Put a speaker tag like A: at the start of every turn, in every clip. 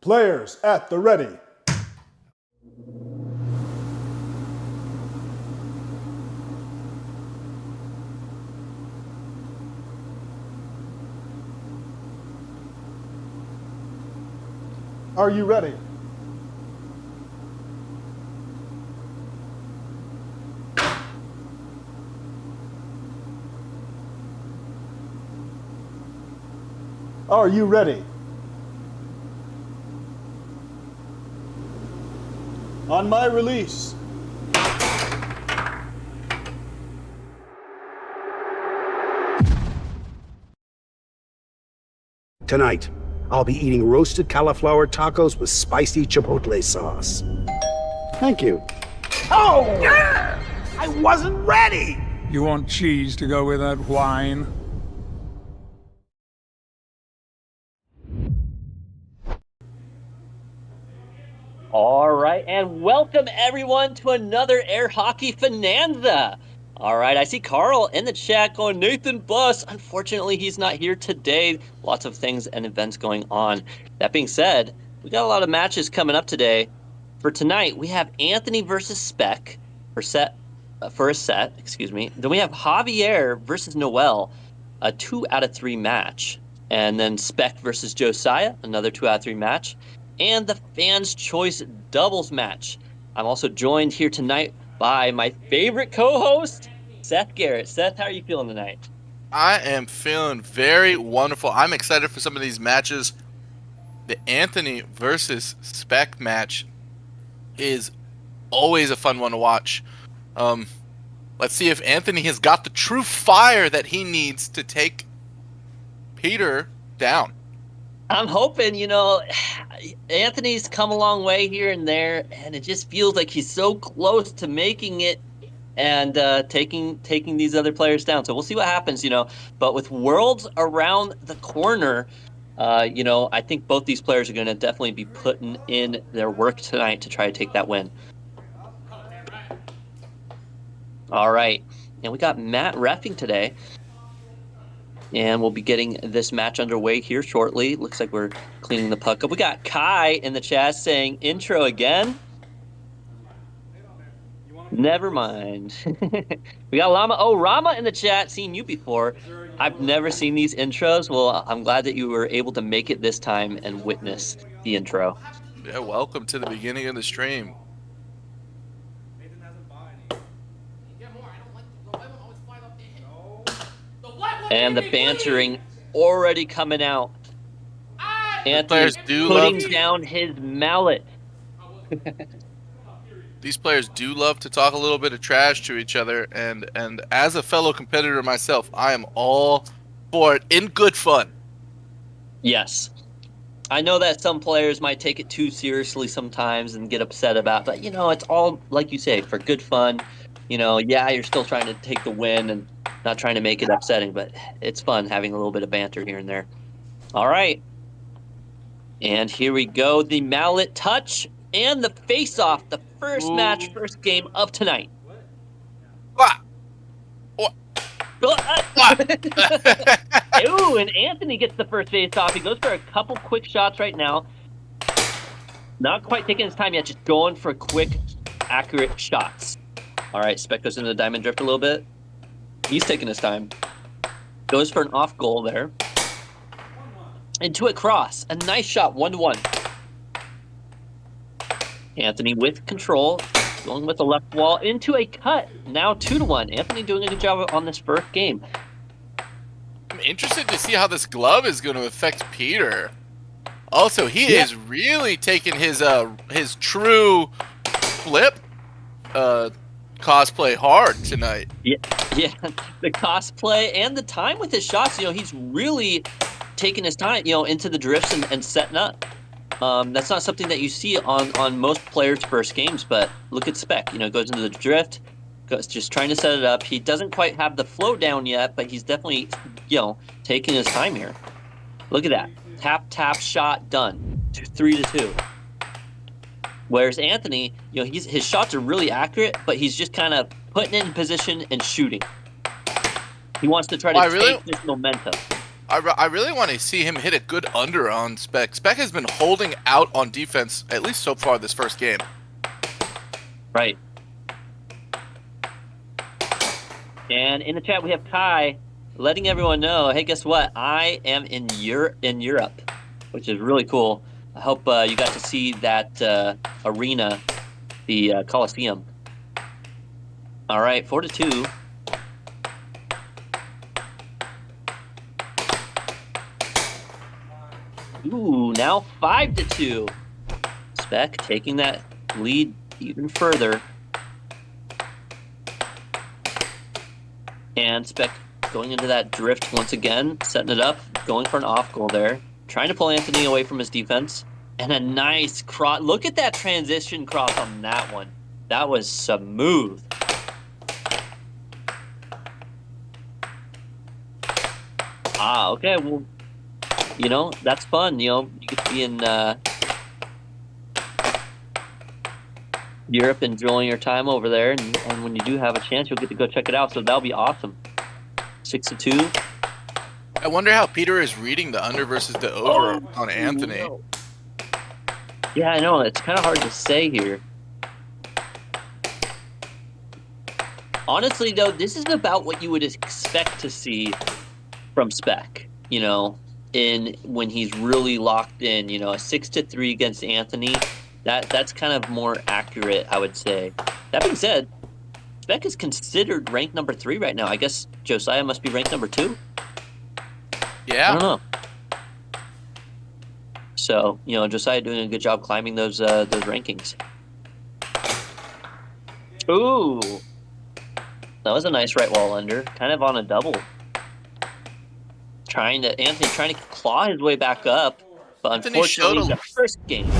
A: Players at the ready. Are you ready? Are you ready? On my release.
B: Tonight, I'll be eating roasted cauliflower tacos with spicy chipotle sauce. Thank you. Oh! I wasn't ready!
C: You want cheese to go with that wine?
D: All right, and welcome everyone to another Air Hockey Finanza. All right, I see Carl in the chat going, Nathan Bus. Unfortunately, he's not here today. Lots of things and events going on. That being said, we got a lot of matches coming up today. For tonight, we have Anthony versus Speck for a set. Then we have Javier versus Noel, a 2 out of 3 match. And then Speck versus Josiah, another 2 out of 3 match. And the Fans' Choice doubles match. I'm also joined here tonight by my favorite co-host, Seth Garrett. Seth, how are you feeling tonight?
E: I am feeling very wonderful. I'm excited for some of these matches. The Anthony versus Speck match is always a fun one to watch. Let's see if Anthony has got the true fire that he needs to take Peter down.
D: I'm hoping, Anthony's come a long way here and there, and it just feels like he's so close to making it and taking these other players down. So we'll see what happens, But with Worlds around the corner, I think both these players are going to definitely be putting in their work tonight to try to take that win. All right, and we got Matt reffing today, and we'll be getting this match underway here shortly. Looks like we're cleaning the puck up. We got Kai in the chat saying, intro again? Never mind. We got Llama. Oh, Rama in the chat, seen you before. I've never seen these intros. Well, I'm glad that you were able to make it this time and witness the intro.
E: Yeah, welcome to the beginning of the stream.
D: And the bantering already coming out. Anthony
E: Players do
D: putting
E: love
D: down his mallet.
E: These players do love to talk a little bit of trash to each other, and as a fellow competitor myself, I am all for it in good fun.
D: Yes. I know that some players might take it too seriously sometimes and get upset about it, but it's all, like you say, for good fun. You're still trying to take the win and not trying to make it upsetting, but it's fun having a little bit of banter here and there. All right. And here we go. The mallet touch and the face-off. The first match, first game of tonight.
E: Ah!
D: Ooh, and Anthony gets the first face-off. He goes for a couple quick shots right now. Not quite taking his time yet, just going for quick, accurate shots. All right, Speck goes into the diamond drift a little bit. He's taking his time. Goes for an off goal there. Into a cross. A nice shot, 1-1. Anthony with control. Going with the left wall into a cut. Now 2-1. Anthony doing a good job on this first game.
E: I'm interested to see how this glove is going to affect Peter. Also, he is really taking his true flip cosplay hard tonight.
D: Yeah, the cosplay and the time with his shots. He's really taking his time, into the drifts and setting up. That's not something that you see on most players' first games, but look at Speck. Goes into the drift, goes just trying to set it up. He doesn't quite have the flow down yet, but he's definitely, taking his time here. Look at that. Tap, shot, done. 3-2. Whereas Anthony, his shots are really accurate, but he's just kind of putting it in position and shooting. He wants to try to take this momentum.
E: I really want to see him hit a good under on Speck. Speck has been holding out on defense, at least so far this first game.
D: Right. And in the chat, we have Kai letting everyone know, hey, guess what? I am in Europe, which is really cool. I hope you got to see that arena, the Coliseum. All right, 4-2. Ooh, now 5-2. Speck taking that lead even further. And Speck going into that drift once again, setting it up, going for an off goal there. Trying to pull Anthony away from his defense. And a nice cross. Look at that transition cross on that one. That was smooth. Okay. Well, that's fun. You get to be in Europe enjoying your time over there. And when you do have a chance, you'll get to go check it out. So that'll be awesome. 6-2.
E: I wonder how Peter is reading the under versus the over on Anthony.
D: No. Yeah, I know. It's kind of hard to say here. Honestly, though, this is about what you would expect to see from Speck, when he's really locked in. A 6-3 against Anthony. That's kind of more accurate, I would say. That being said, Speck is considered ranked number 3 right now. I guess Josiah must be ranked number 2. I
E: Yeah.
D: don't know. So, Josiah doing a good job climbing those rankings. Ooh. That was a nice right wall under. Kind of on a double. Anthony trying to claw his way back up. But
E: Anthony showed
D: unfortunately, the first game.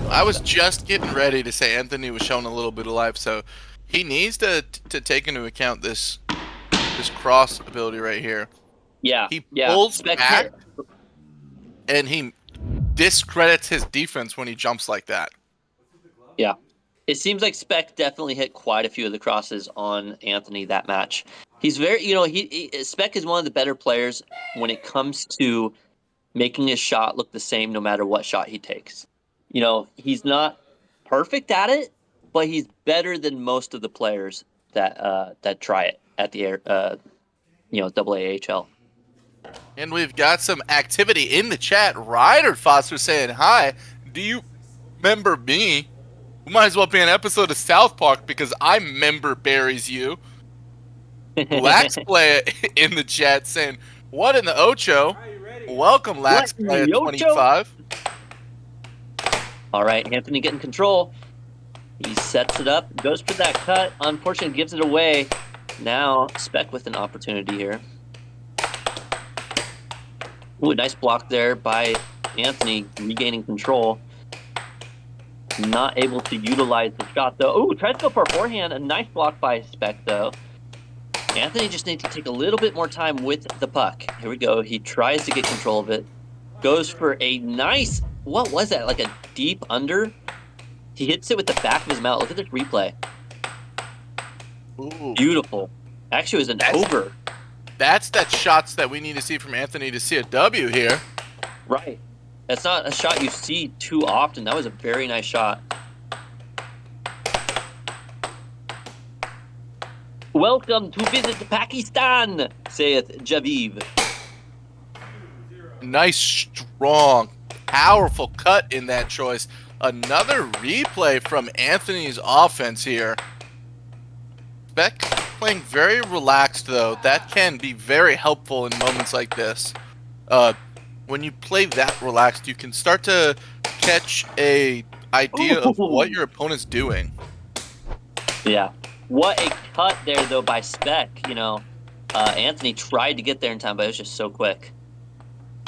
E: I was just getting ready to say Anthony was showing a little bit of life, so he needs to take into account this cross ability right here.
D: Yeah.
E: He
D: yeah.
E: pulls
D: Speck
E: back,
D: hit.
E: and he discredits his defense when he jumps like that.
D: Yeah. It seems like Speck definitely hit quite a few of the crosses on Anthony that match. He's very, Speck is one of the better players when it comes to making his shot look the same no matter what shot he takes. He's not perfect at it, but he's better than most of the players that try it at the AAHL.
E: And we've got some activity in the chat. Ryder Foster saying, hi, do you remember me? We might as well be an episode of South Park because I member buries you. Lax Player in the chat saying, what in the Ocho? Welcome, Lax
D: What in
E: Player
D: the Ocho?
E: 25.
D: All right, Anthony getting control. He sets it up, goes for that cut. Unfortunately, gives it away. Now, Speck with an opportunity here. Ooh, nice block there by Anthony, regaining control. Not able to utilize the shot, though. Ooh, tries to go for a forehand. A nice block by Speck, though. Anthony just needs to take a little bit more time with the puck. Here we go. He tries to get control of it. Goes for a nice... What was that? Like a deep under? He hits it with the back of his mouth. Look at this replay.
E: Ooh.
D: Beautiful. Actually, it was an over.
E: That's shots that we need to see from Anthony to see a W here.
D: Right. That's not a shot you see too often. That was a very nice shot. Welcome to visit Pakistan, saith Javier.
E: Nice, strong, powerful cut in that choice. Another replay from Anthony's offense here. Speck playing very relaxed, though. That can be very helpful in moments like this. When you play that relaxed, you can start to catch a idea of what your opponent's doing.
D: Yeah. What a cut there, though, by Speck. Anthony tried to get there in time, but it was just so quick.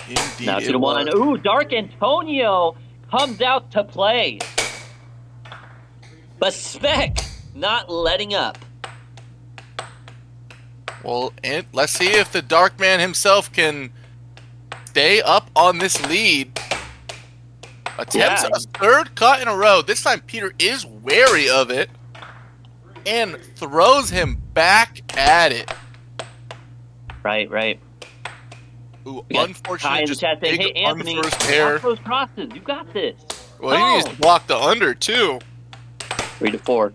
E: Indeed,
D: Now 2-1. Ooh, Dark Antonio comes out to play. But Speck not letting up.
E: Well, and let's see if the Dark Man himself can stay up on this lead. Attempts a third cut in a row. This time Peter is wary of it and throws him back at it.
D: Right.
E: Ooh, unfortunately, just
D: saying,
E: big
D: hey, Anthony,
E: unforced error.
D: block those crosses. You got this.
E: Well, he needs to block the under, too.
D: 3-4.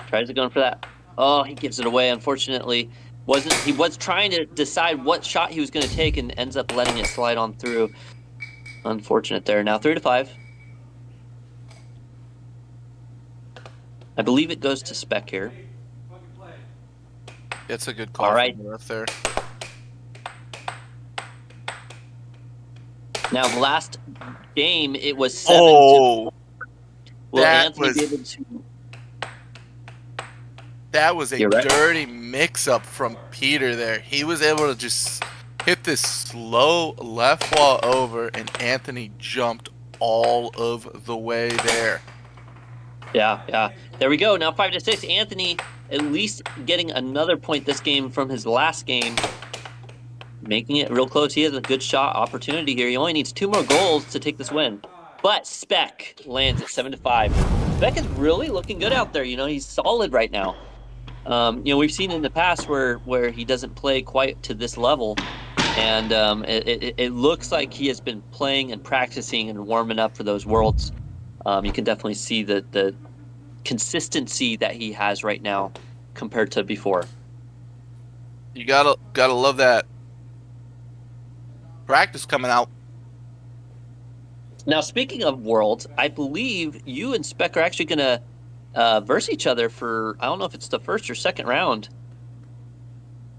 D: Tries to go for that. Oh, he gives it away, unfortunately. He was trying to decide what shot he was going to take and ends up letting it slide on through. Unfortunate there. Now 3-5. I believe it goes to Speck here.
E: That's a good call.
D: All right.
E: There.
D: Now, the last game, it was 7-2.
E: Oh,
D: Will
E: that
D: Anthony
E: was-
D: be able to...
E: That was a
D: You're right.
E: dirty mix-up from Peter there. He was able to just hit this slow left wall over, and Anthony jumped all of the way there.
D: Yeah. There we go. Now 5-6. Anthony at least getting another point this game from his last game. Making it real close. He has a good shot opportunity here. He only needs 2 more goals to take this win. But Speck lands at 7-5. Speck is really looking good out there. He's solid right now. We've seen in the past where he doesn't play quite to this level. And it looks like he has been playing and practicing and warming up for those Worlds. You can definitely see the consistency that he has right now compared to before.
E: You gotta love that practice coming out.
D: Now, speaking of worlds, I believe you and Speck are actually going to verse each other for, I don't know if it's the first or second round.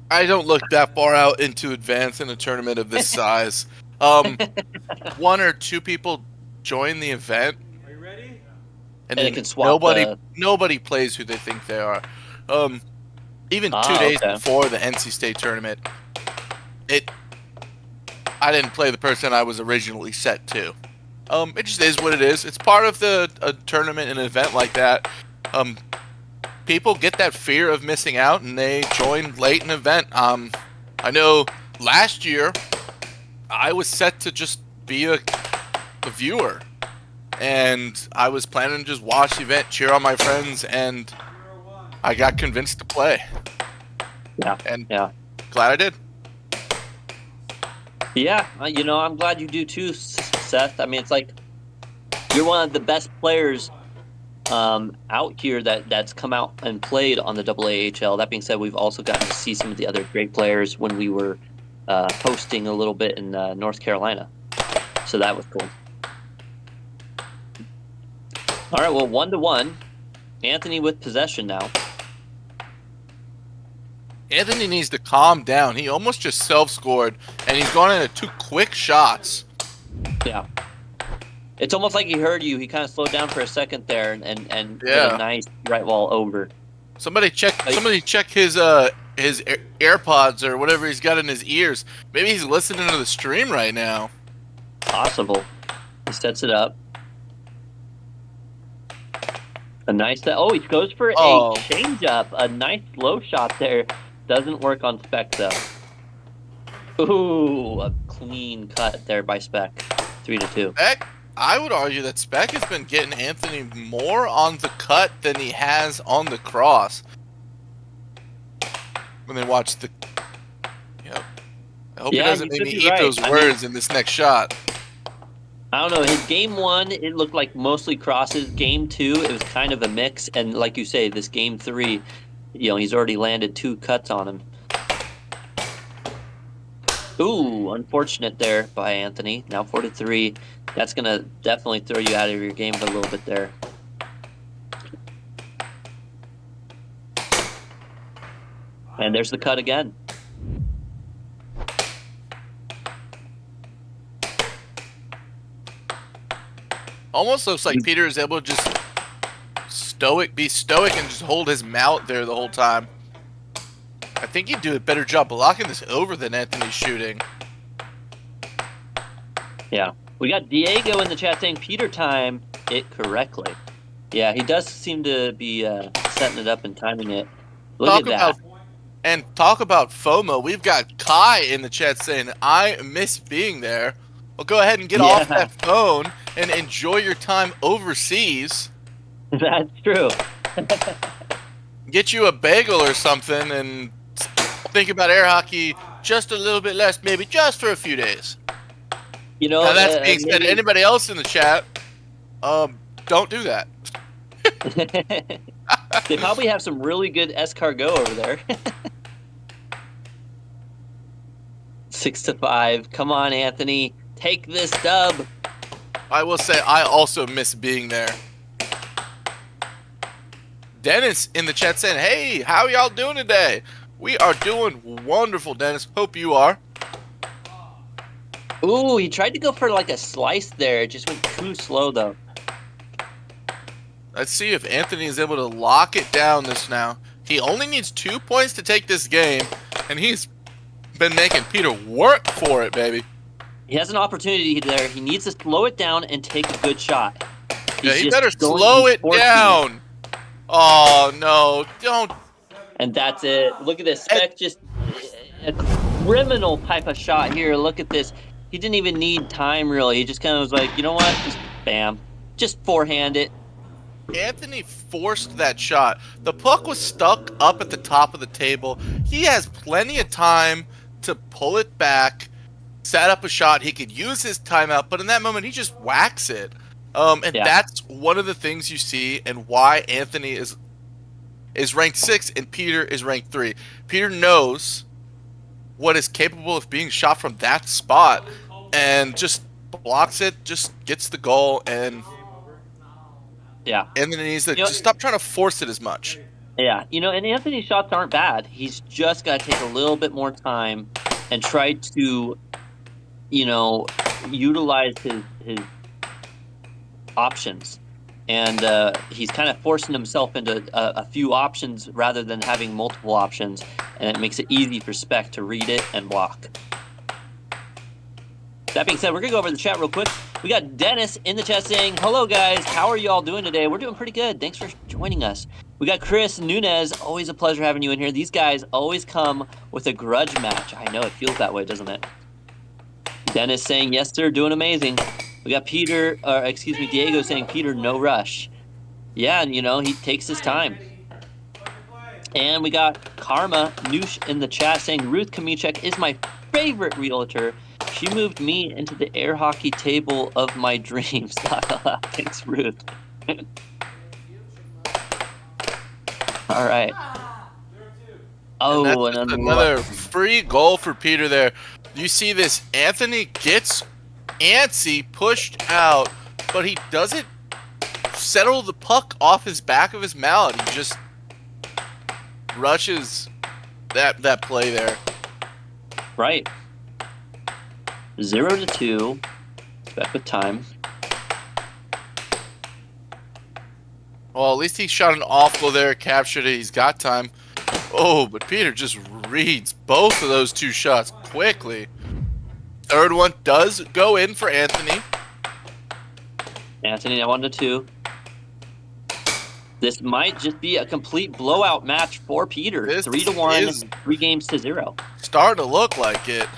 E: I don't look that far out into advance in a tournament of this size. One or two people join the event.
A: Are you ready?
E: And
D: And
E: then
D: it can swap
E: nobody plays who they think they are. Even 2
D: Ah,
E: days
D: okay.
E: before the NC State tournament, I didn't play the person I was originally set to. It just is what it is. It's part of a tournament, an event like that. People get that fear of missing out, and they join late in an event. I know last year, I was set to just be a viewer, and I was planning to just watch the event, cheer on my friends, and I got convinced to play.
D: Yeah.
E: And
D: Yeah.
E: glad I did.
D: Yeah. I'm glad you do too, Seth. I mean, it's like you're one of the best players out here that's come out and played on the AAHL. That being said, we've also gotten to see some of the other great players when we were hosting a little bit in North Carolina. So that was cool. All right, well, 1-1. Anthony with possession now.
E: Anthony needs to calm down. He almost just self-scored, and he's gone into 2 quick shots.
D: Yeah. It's almost like he heard you. He kind of slowed down for a second there and did
E: Yeah.
D: a nice right wall over.
E: Somebody check his AirPods or whatever he's got in his ears. Maybe he's listening to the stream right now.
D: Possible. He sets it up. A nice... Oh, he goes for
E: Oh.
D: a change-up. A nice low shot there. Doesn't work on Speck, though. Ooh, a clean cut there by Speck. 3-2.
E: Speck, I would argue that Speck has been getting Anthony more on the cut than he has on the cross. When they watch the... I hope he
D: Yeah,
E: doesn't
D: you
E: make me
D: could be
E: eat
D: right.
E: those words in this next shot.
D: I don't know. His game 1, it looked like mostly crosses. Game 2, it was kind of a mix. And like you say, this game 3, he's already landed 2 cuts on him. Ooh, unfortunate there by Anthony. Now 4-3. That's going to definitely throw you out of your game for a little bit there. And there's the cut again.
E: Almost looks like Peter is able to just be stoic and just hold his mount there the whole time. I think he'd do a better job blocking this over than Anthony's shooting.
D: Yeah. We got Diego in the chat saying Peter timed it correctly. Yeah, he does seem to be setting it up and timing it. Look at that.
E: Talk about FOMO. We've got Kai in the chat saying, I miss being there. Well, go ahead and get off that phone and enjoy your time overseas.
D: That's true.
E: Get you a bagel or something and think about air hockey just a little bit less, maybe just for a few days. Now, that being said, anybody else in the chat, don't do that.
D: They probably have some really good escargot over there. 6-5. Come on, Anthony. Take this dub.
E: I will say I also miss being there. Dennis in the chat saying, hey, how y'all doing today? We are doing wonderful, Dennis. Hope you are.
D: Ooh, he tried to go for like a slice there. It just went too slow, though.
E: Let's see if Anthony is able to lock it down this now. He only needs 2 points to take this game, and he's been making Peter work for it, baby.
D: He has an opportunity there. He needs to slow it down and take a good shot.
E: Yeah, he better slow it down. Oh, no. Don't.
D: And that's it. Look at this. Speck just a criminal type of shot here. Look at this. He didn't even need time, really. He just kind of was like, you know what? Just bam. Just forehand it.
E: Anthony forced that shot. The puck was stuck up at the top of the table. He has plenty of time to pull it back, set up a shot. He could use his timeout, but in that moment, he just whacks it. That's one of the things you see and why Anthony is ranked 6 and Peter is ranked 3. Peter knows what is capable of being shot from that spot and just blocks it, just gets the goal, and
D: Yeah.
E: Anthony needs to
D: You know-
E: just stop trying to force it as much.
D: Yeah, and Anthony's shots aren't bad. He's just got to take a little bit more time and try to, utilize his options. And he's kind of forcing himself into a few options rather than having multiple options, and it makes it easy for Speck to read it and block. That being said, we're going to go over the chat real quick. We got Dennis in the chat saying, hello, guys. How are you all doing today? We're doing pretty good. Thanks for joining us. We got Chris Nunez. Always a pleasure having you in here. These guys always come with a grudge match. I know it feels that way, doesn't it? Dennis saying, yes, sir, doing amazing. We got Diego saying, Peter, no rush. Yeah, and, he takes his time. And we got Karma Noosh in the chat saying, Ruth Kamichek is my favorite realtor. She moved me into the air hockey table of my dreams. Thanks, Ruth. All right. Oh,
E: And that's another free goal for Peter there. You see this, Anthony gets antsy, pushed out, but he doesn't settle the puck off his back of his mallet. He just rushes that play there.
D: Right. 0-2. Back with time.
E: Well, at least he shot an off goal there, captured it. He's got time. Oh, but Peter just reads both of those two shots quickly. Third one does go in for Anthony.
D: Anthony now 1-2. This might just be a complete blowout match for Peter.
E: This
D: 3-1,
E: is
D: 3 games to 0.
E: Starting to look like it.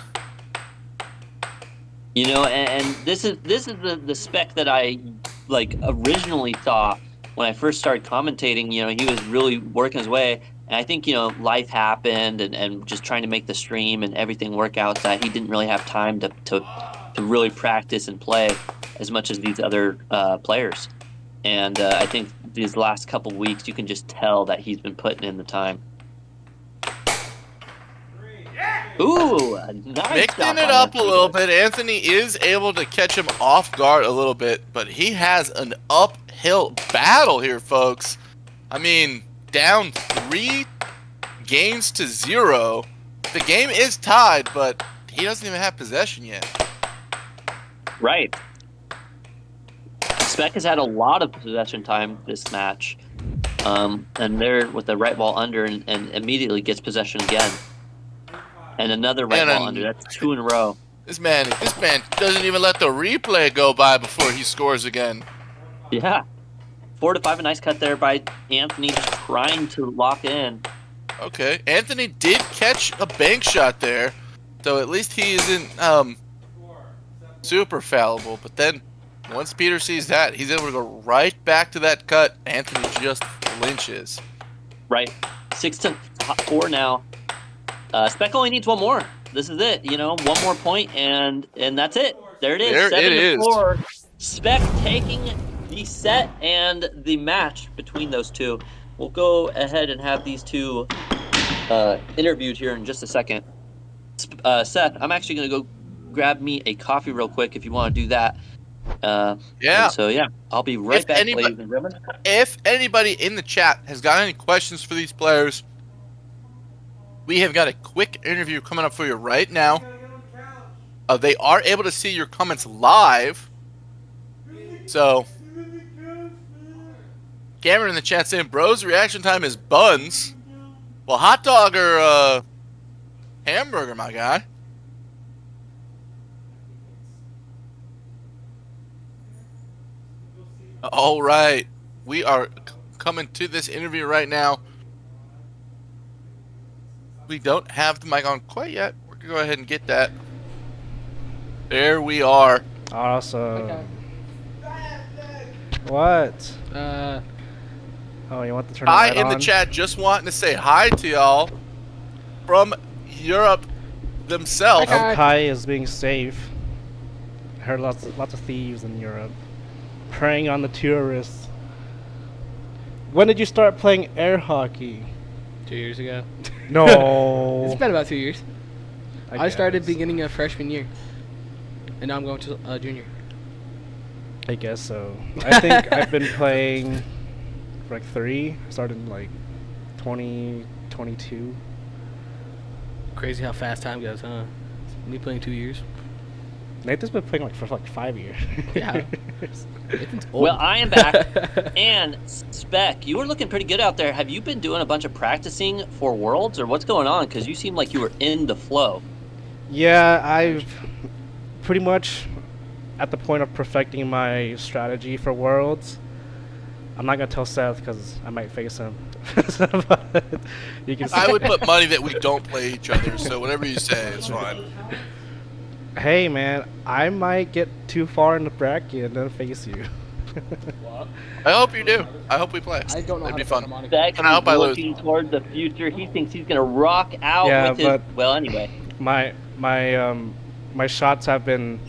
D: And this is the Speck that I originally thought when I first started commentating. He was really working his way, and I think life happened and just trying to make the stream and everything work out that he didn't really have time to really practice and play as much as these other players. And I think these last couple weeks you can just tell that he's been putting in the time. Ooh, a nice
E: Mixing
D: shot
E: it
D: on
E: up
D: that
E: a little bit. Anthony is able to catch him off guard a little bit, but he has an uphill battle here, folks. I mean, down 3 games to 0. The game is tied, but he doesn't even have possession yet.
D: Right. Speck has had a lot of possession time this match. And they're with the right ball under and immediately gets possession again. And another right ball under. That's 2 in a row.
E: This man doesn't even let the replay go by before he scores again.
D: Yeah. 4-5, a nice cut there by Anthony, just trying to lock in.
E: Okay, Anthony did catch a bank shot there, so at least he isn't super fallible. But then once Peter sees that, he's able to go right back to that cut. Anthony just flinches.
D: Right. 6-4 now. Speck only needs one more. This is it. One more point, and that's it. There it is.
E: There it is.
D: 7-4. Speck taking the set and the match between those two. We'll go ahead and have these two interviewed here in just a second. Seth, I'm actually going to go grab me a coffee real quick if you want to do that.
E: Yeah.
D: So, I'll be right back, ladies and gentlemen.
E: If anybody in the chat has got any questions for these players, we have got a quick interview coming up for you right now. They are able to see your comments live. So, Cameron in the chat saying, bro's reaction time is buns. Well, hot dog or hamburger, my guy. All right. We are coming to this interview right now. We don't have the mic on quite yet. We're going to go ahead and get that. There we are.
F: Awesome.
G: Okay.
F: What? Oh, you want to turn it
E: Hi
F: right
E: in
F: on?
E: the chat, just wanting to say hi to y'all from Europe themselves.
G: Hi.
F: Kai is being safe. I heard lots of thieves in Europe preying on the tourists. When did you start playing air hockey?
G: 2 years ago.
F: No.
G: It's been about 2 years. I started
F: guess.
G: beginning of freshman year. And now I'm going to junior.
F: I guess so. I think I've been playing for like 3. I started in like 2022.
G: Crazy how fast time goes, huh? Me playing 2 years.
F: Nathan's been playing like for like 5 years.
G: Yeah. Nathan's old.
D: Well, I am back. And Speck, you were looking pretty good out there. Have you been doing a bunch of practicing for Worlds, or what's going on? Because you seem like you were in the flow.
F: Yeah, I've pretty much at the point of perfecting my strategy for Worlds. I'm not gonna tell Seth because I might face him. But you can
E: I would put money that we don't play each other, so whatever you say is fine.
F: Hey man, I might get too far in the bracket and then face you.
E: I hope you do. I hope we play.
G: I don't know
E: It'd
G: how
E: be
G: to
E: fun.
G: play harmonica.
D: Speck
E: And I hope I
D: is
E: lose.
D: looking toward the future. He thinks he's gonna rock out
F: Yeah,
D: with his.
F: but-
D: Well, anyway.
F: My shots have been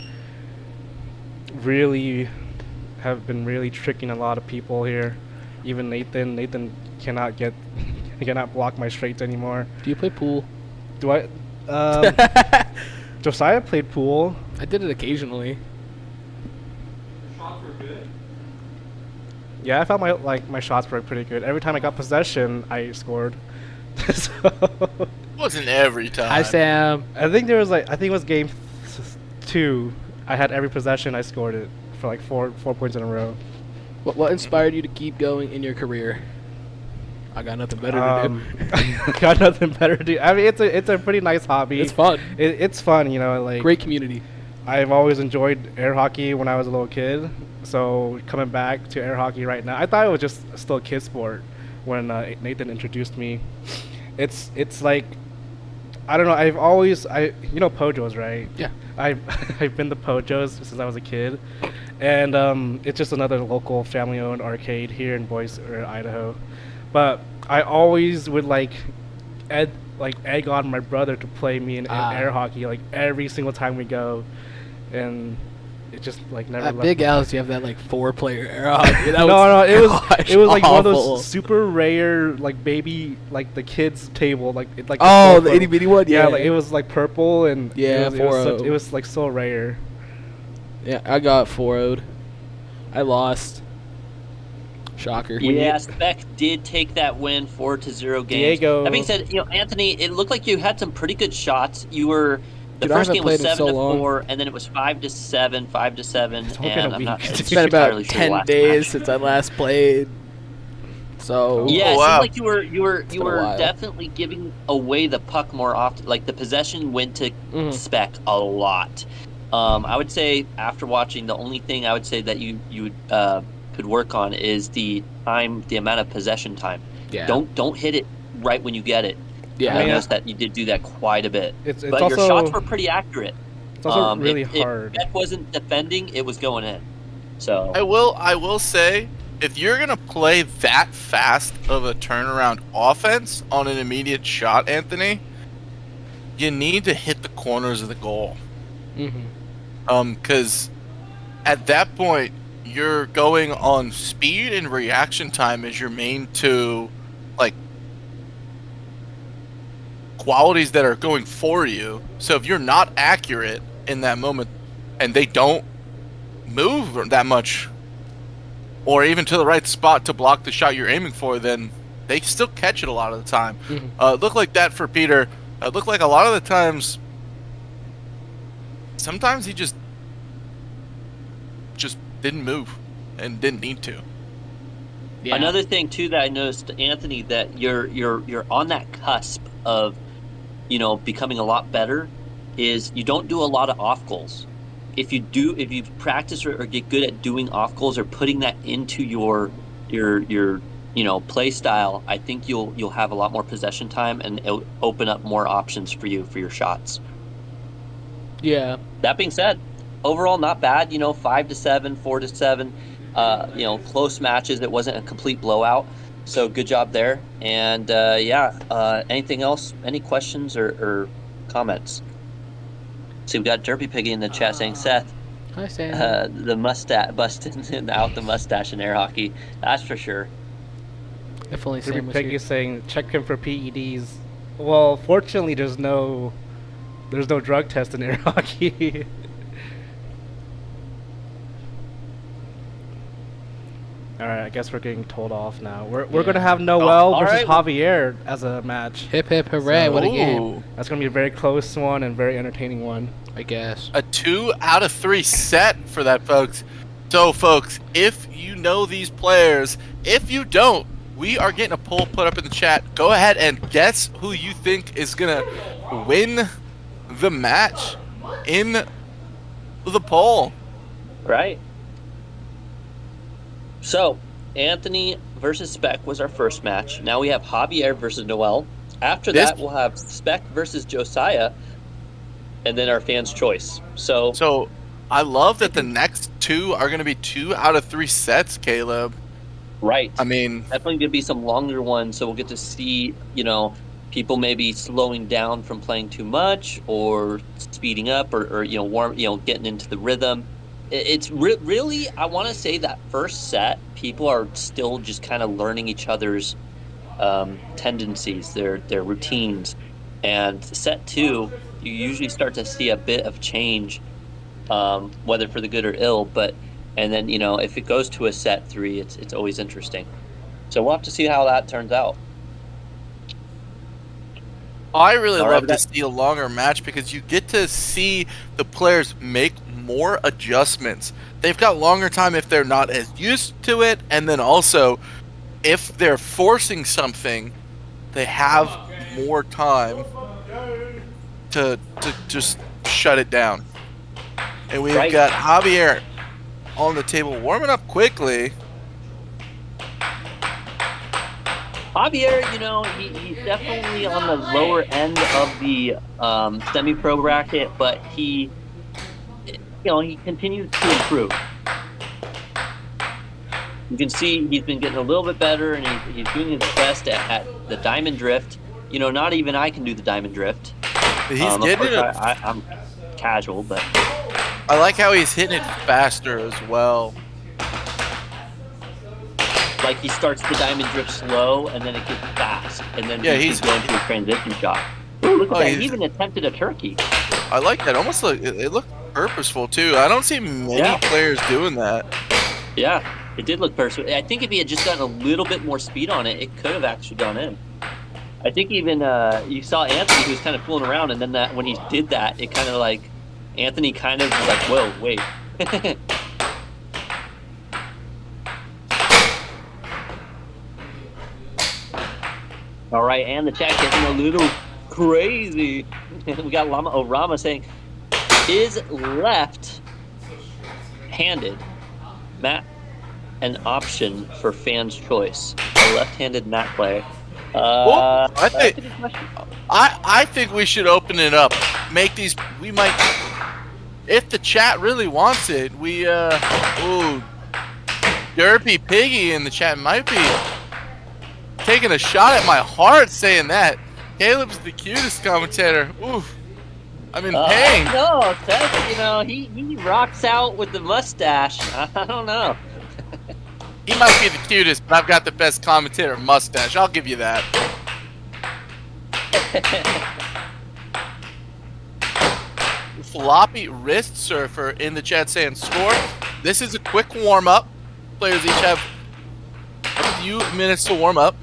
F: really tricking a lot of people here. Even Nathan. Nathan cannot block my straights anymore.
G: Do you play pool?
F: Do I? Josiah played pool.
G: I did it occasionally.
F: Yeah, I felt my shots were pretty good. Every time I got possession, I scored. So
E: Wasn't every time.
G: Hi, Sam.
F: I think it was game 2. I had every possession. I scored it for like 4 points in a row.
G: What inspired you to keep going in your career? I got nothing better to do.
F: Got nothing better to do. I mean, it's a pretty nice hobby.
G: It's fun.
F: It's fun, you know. Like
G: Great community.
F: I've always enjoyed air hockey when I was a little kid. So coming back to air hockey right now, I thought it was just still a kid sport when Nathan introduced me. It's like, I don't know. You know Pojos, right?
G: Yeah.
F: I've been to Pojos since I was a kid, and it's just another local family-owned arcade here in Boise, Idaho. But I always would egg on my brother to play me in air hockey like every single time we go, and it just never.
G: At
F: left
G: Big
F: me.
G: Al's, you have that 4-player air hockey. That
F: No, it was
G: gosh,
F: it was like one of
G: awful.
F: those super rare baby the kids table
G: Oh, the itty bitty one.
F: yeah,
G: Yeah,
F: it was purple and
G: Yeah,
F: it was so rare.
G: Yeah, I got 4-0'd. I lost. Shocker.
D: Yeah, Speck did take that win 4-0 games.
F: Diego.
D: That being said, Anthony, it looked like you had some pretty good shots. You were the
G: Dude, I
D: first
G: haven't
D: game was
G: played in so
D: 7-4, and then it was 5-7, 5-7,
F: only been
D: and
F: a
D: I'm not.
F: week.
G: It's been about
D: entirely sure the
G: 10
D: last
G: days
D: match.
G: since I last played. So
D: Yeah,
E: Oh,
D: it
E: wow.
D: seemed like you were
G: been a while.
D: definitely giving away the puck more often. Like the possession went to
G: Mhm.
D: Speck a lot. I would say after watching, the only thing I would say that you could work on is the amount of possession time.
G: yeah,
D: Don't hit it right when you get it.
G: yeah.
D: I noticed that you did do that quite a bit.
F: It's
D: But
F: also
D: your shots were pretty accurate.
F: it's also really
D: if
F: hard.
D: Speck wasn't defending, it was going in. So
E: I will say, if you're gonna play that fast of a turnaround offense on an immediate shot, Anthony, you need to hit the corners of the goal.
G: Mm-hmm.
E: Because at that point, you're going on speed and reaction time as your main two, qualities that are going for you. So if you're not accurate in that moment, and they don't move that much, or even to the right spot to block the shot you're aiming for, then they still catch it a lot of the time.
G: Mhm.
E: Looked like that for Peter. Looked like a lot of the times. Sometimes he just didn't move and didn't need to.
G: Yeah.
D: Another thing too that I noticed, Anthony, that you're on that cusp of, becoming a lot better, is you don't do a lot of off goals. If you practice or get good at doing off goals or putting that into your play style, I think you'll have a lot more possession time and it'll open up more options for you for your shots.
G: Yeah.
D: That being said, overall not bad. 5-7, 4-7. Close matches. It wasn't a complete blowout. So good job there. And anything else? Any questions or comments? See, we've got Derpy Piggy in the chat saying, Seth,
G: Hi, Sam.
D: the mustache busting out the mustache in air hockey. That's for sure.
G: If only Sam was
F: Peggy
G: here.
F: is saying check him for PEDs. Well, fortunately, there's no drug test in air hockey. All right, I guess we're getting told off now. We're gonna have Noel
D: all
F: versus
D: right.
F: Javier as a match.
G: Hip hip hooray!
F: So-
G: What a game!
E: Ooh.
F: That's gonna be a very close one and very entertaining one.
G: I guess.
E: A 2 out of 3 set for that, folks. So, folks, if you know these players, if you don't, we are getting a poll put up in the chat. Go ahead and guess who you think is gonna win the match in the poll.
D: Right. So, Anthony versus Speck was our first match. Now we have Javier versus Noel. After
E: This-
D: that, we'll have Speck versus Josiah, and then our fans' choice. So
E: I love that the next 2 are gonna be 2 out of 3 sets, Caleb.
D: right.
E: I mean,
D: Definitely going to be some longer ones, so we'll get to see, people maybe slowing down from playing too much or speeding up or getting into the rhythm. It's really, I want to say that first set, people are still just kind of learning each other's tendencies, their routines. And set 2, you usually start to see a bit of change, whether for the good or ill, and then, if it goes to a set 3, it's always interesting. So we'll have to see how that turns out.
E: I really
D: All right,
E: love
D: we
E: to
D: got-
E: see a longer match because you get to see the players make more adjustments. They've got longer time if they're not as used to it, and then also if they're forcing something, they have more time to just shut it down. And we've
D: Right.
E: got Javier on the table warming up quickly.
D: Javier, he's definitely on the lower end of the semi-pro bracket, but he continues to improve. You can see he's been getting a little bit better, and he's doing his best at the diamond drift. Not even I can do the diamond drift.
E: He's
D: Of
E: getting
D: course,
E: it.
D: I'm casual, but
E: I like how he's hitting it faster as well.
D: like he starts the diamond drift slow, and then it gets fast, and then
E: Yeah,
D: he's
E: he's-
D: going to a transition shot. Ooh, look at
E: Oh,
D: that!
E: he's-
D: He even attempted a turkey.
E: I like that. Almost like it looked purposeful too. I don't see many
D: Yeah.
E: players doing that.
D: Yeah, it did look personal. I think if he had just gotten a little bit more speed on it, it could have actually gone in. I think even you saw Anthony, who was kind of fooling around, and then when he did that, it kind of like Anthony kind of was like, "Whoa, wait." All right, and the chat getting a little crazy. We got Rama saying, "Is left-handed Matt an option for fans' choice? A left-handed Matt player."
E: Well,
D: That's a good question.
E: I think we should open it up. Make these. We might, if the chat really wants it. Derpy Piggy in the chat might be taking a shot at my heart saying that. Caleb's the cutest commentator. Oof. I'm in pain.
D: No, Seth, he rocks out with the mustache. I don't know.
E: He might be the cutest, but I've got the best commentator mustache. I'll give you that. Floppy wrist surfer in the chat saying score. This is a quick warm up. Players each have a few minutes to warm up.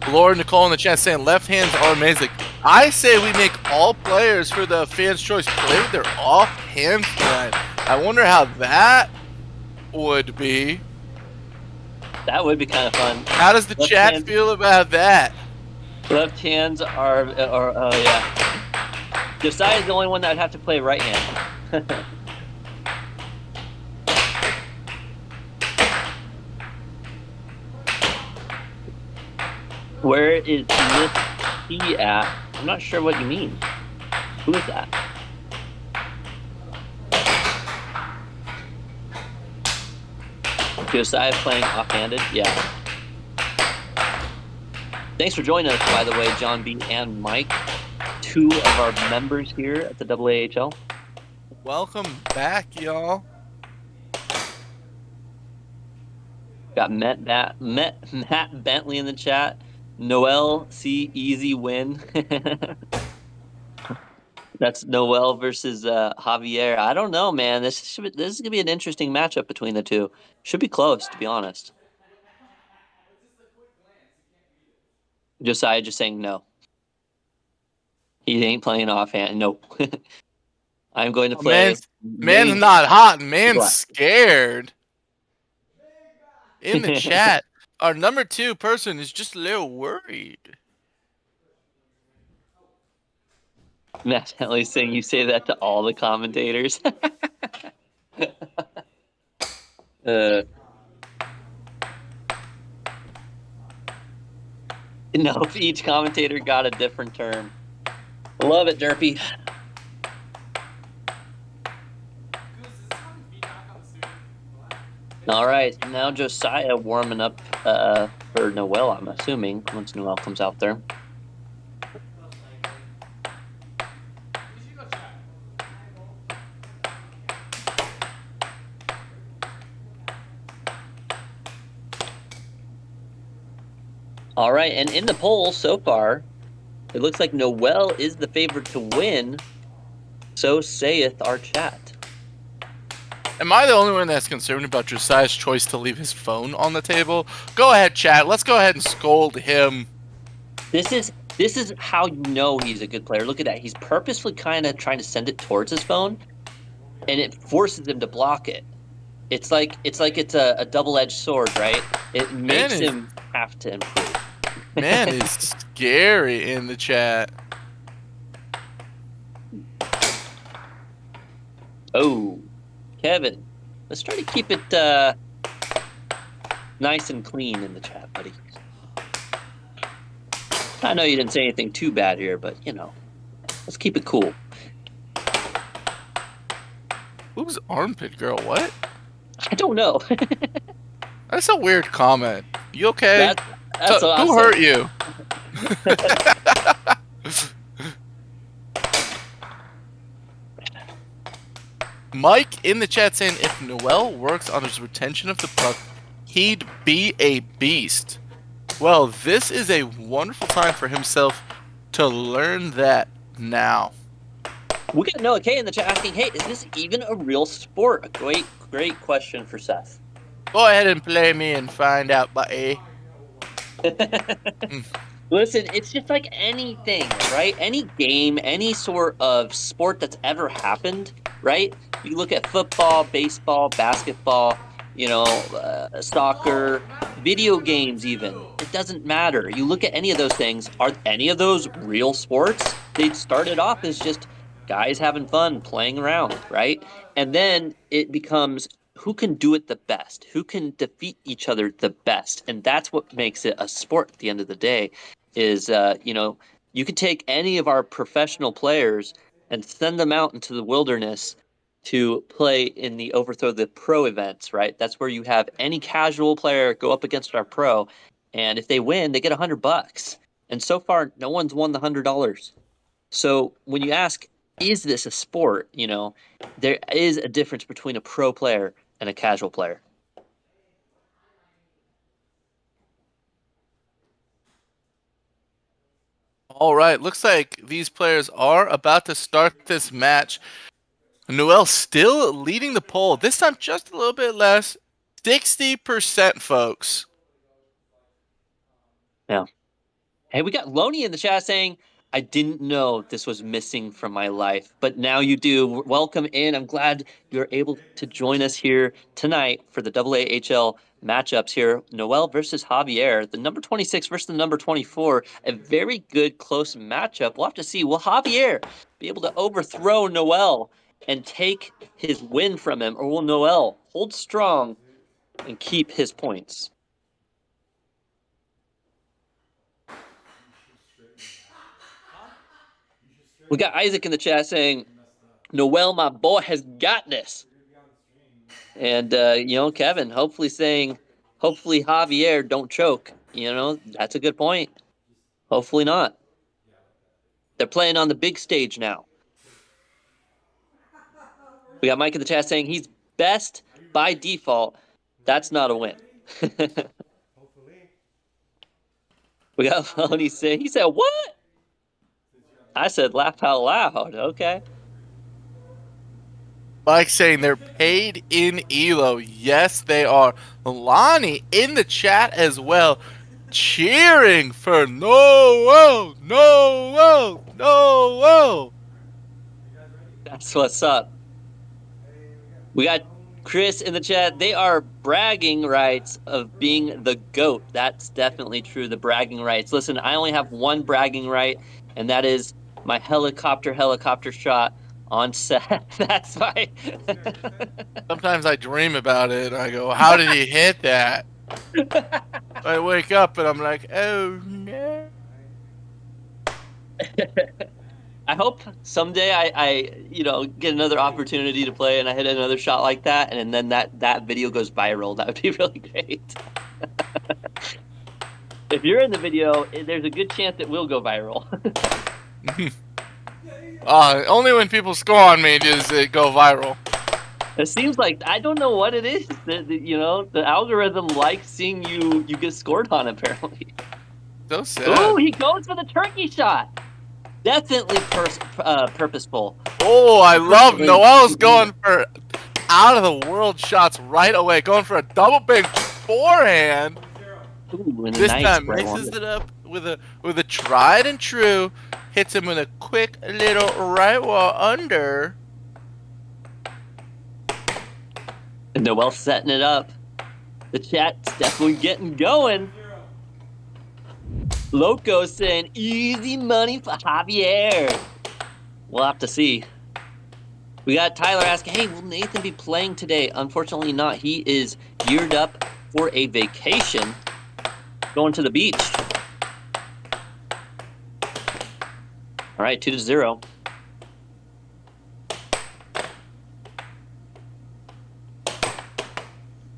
E: Laura Nicole in the chat saying left hands are amazing. I say we make all players for the fans' choice play with their off hands tonight. I wonder how that would be.
D: That would be kind of fun.
E: How does the
D: Left
E: chat
D: hand.
E: feel about that?
D: Left hands are yeah. Josiah's the only one that would have to play right hand. Where is Miss T at? I'm not sure what you mean. Who is that? Josiah playing offhanded? Yeah. Thanks for joining us, by the way, John B. and Mike, 2 of our members here at the AAHL.
E: Welcome back, y'all.
D: Got Matt Bentley in the chat. Noel, C, easy win. That's Noel versus Javier. I don't know, man. This is gonna be an interesting matchup between the two. Should be close, to be honest. Josiah just saying no. He ain't playing offhand. Nope. I'm going to
E: Oh,
D: play.
E: man's not hot. Man's scared. In the chat, our number 2 person is just a little worried.
D: Matt Henley saying you say that to all the commentators. No, if each commentator got a different term. Love it, Derpy. All right, now Josiah warming up for Noel, I'm assuming, once Noel comes out there. All right, and in the poll so far, it looks like Noel is the favorite to win. So saith our chat.
E: Am I the only one that's concerned about Josiah's choice to leave his phone on the table? Go ahead, chat. Let's go ahead and scold him.
D: This is how you know he's a good player. Look at that. He's purposefully kind of trying to send it towards his phone, and it forces him to block it. It's like it's a double-edged sword, right? It makes him have to improve.
E: Man is scary in the chat.
D: Oh, Kevin, let's try to keep it nice and clean in the chat, buddy. I know you didn't say anything too bad here, but, you know, let's keep it cool.
E: Who's armpit girl? What?
D: I don't know.
E: That's a weird comment. You okay?
D: That's what
E: who hurt you? Mike in the chat saying if Noel works on his retention of the puck, he'd be a beast. Well, this is a wonderful time for himself to learn that now.
D: We got Noah K in the chat asking, hey, is this even a real sport? A great question for Seth.
E: Go ahead and play me and find out, buddy.
D: Listen, it's just like anything, right? Any game, any sort of sport that's ever happened, right? You look at football, baseball, basketball, you know, soccer, video games even. It doesn't matter. You look at any of those things, are any of those real sports? They started off as just guys having fun, playing around, right? And then it becomes who can do it the best, who can defeat each other the best. And that's what makes it a sport at the end of the day is, you know, you could take any of our professional players and send them out into the wilderness to play in the Overthrow the Pro events, right? That's where you have any casual player go up against our pro. And if they win, they get $100. And so far, no one's won the $100. So when you ask, is this a sport? You know, there is a difference between a pro player and a casual player.
E: All right, looks like these players are about to start this match. Noel still leading the poll. This time just a little bit less. 60%, folks.
D: Yeah. Hey, we got Loney in the chat saying, I didn't know this was missing from my life, but now you do. Welcome in. I'm glad you're able to join us here tonight for the AAHL matchups here. Noel versus Javier, the number 26 versus the number 24. A very good close matchup. We'll have to see. Will Javier be able to overthrow Noel and take his win from him, or will Noel hold strong and keep his points? We got Isaac in the chat saying, Noel, my boy, has got this. And, you know, Kevin, hopefully Javier don't choke. You know, that's a good point. Hopefully not. They're playing on the big stage now. We got Mike in the chat saying he's best by default. That's not a win. We got Lonnie saying, he said, what? I said laugh out loud. Okay.
E: Like saying they're paid in ELO. Yes, they are. Lonnie in the chat as well, cheering for Noel, Noel, Noel.
D: That's what's up. We got Chris in the chat. They are bragging rights of being the GOAT. That's definitely true, the bragging rights. Listen, I only have one bragging right, and that is my helicopter shot on set. That's my...
E: Sometimes I dream about it. I go, how did he hit that? I wake up and I'm like, oh no.
D: I hope someday I get another opportunity to play and I hit another shot like that, and then that video goes viral. That would be really great. If you're in the video, there's a good chance it will go viral.
E: Only when people score on me does it go viral.
D: It seems like, I don't know what it is. The algorithm likes seeing you get scored on, apparently.
E: So sad.
D: Ooh, he goes for the turkey shot. Definitely purposeful.
E: Oh, I love Noel's going for out of the world shots right away, going for a double big forehand.
D: Ooh,
E: This time mixes it up with a tried and true, hits him with a quick little right wall under.
D: And Noel setting it up. The chat's definitely getting going. Loco saying easy money for Javier. We'll have to see. We got Tyler asking, hey, will Nathan be playing today? Unfortunately not. He is geared up for a vacation. Going to the beach. All right, 2-0.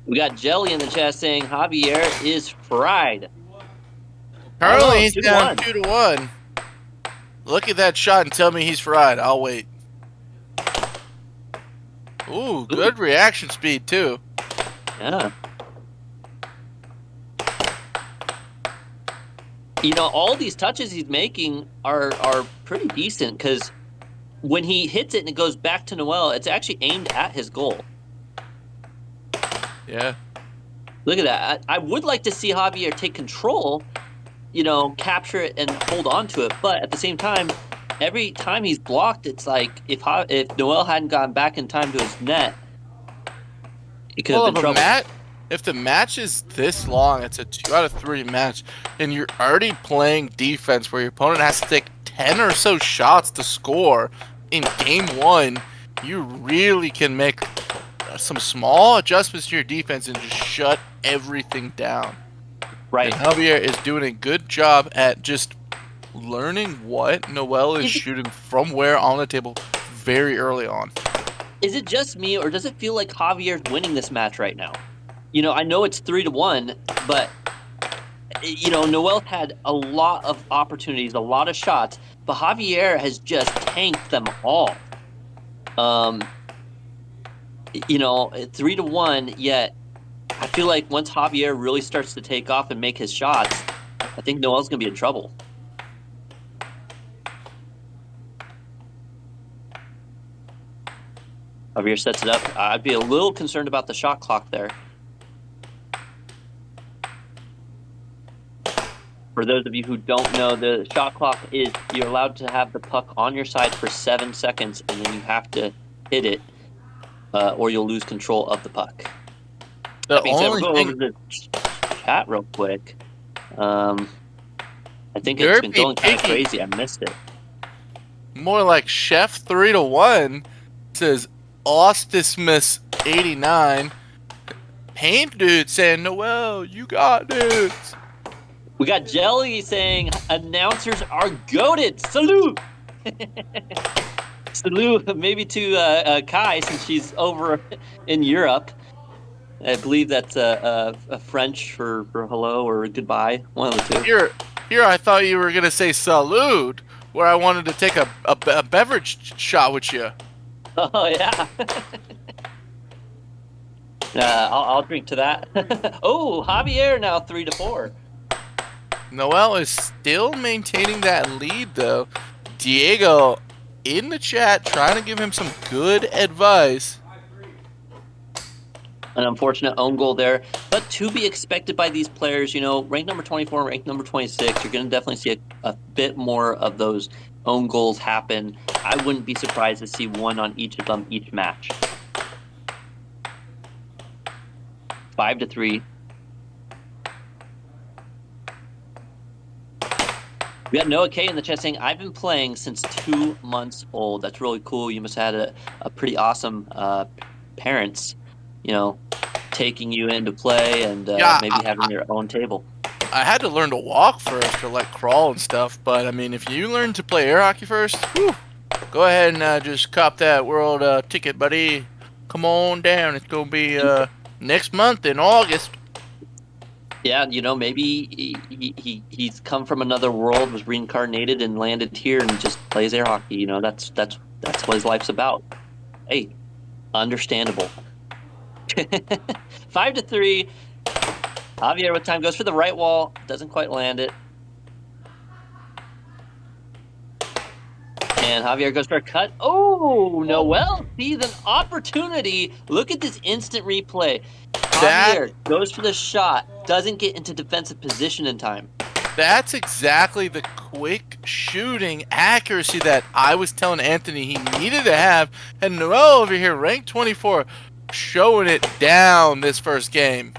D: We got Jelly in the chat saying Javier is fried.
E: Currently, he's
D: 2-1.
E: down 2-1. Look at that shot and tell me he's fried. I'll wait. Ooh, good reaction speed, too.
D: Yeah. All these touches he's making are pretty decent, because when he hits it and it goes back to Noel, it's actually aimed at his goal.
E: Yeah.
D: Look at that. I would like to see Javier take control, capture it and hold on to it. But at the same time, every time he's blocked, it's like if Noel hadn't gotten back in time to his net, he could have been trouble.
E: If the match is this long, it's a 2 out of 3 match, and you're already playing defense where your opponent has to take 10 or so shots to score in game 1, you really can make some small adjustments to your defense and just shut everything down.
D: Right.
E: And Javier is doing a good job at just learning what Noel is shooting from where on the table very early on.
D: Is it just me, or does it feel like Javier's winning this match right now? I know it's 3-1, but Noel had a lot of opportunities, a lot of shots, but Javier has just tanked them all. 3-1, yet I feel like once Javier really starts to take off and make his shots, I think Noel's going to be in trouble. Javier sets it up. I'd be a little concerned about the shot clock there. For those of you who don't know, the shot clock is you're allowed to have the puck on your side for 7 seconds, and then you have to hit it, or you'll lose control of the puck.
E: The
D: We'll
E: only
D: go
E: thing,
D: over the chat real quick. I think it's been going kind of crazy. I missed it.
E: more like Chef 3-1 says Ostismus 89. Paint Dude saying, Noel, you got this.
D: We got Jelly saying announcers are goated. Salute. Salute, maybe to Kai, since she's over in Europe. I believe that's a French for hello or goodbye, one of the two.
E: Here, I thought you were gonna say salute, where I wanted to take a beverage shot with you.
D: Oh yeah. I'll drink to that. Oh, Javier now 3-4.
E: Noel is still maintaining that lead though. Diego in the chat trying to give him some good advice.
D: An unfortunate own goal there, but to be expected by these players. Rank number 24 and rank number 26, you're going to definitely see a bit more of those own goals happen. I wouldn't be surprised to see one on each of them each match. 5-3. We got Noah K in the chat saying, I've been playing since 2 months old. That's really cool. You must have had a pretty awesome parents, taking you into play and maybe having your own table.
E: I had to learn to walk first or like crawl and stuff, but I mean, if you learn to play air hockey first, go ahead and just cop that world ticket, buddy. Come on down. It's going to be next month in August.
D: Yeah, maybe he's come from another world, was reincarnated, and landed here and just plays air hockey. That's what his life's about. Hey, understandable. 5-3. Javier with time goes for the right wall, doesn't quite land it. And Javier goes for a cut. Oh, Noel sees an opportunity. Look at this instant replay. Javier goes for the shot, doesn't get into defensive position in time.
E: That's exactly the quick shooting accuracy that I was telling Anthony he needed to have. And Noel over here, ranked 24, showing it down this first game.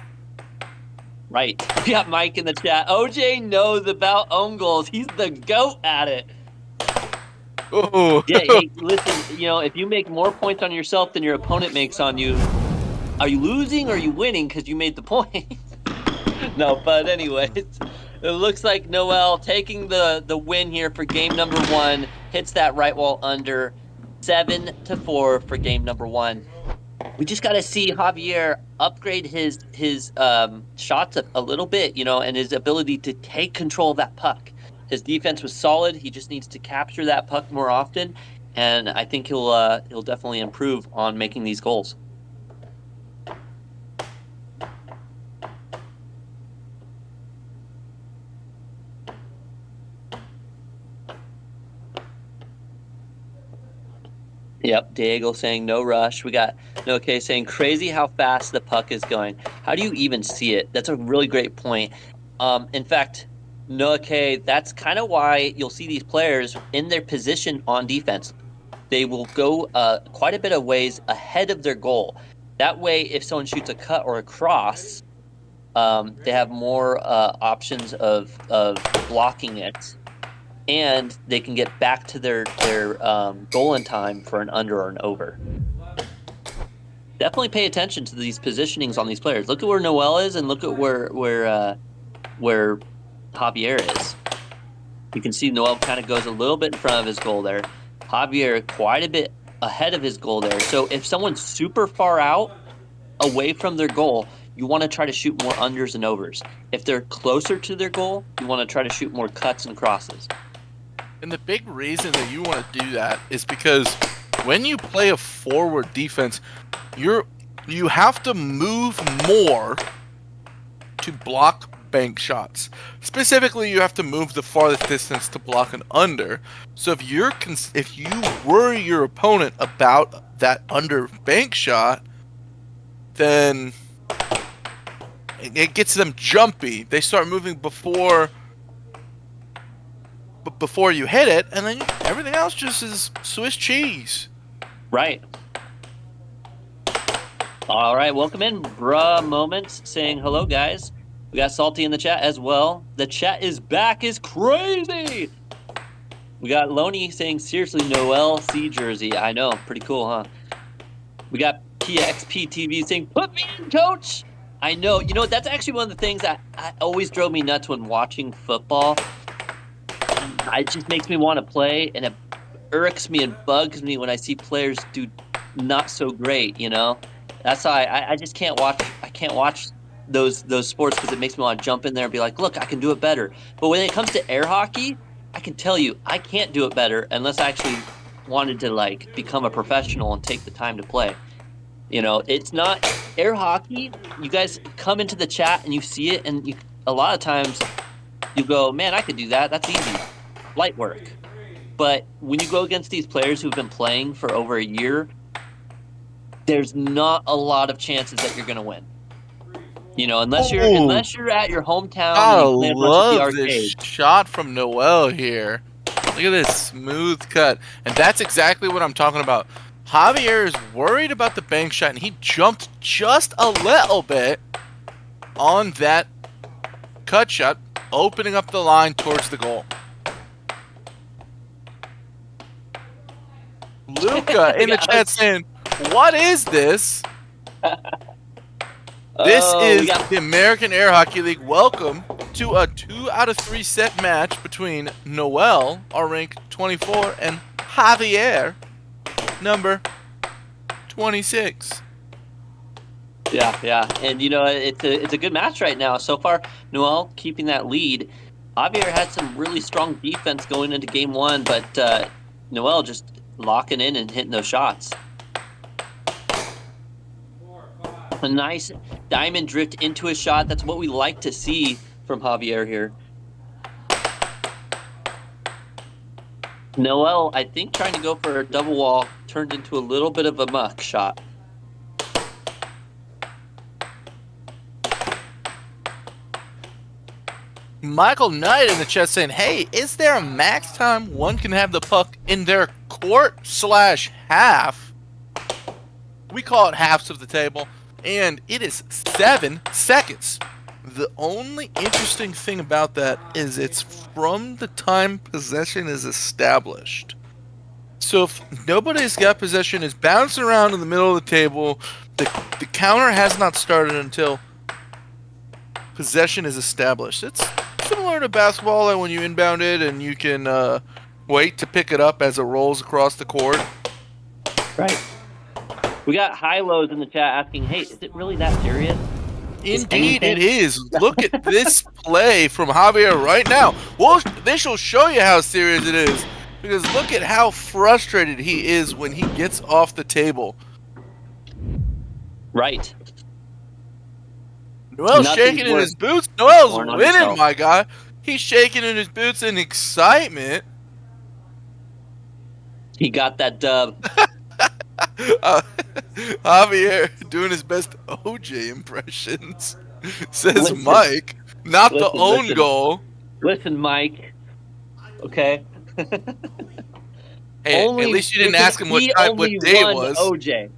D: Right. We got Mike in the chat. OJ knows about own goals. He's the GOAT at it.
E: Ooh.
D: Yeah, hey, listen, if you make more points on yourself than your opponent makes on you, are you losing or are you winning because you made the point? No, but anyways, it looks like Noel taking the win here for game number 1. Hits that right wall under. 7-4 for game number 1. We just got to see Javier upgrade his shots a little bit, and his ability to take control of that puck. His defense was solid. He just needs to capture that puck more often, and I think he'll definitely improve on making these goals. Yep, Diego saying no rush. We got Noah K saying crazy how fast the puck is going. How do you even see it? That's a really great point. In fact, Noah K, that's kind of why you'll see these players in their position on defense. They will go quite a bit of ways ahead of their goal. That way, if someone shoots a cut or a cross, they have more options of blocking it. And they can get back to their goal in time for an under or an over. Definitely pay attention to these positionings on these players. Look at where Noel is, and look at where Javier is. You can see Noel kind of goes a little bit in front of his goal there. Javier quite a bit ahead of his goal there. So if someone's super far out, away from their goal, you want to try to shoot more unders and overs. If they're closer to their goal, you want to try to shoot more cuts and crosses.
E: And the big reason that you want to do that is because when you play a forward defense, you have to move more to block bank shots. Specifically, you have to move the farthest distance to block an under. So if you worry your opponent about that under bank shot, then it gets them jumpy. They start moving before you hit it, and then everything else just is Swiss cheese.
D: Right. All right, welcome in, Bruh Moments, saying hello, guys. We got Salty in the chat as well. The chat is back is crazy. We got Loney saying, seriously, Noel C jersey. I know, pretty cool, huh? We got PXP TV saying, put me in, coach. I know. You know what? That's actually one of the things that always drove me nuts when watching football. It just makes me want to play, and it irks me and bugs me when I see players do not so great, That's why I just can't watch. I can't watch those sports because it makes me want to jump in there and be like, look, I can do it better. But when it comes to air hockey, I can tell you I can't do it better unless I actually wanted to become a professional and take the time to play. It's not air hockey. You guys come into the chat and you see it, and a lot of times you go, man, I could do that. That's easy. Light work. But when you go against these players who've been playing for over a year, there's not a lot of chances that you're going to win. You know, unless you're at your hometown
E: I
D: and you play a bunch at the
E: love this
D: arcade.
E: shot from Noel here. Look at this smooth cut. And that's exactly what I'm talking about. Javier is worried about the bank shot, and he jumped just a little bit on that cut shot, opening up the line towards the goal. Luca in the chat saying, "What is this?" This is the American Air Hockey League. Welcome to a 2 out of 3 set match between Noel, our rank 24, and Javier, number 26.
D: Yeah, and you know it's a good match right now so far. Noel keeping that lead. Javier had some really strong defense going into game 1, but Noel just locking in and hitting those shots. A nice diamond drift into a shot. That's what we like to see from Javier here. Noel, I think, trying to go for a double wall turned into a little bit of a muck shot.
E: Michael Knight in the chat saying, "Hey, is there a max time one can have the puck in their court/half? We call it halves of the table, and it is 7 seconds. The only interesting thing about that is it's from the time possession is established. So if nobody's got possession, is bouncing around in the middle of the table, the counter has not started until possession is established. It's similar to basketball, like when you inbound it and you can wait to pick it up as it rolls across the court."
D: Right. We got high-lows in the chat asking, hey, is it really that serious?
E: Indeed it is. Look at this play from Javier right now. Well, this will show you how serious it is, because look at how frustrated he is when he gets off the table.
D: Right.
E: Noel's shaking in his boots. Noel's winning, my guy. He's shaking in his boots in excitement.
D: He got that dub.
E: Javier doing his best OJ impressions, says
D: Listen.
E: Mike. Not the own
D: Listen.
E: goal.
D: Listen, Mike. Okay.
E: Hey, at least you didn't ask him what day it was.
D: OJ.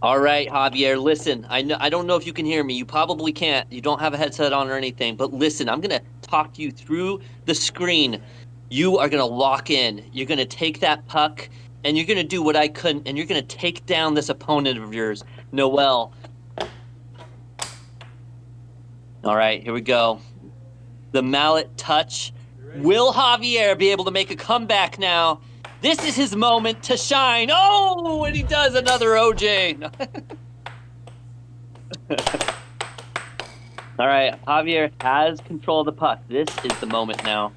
D: All right, Javier, listen. I don't know if you can hear me. You probably can't. You don't have a headset on or anything. But listen, I'm going to talk you through the screen. You are going to lock in. You're going to take that puck, and you're going to do what I couldn't, and you're going to take down this opponent of yours, Noel. All right, here we go. The mallet touch. Will Javier be able to make a comeback now? This is his moment to shine. Oh, and he does another OJ. All right, Javier has control of the puck. This is the moment now.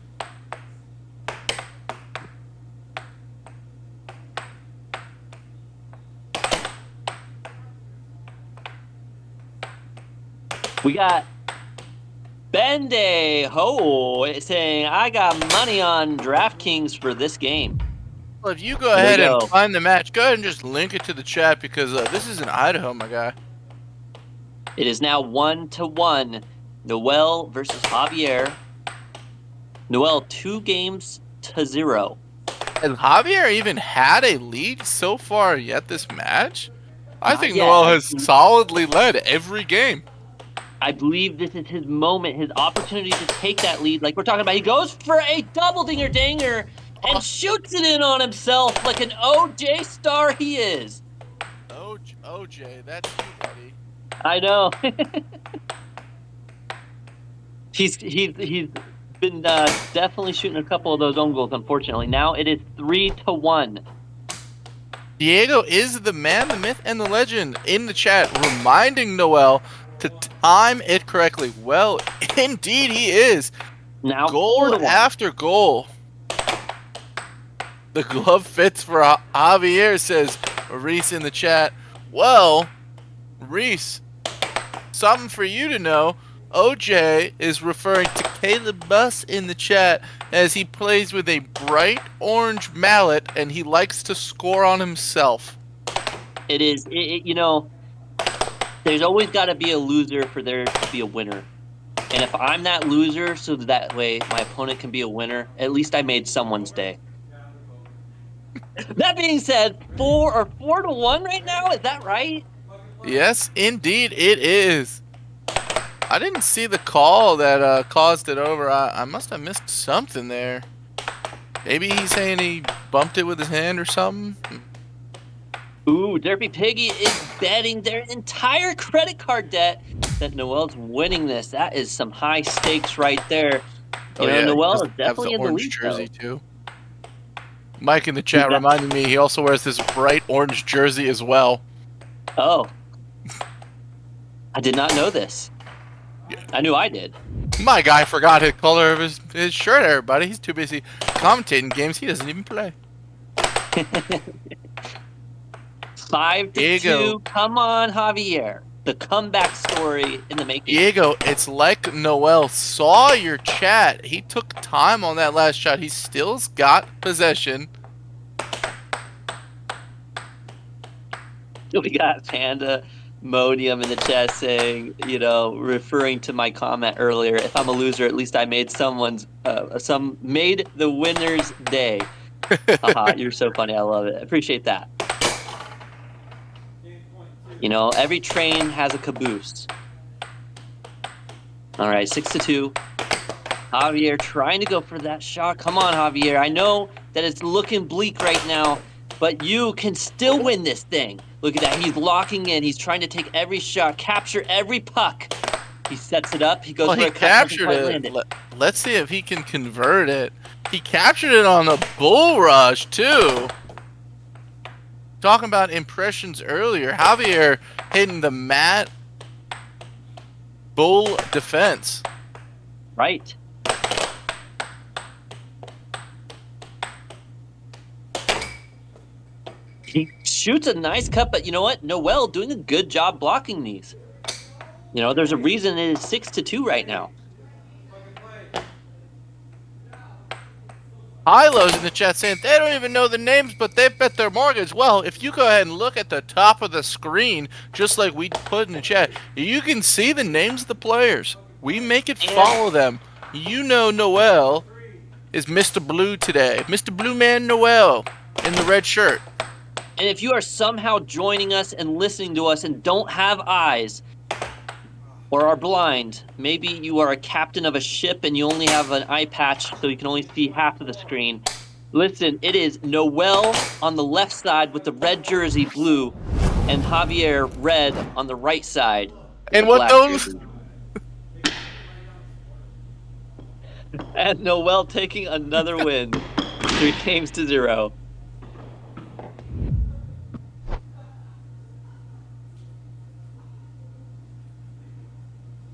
D: We got Bende Ho saying, I got money on DraftKings for this game.
E: Well, if you go ahead and find the match, go ahead and just link it to the chat, because this is in Idaho, my guy.
D: It is now 1-1. Noel versus Javier. Noel 2-0.
E: Has Javier even had a lead so far yet this match? I think Noel has solidly led every game.
D: I believe this is his moment, his opportunity to take that lead. Like we're talking about, he goes for a double dinger and shoots it in on himself like an OJ star he is.
E: OJ, that's you, buddy.
D: I know. He's been definitely shooting a couple of those own goals, unfortunately. Now it is 3-1.
E: Diego is the man, the myth, and the legend in the chat, reminding Noel to time it correctly. Well, indeed he is.
D: Now
E: goal after goal. The glove fits for Javier, says Reese in the chat. Well, Reese, something for you to know. OJ is referring to Caleb Buss in the chat as he plays with a bright orange mallet and he likes to score on himself.
D: It is, you know, there's always got to be a loser for there to be a winner. And if I'm that loser, so that way my opponent can be a winner, at least I made someone's day. That being said, 4-1 right now? Is that right?
E: Yes, indeed it is. I didn't see the call that caused it over. I must have missed something there. Maybe he's saying he bumped it with his hand or something.
D: Ooh, Derpy Piggy is betting their entire credit card debt that Noel's winning this. That is some high stakes right there. You know, Noel is definitely in the lead,
E: jersey too. Mike in the chat reminded me he also wears this bright orange jersey as well.
D: Oh. I did not know this. I knew I did.
E: My guy forgot his color of his shirt, everybody. He's too busy commentating games he doesn't even play.
D: 5-2. Come on, Javier. The comeback story in the making.
E: Diego, it's like Noel saw your chat. He took time on that last shot. He still's got possession.
D: We got Panda Modium in the chat saying, you know, referring to my comment earlier, if I'm a loser, at least I made made the winner's day. Haha, you're so funny. I love it. I appreciate that. You know, every train has a caboose. All right, 6-2. Javier trying to go for that shot. Come on, Javier. I know that it's looking bleak right now, but you can still win this thing. Look at that. He's locking in. He's trying to take every shot, capture every puck. He sets it up. He goes for
E: he
D: a cut.
E: captured it. Let's see if he can convert it. He captured it on a bull rush, too. Talking about impressions earlier, Javier hitting the mat bull defense.
D: Right. He shoots a nice cut, but you know what? Noel doing a good job blocking these. You know, there's a reason it is 6-2 right now.
E: Hilo's in the chat saying they don't even know the names, but they bet their mortgage. Well, if you go ahead and look at the top of the screen, just like we put in the chat, you can see the names of the players. We make it follow them. You know Noel is Mr. Blue today. Mr. Blue Man Noel in the red shirt.
D: And if you are somehow joining us and listening to us and don't have eyes or are blind, maybe you are a captain of a ship and you only have an eye patch so you can only see half of the screen. Listen, it is Noel on the left side with the red jersey, blue, and Javier red on the right side.
E: And what those?
D: And Noel taking another win, 3-0.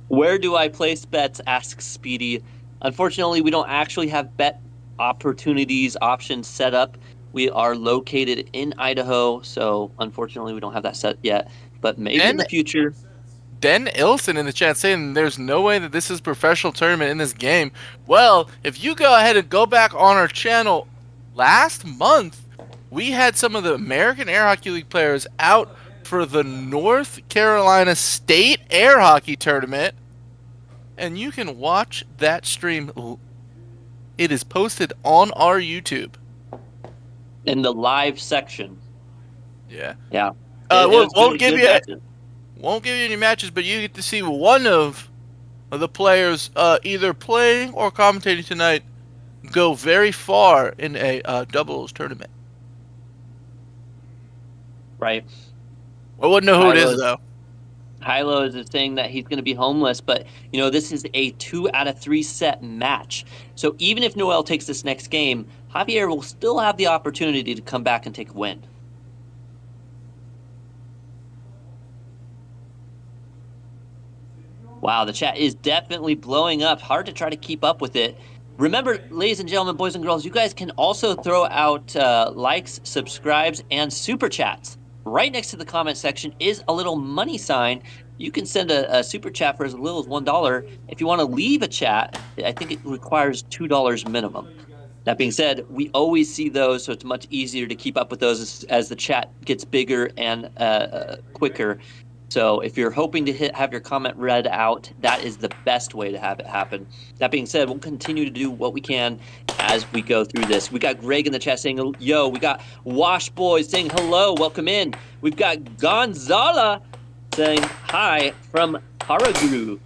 D: Where do I place bets? Asks Speedy. Unfortunately, we don't actually have bet opportunities options set up. We are located in Idaho, so unfortunately we don't have that set yet. But maybe in the future.
E: Den Ilson in the chat saying there's no way that this is a professional tournament in this game. Well, if you go ahead and go back on our channel, last month we had some of the American Air Hockey League players out for the North Carolina State Air Hockey Tournament. And you can watch that stream. It is posted on our YouTube.
D: In the live section.
E: Yeah.
D: Yeah.
E: Won't give you any matches, but you get to see one of the players either playing or commentating tonight go very far in a doubles tournament.
D: Right.
E: I wouldn't know who it is, though.
D: Hilo is saying that he's going to be homeless, but, you know, this is a 2 out of 3 set match. So even if Noel takes this next game, Javier will still have the opportunity to come back and take a win. Wow, the chat is definitely blowing up. Hard to try to keep up with it. Remember, ladies and gentlemen, boys and girls, you guys can also throw out likes, subscribes, and super chats. Right next to the comment section is a little money sign you can send a super chat for as little as $1. If you want to leave a chat, I think it requires $2 minimum. That being said, we always see those, so it's much easier to keep up with those as the chat gets bigger and quicker. So if you're hoping to have your comment read out, that is the best way to have it happen. That being said, we'll continue to do what we can as we go through this. We got Greg in the chat saying, yo. We got Wash Boys saying hello, welcome in. We've got Gonzala saying hi from Paraguru.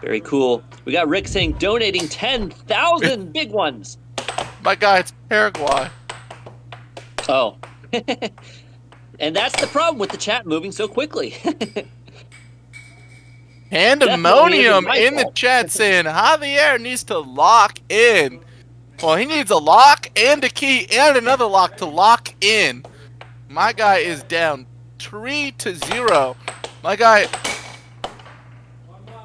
D: Very cool. We got Rick saying donating 10,000 big ones.
E: My guy, it's Paraguay.
D: Oh. And that's the problem with the chat moving so quickly.
E: Pandemonium in the chat saying Javier needs to lock in. Well, he needs a lock and a key and another lock to lock in. My guy is down 3-0. My guy...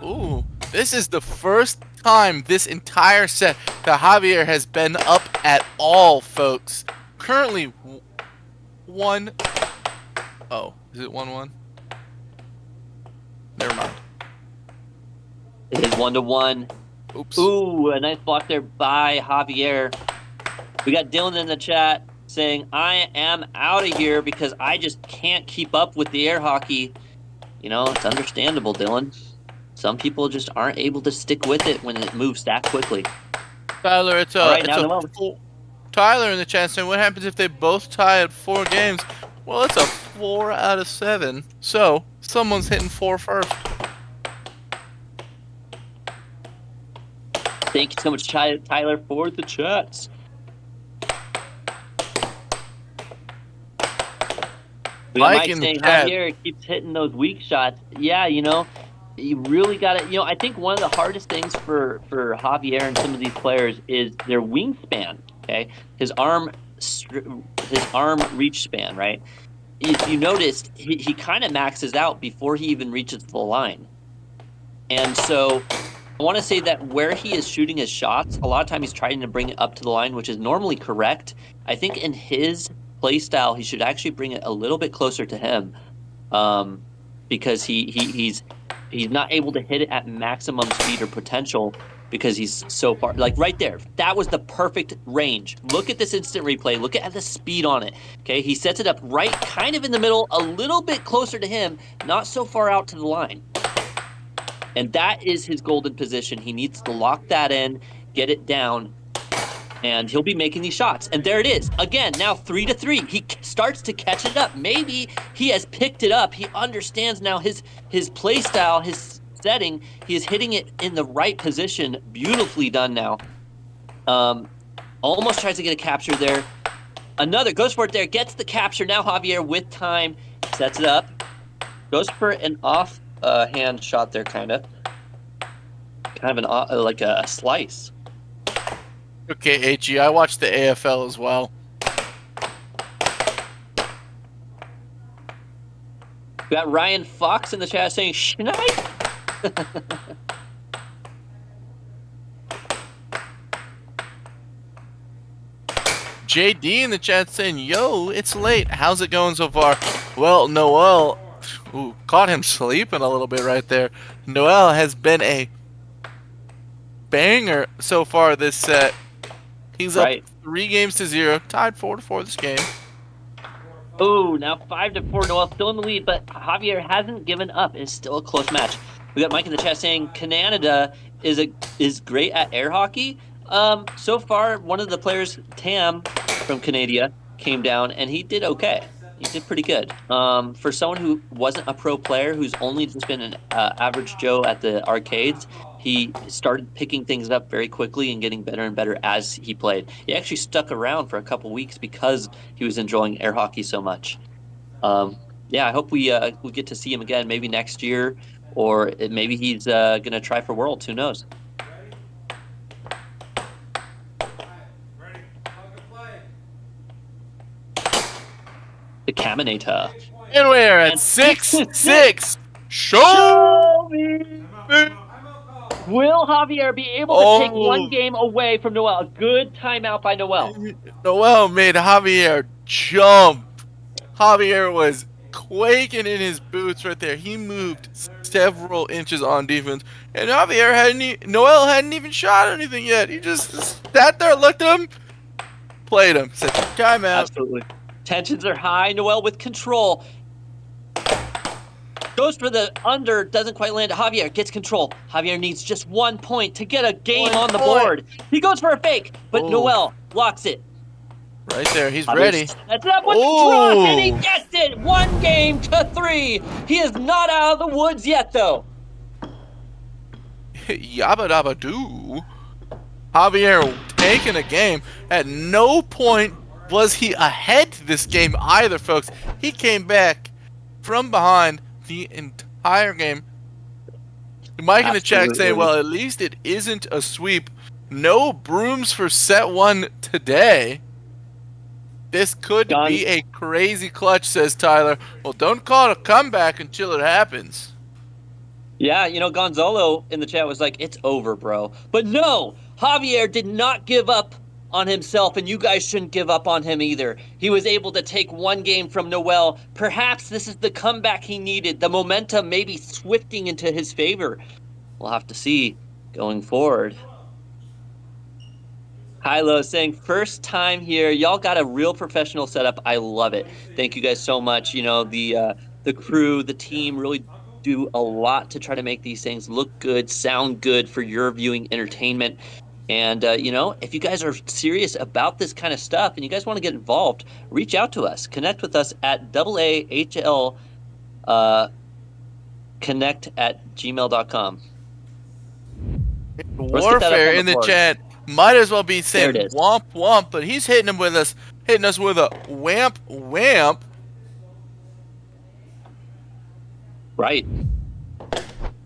E: Ooh, this is the first time this entire set that Javier has been up at all, folks. Currently, 1... Oh, is it 1-1? Never mind.
D: It is 1-1.
E: Oops.
D: Ooh, a nice block there by Javier. We got Dylan in the chat saying, I am out of here because I just can't keep up with the air hockey. You know, it's understandable, Dylan. Some people just aren't able to stick with it when it moves that quickly.
E: Tyler, it's a,
D: right,
E: Tyler in the chat saying, what happens if they both tie at 4 games? Well, it's a 4 out of 7. So, someone's hitting 4 first.
D: Thank you so much, Tyler, for the chats. We got Mike saying Javier keeps hitting those weak shots. Yeah, you know, you really got to, you know, I think one of the hardest things for Javier and some of these players is their wingspan, okay? His arm reach span, right? If you noticed, he kind of maxes out before he even reaches the line. And so I want to say that where he is shooting his shots, a lot of time he's trying to bring it up to the line, which is normally correct. I think in his play style, he should actually bring it a little bit closer to him, because he's not able to hit it at maximum speed or potential because he's so far. Like right there, that was the perfect range. Look at this instant replay. Look at the speed on it. Okay, he sets it up right kind of in the middle, a little bit closer to him, not so far out to the line. And that is his golden position. He needs to lock that in, get it down, and he'll be making these shots. And there it is. Again, now 3-3. He starts to catch it up. Maybe he has picked it up. He understands now his play style, his setting. He is hitting it in the right position. Beautifully done now. Almost tries to get a capture there. Another goes for it there. Gets the capture. Now Javier with time sets it up. Goes for an off hand shot there, kind of an like a slice.
E: Okay, HG, I watched the AFL as well.
D: We got Ryan Fox in the chat saying, Schneid.
E: JD in the chat saying, yo, it's late. How's it going so far? Well, Noel, caught him sleeping a little bit right there. Noel has been a banger so far this set. He's up 3-0, tied 4-4 this game.
D: Oh, now 5-4. Noel still in the lead, but Javier hasn't given up. It's still a close match. We got Mike in the chat saying Canada is great at air hockey. So far, one of the players, Tam from Canada, came down and he did okay. He did pretty good. For someone who wasn't a pro player, who's only just been an average Joe at the arcades, he started picking things up very quickly and getting better and better as he played. He actually stuck around for a couple weeks because he was enjoying air hockey so much. Yeah, I hope we get to see him again, maybe next year, or maybe he's going to try for Worlds. Who knows? The Caminator.
E: And we're at 6-6. Show me.
D: Will Javier be able to take one game away from Noel? A good timeout by Noel.
E: Noel made Javier jump. Javier was quaking in his boots right there. He moved several inches on defense. And Noel hadn't even shot anything yet. He just sat there, looked at him, played him, said, timeout.
D: Absolutely. Tensions are high. Noel with control. Goes for the under, doesn't quite land. Javier gets control. Javier needs just 1 point to get a game on the board. He goes for a fake, but Noel blocks it.
E: Right there, he's ready.
D: That's up with the drop, and he gets it! 1 game to 3. He is not out of the woods yet, though.
E: Yabba dabba doo. Javier taking a game. At no point was he ahead this game either, folks. He came back from behind the entire game. Mike in the chat saying, well, at least it isn't a sweep. No brooms for set 1 today. This could be a crazy clutch, says Tyler. Well, don't call it a comeback until it happens.
D: Yeah, you know, Gonzalo in the chat was like, it's over, bro. But no, Javier did not give up on himself, and you guys shouldn't give up on him either. He was able to take 1 game from Noel. Perhaps this is the comeback he needed. The momentum may be swifting into his favor. We'll have to see going forward. Hilo saying, first time here. Y'all got a real professional setup. I love it. Thank you guys so much. You know, the crew, the team really do a lot to try to make these things look good, sound good for your viewing entertainment. And, you know, if you guys are serious about this kind of stuff and you guys want to get involved, reach out to us. Connect with us at AAHL connect@gmail.com.
E: Warfare in the chat. Might as well be saying womp womp, but he's hitting us with a wamp wamp.
D: Right.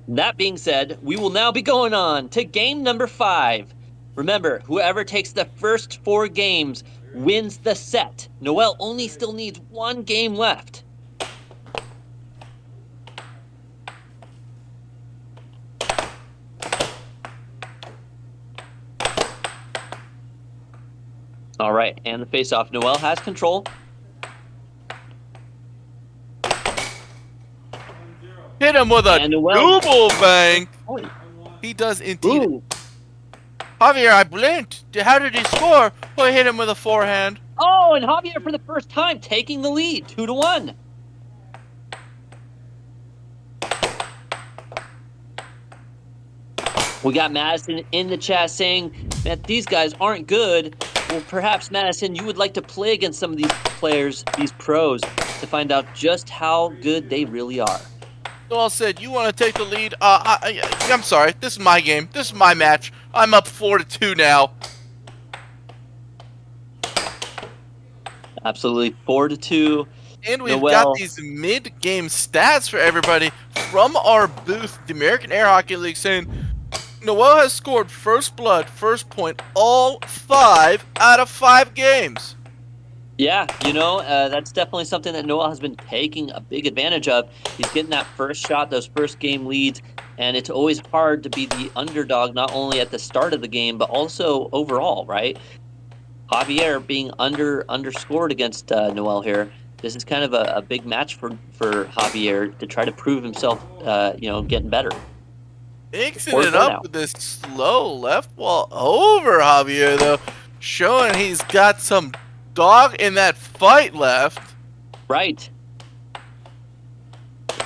D: That being said, we will now be going on to game number 5. Remember, whoever takes the first 4 games wins the set. Noel only still needs 1 game left. All right, and the face-off. Noel has control.
E: Hit him with a double bang. He does indeed.
D: Ooh.
E: Javier, I blinked. How did he score? Well, I hit him with a forehand.
D: Oh, and Javier for the first time taking the lead, 2-1. We got Madison in the chat saying that these guys aren't good. Well, perhaps, Madison, you would like to play against some of these players, these pros, to find out just how good they really are.
E: Noel said, you want to take the lead? I'm sorry. This is my game. This is my match. I'm up 4-2 now.
D: Absolutely, 4-2.
E: And we've got these mid-game stats for everybody from our booth, the American Air Hockey League, saying Noel has scored first blood, first point, all 5 out of 5 games.
D: Yeah, you know, that's definitely something that Noel has been taking a big advantage of. He's getting that first shot, those first game leads, and it's always hard to be the underdog, not only at the start of the game, but also overall, right? Javier being underscored against Noel here. This is kind of a big match for Javier to try to prove himself, you know, getting better.
E: Mixing it up with this slow left wall over Javier, though, showing he's got some dog in that fight left.
D: Right.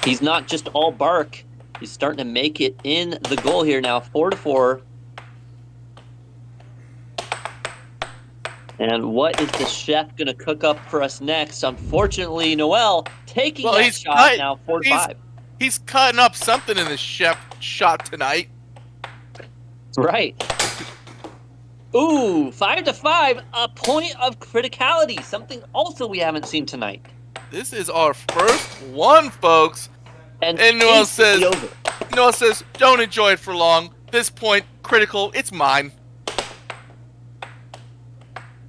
D: He's not just all bark. He's starting to make it in the goal here now, 4-4. And what is the chef going to cook up for us next? Unfortunately, Noel taking that shot now, 4-5.
E: He's cutting up something in the chef shot tonight.
D: Right. Ooh, 5-5, a point of criticality, something also we haven't seen tonight.
E: This is our first one, folks. And Noel says, don't enjoy it for long. This point, critical, it's mine.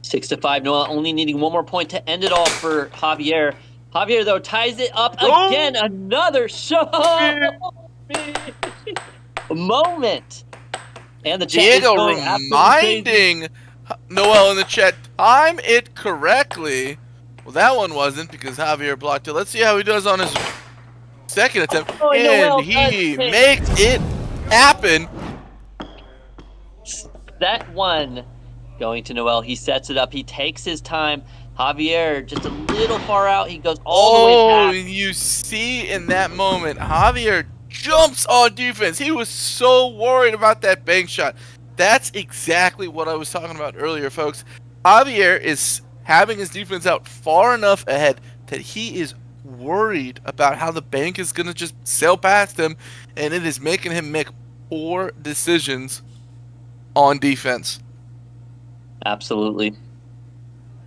D: 6-5, Noel only needing 1 more point to end it all for Javier. Javier, though, ties it up again. Another shot. Moment. And the chat
E: Diego reminding Noel in the chat, time it correctly. Well, that one wasn't because Javier blocked it. Let's see how he does on his second attempt,
D: Oh,
E: and
D: Noel
E: he
D: does hit.
E: makes it happen.
D: That one going to Noel. He sets it up. He takes his time. Javier just a little far out. He goes all the way back.
E: And you see in that moment, Javier jumps on defense. He was so worried about that bank shot. That's exactly what I was talking about earlier, folks. Javier is having his defense out far enough ahead that he is worried about how the bank is going to just sail past him, and it is making him make poor decisions on defense.
D: Absolutely.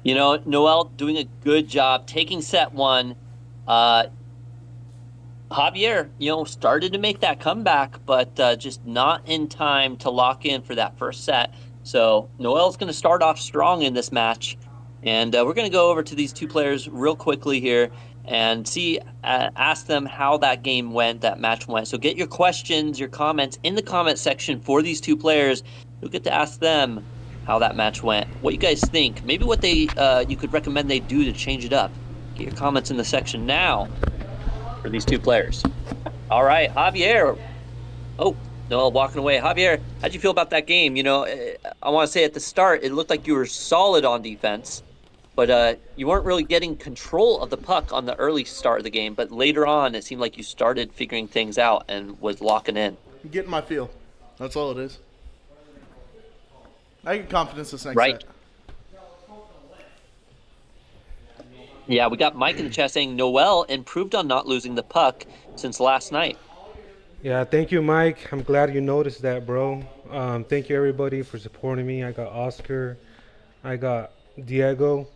D: You know, Noel doing a good job taking set one. Javier, started to make that comeback, but just not in time to lock in for that first set. So Noel's going to start off strong in this match. And we're going to go over to these two players real quickly here and ask them how that game went, that match went. So get your questions, your comments in the comment section for these two players. You'll get to ask them how that match went, what you guys think, maybe what you could recommend they do to change it up. Get your comments in the section now for these two players. All right, Javier. Oh, Noel walking away. Javier, how'd you feel about that game? I want to say at the start, it looked like you were solid on defense, but you weren't really getting control of the puck on the early start of the game. But later on, it seemed like you started figuring things out and was locking in.
H: Getting my feel. That's all it is. I get confidence this next
D: Right.
H: set.
D: Yeah, we got Mike in the chat saying Noel improved on not losing the puck since last night.
I: Yeah, thank you, Mike. I'm glad you noticed that, bro. Thank you, everybody, for supporting me. I got Oscar. I got Diego.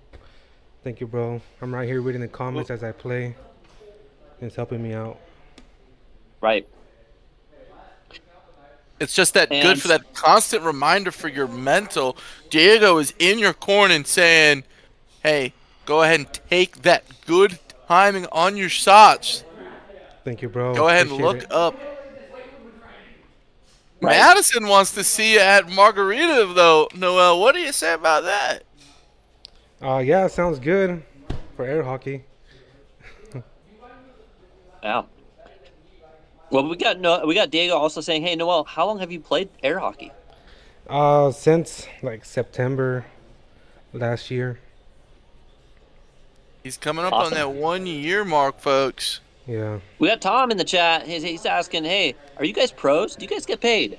I: Thank you, bro. I'm right here reading the comments as I play. It's helping me out.
D: Right.
E: It's just that good for that constant reminder for your mental. Diego is in your corner and saying, hey, go ahead and take that good timing on your shots.
I: Thank you, bro.
E: Go ahead and
I: Appreciate
E: look
I: it.
E: up.
D: Right.
E: Madison wants to see you at Margarita, though. Noel, what do you say about that?
I: Yeah, sounds good for air hockey.
D: Yeah. Well, we got Diego also saying, hey, Noel, how long have you played air hockey?
I: Since like September last year.
E: He's coming up on that 1 year mark, folks.
I: Yeah.
D: We got Tom in the chat. He's asking, hey, are you guys pros? Do you guys get paid?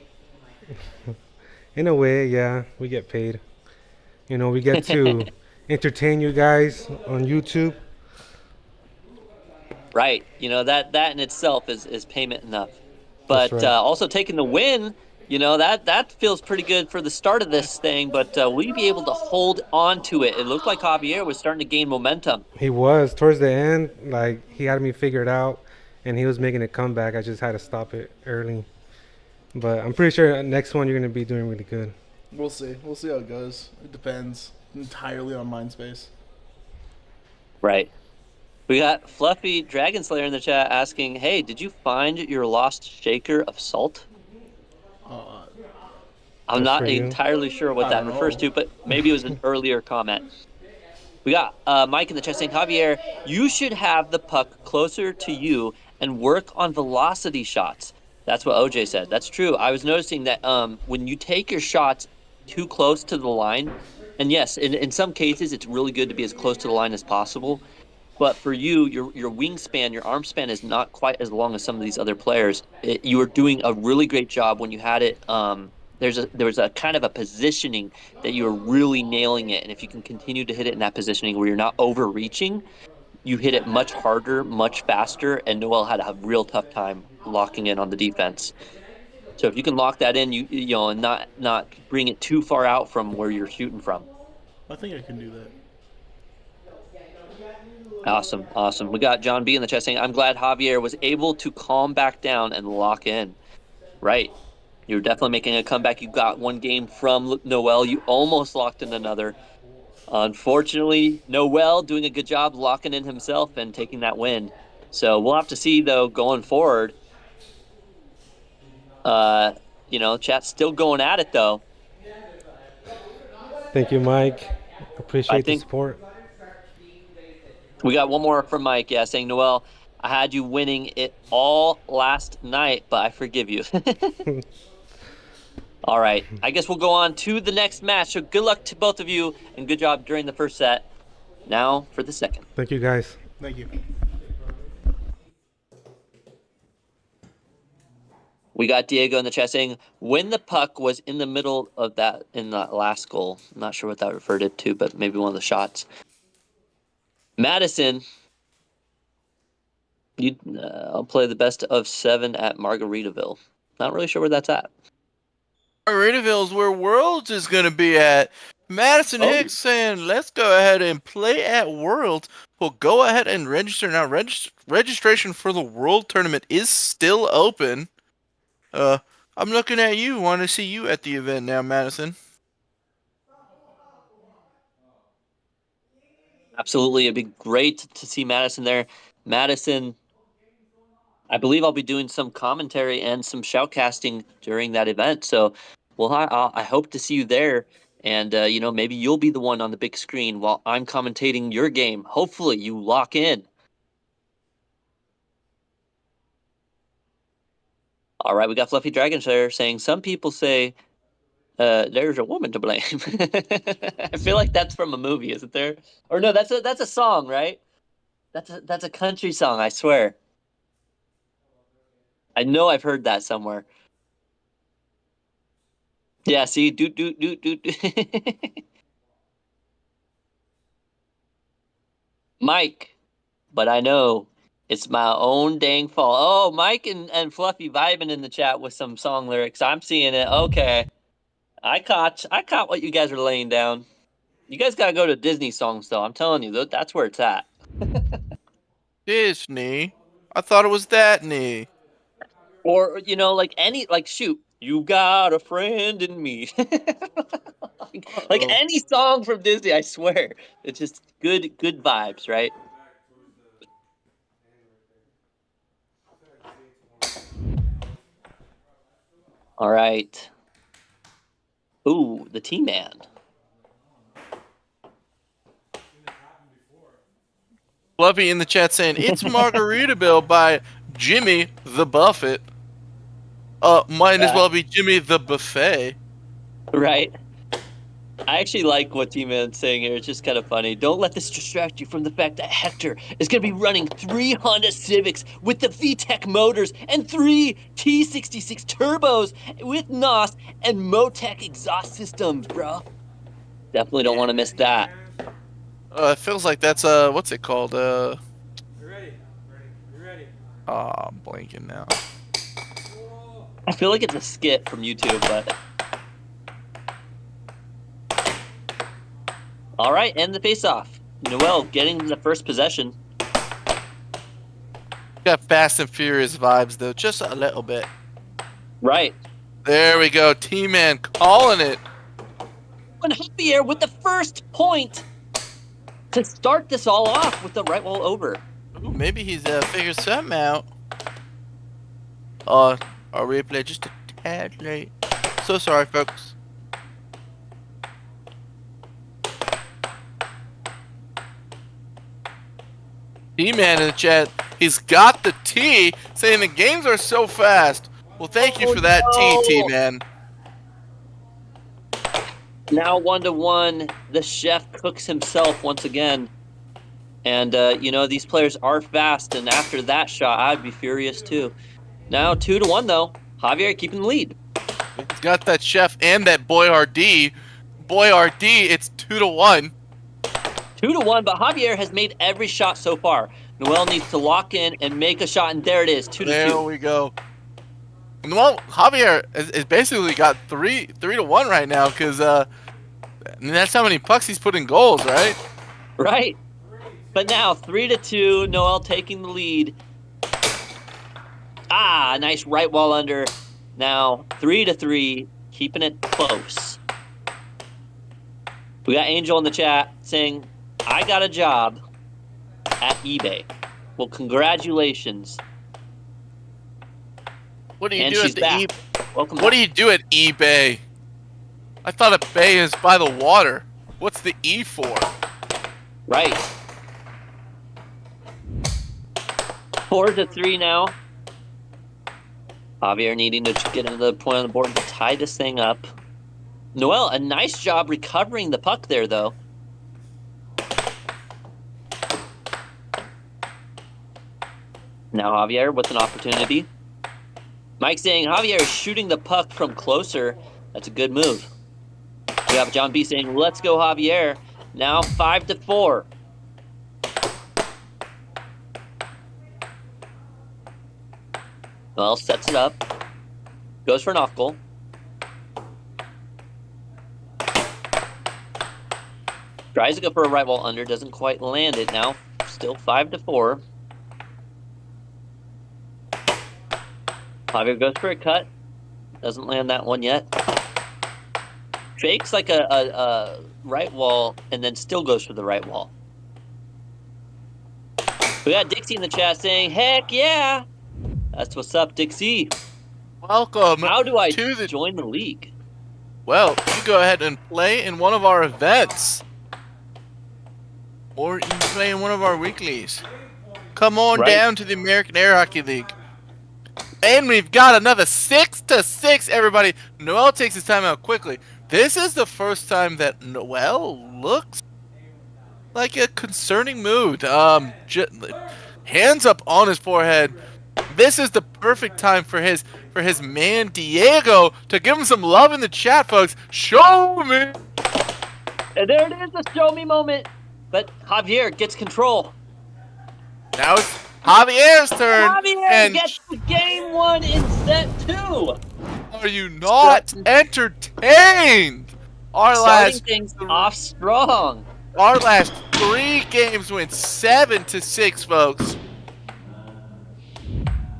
I: In a way, yeah, we get paid. We get to entertain you guys on YouTube.
D: Right. That in itself is payment enough. But
I: That's right.
D: Also taking the win, that feels pretty good for the start of this thing. But will you be able to hold on to it? It looked like Javier was starting to gain momentum.
I: He was towards the end, like he had me figured out, and he was making a comeback. I just had to stop it early. But I'm pretty sure next one you're gonna be doing really good.
H: We'll see. We'll see how it goes. It depends entirely on mind space.
D: Right. We got Fluffy Dragon Slayer in the chat asking, hey, did you find your lost shaker of salt? I'm not entirely sure what that refers to, but maybe it was an earlier comment. We got Mike in the chat saying, Javier, you should have the puck closer to you and work on velocity shots. That's what OJ said. That's true. I was noticing that when you take your shots too close to the line, and yes, in some cases, it's really good to be as close to the line as possible. But for you, your wingspan, your arm span is not quite as long as some of these other players. You were doing a really great job when you had it. There was a kind of a positioning that you were really nailing it. And if you can continue to hit it in that positioning where you're not overreaching, you hit it much harder, much faster. And Noel had a real tough time locking in on the defense. So if you can lock that in, and not bring it too far out from where you're shooting from.
H: I think I can do that.
D: Awesome. We got John B in the chat saying, I'm glad Javier was able to calm back down and lock in. Right. You're definitely making a comeback. You got one game from Noel. You almost locked in another. Unfortunately, Noel doing a good job locking in himself and taking that win. So we'll have to see, though, going forward. Chat's still going at it, though.
I: Thank you, Mike. Appreciate the support.
D: We got one more from Mike, saying, Noel, I had you winning it all last night, but I forgive you. All right, I guess we'll go on to the next match. So good luck to both of you, and good job during the first set. Now for the second.
I: Thank you, guys.
H: Thank you.
D: We got Diego in the chat saying, when the puck was in the middle of that, in that last goal. I'm not sure what that referred it to, but maybe one of the shots. Madison, I'll play the best of 7 at Margaritaville. Not really sure where that's at.
E: Margaritaville is where Worlds is going to be at. Madison Hicks saying, let's go ahead and play at Worlds. Well, go ahead and register now. Registration for the World Tournament is still open. I'm looking at you. Want to see you at the event now, Madison.
D: Absolutely. It'd be great to see Madison there. Madison, I believe I'll be doing some commentary and some shoutcasting during that event. So, well, I hope to see you there. And, maybe you'll be the one on the big screen while I'm commentating your game. Hopefully you lock in. All right, we got Fluffy Dragon there saying, some people say there's a woman to blame. I feel like that's from a movie, isn't there? Or no, that's a song, right? That's a country song, I swear. I know I've heard that somewhere. Yeah, see, do. Mike, but I know it's my own dang fault. Oh, Mike and Fluffy vibing in the chat with some song lyrics. I'm seeing it. Okay. I caught what you guys are laying down. You guys gotta go to Disney songs though. I'm telling you, that's where it's at.
E: Disney? I thought it was that knee.
D: Or shoot, you got a friend in me. like any song from Disney, I swear. It's just good vibes, right? All right. Ooh, the T-Man.
E: Fluffy in the chat saying, it's Margaritaville by Jimmy the Buffett. Might as well be Jimmy the Buffet.
D: Right. I actually like what T-Man's saying here. It's just kind of funny. Don't let this distract you from the fact that Hector is going to be running 3 Honda Civics with the VTEC motors and 3 T66 turbos with NOS and Motec exhaust systems, bro. Definitely don't want to miss that.
E: It feels like that's, what's it called?
I: You ready?
E: I'm blanking now.
D: I feel like it's a skit from YouTube, but... All right, end the face-off. Noel getting the first possession.
E: Got Fast and Furious vibes, though, just a little bit.
D: Right.
E: There we go. T-Man calling it.
D: And Javier with the first point to start this all off with the right wall over.
E: Ooh, maybe he's figured something out. Our replay just a tad late. So sorry, folks. T-Man in the chat, he's got the T, saying the games are so fast. Well, thank you for that T-Man.
D: Now 1-1, the chef cooks himself once again. And, these players are fast, and after that shot, I'd be furious too. Now 2-1, though. Javier keeping the lead.
E: He's got that chef and that Boy RD. Boy RD, it's 2-1.
D: 2-1, but Javier has made every shot so far. Noel needs to lock in and make a shot, and there it is, 2-2.
E: There we go. Well, Javier has basically got 3-1 right now, because that's how many pucks he's put in goals, right?
D: Right. But now 3-2, Noel taking the lead. Nice right wall under. Now 3-3, keeping it close. We got Angel in the chat saying, I got a job at eBay. Well, congratulations.
E: What do you
D: And
E: do
D: she's
E: at the
D: back. Welcome
E: What
D: back.
E: do you do at eBay? I thought a bay is by the water. What's the E for?
D: Right. 4-3 now. Javier needing to get into the point on the board to tie this thing up. Noel, a nice job recovering the puck there, though. Now Javier with an opportunity. Mike saying Javier is shooting the puck from closer. That's a good move. We have John B saying, let's go, Javier. Now 5-4. Noel sets it up. Goes for an off goal. Tries to go for a right wall under. Doesn't quite land it now. Still 5-4. Javier goes for a cut. Doesn't land that one yet. Fakes like a right wall and then still goes for the right wall. We got Dixie in the chat saying, heck yeah! That's what's up, Dixie.
E: Welcome.
D: How do I
E: to the...
D: join the league?
E: Well, you go ahead and play in one of our events. Or you can play in one of our weeklies. Come on down to the American Air Hockey League. And we've got another 6-6, everybody. Noel takes his time out quickly. This is the first time that Noel looks like a concerning mood. Hands up on his forehead. This is the perfect time for his man Diego to give him some love in the chat, folks. Show me.
D: And there it is, the show me moment. But Javier gets control.
E: Now it's Javier's turn.
D: Javier gets the game 1 in set 2.
E: Are you not entertained?
D: Starting things off strong.
E: Our last 3 games went 7-6, folks.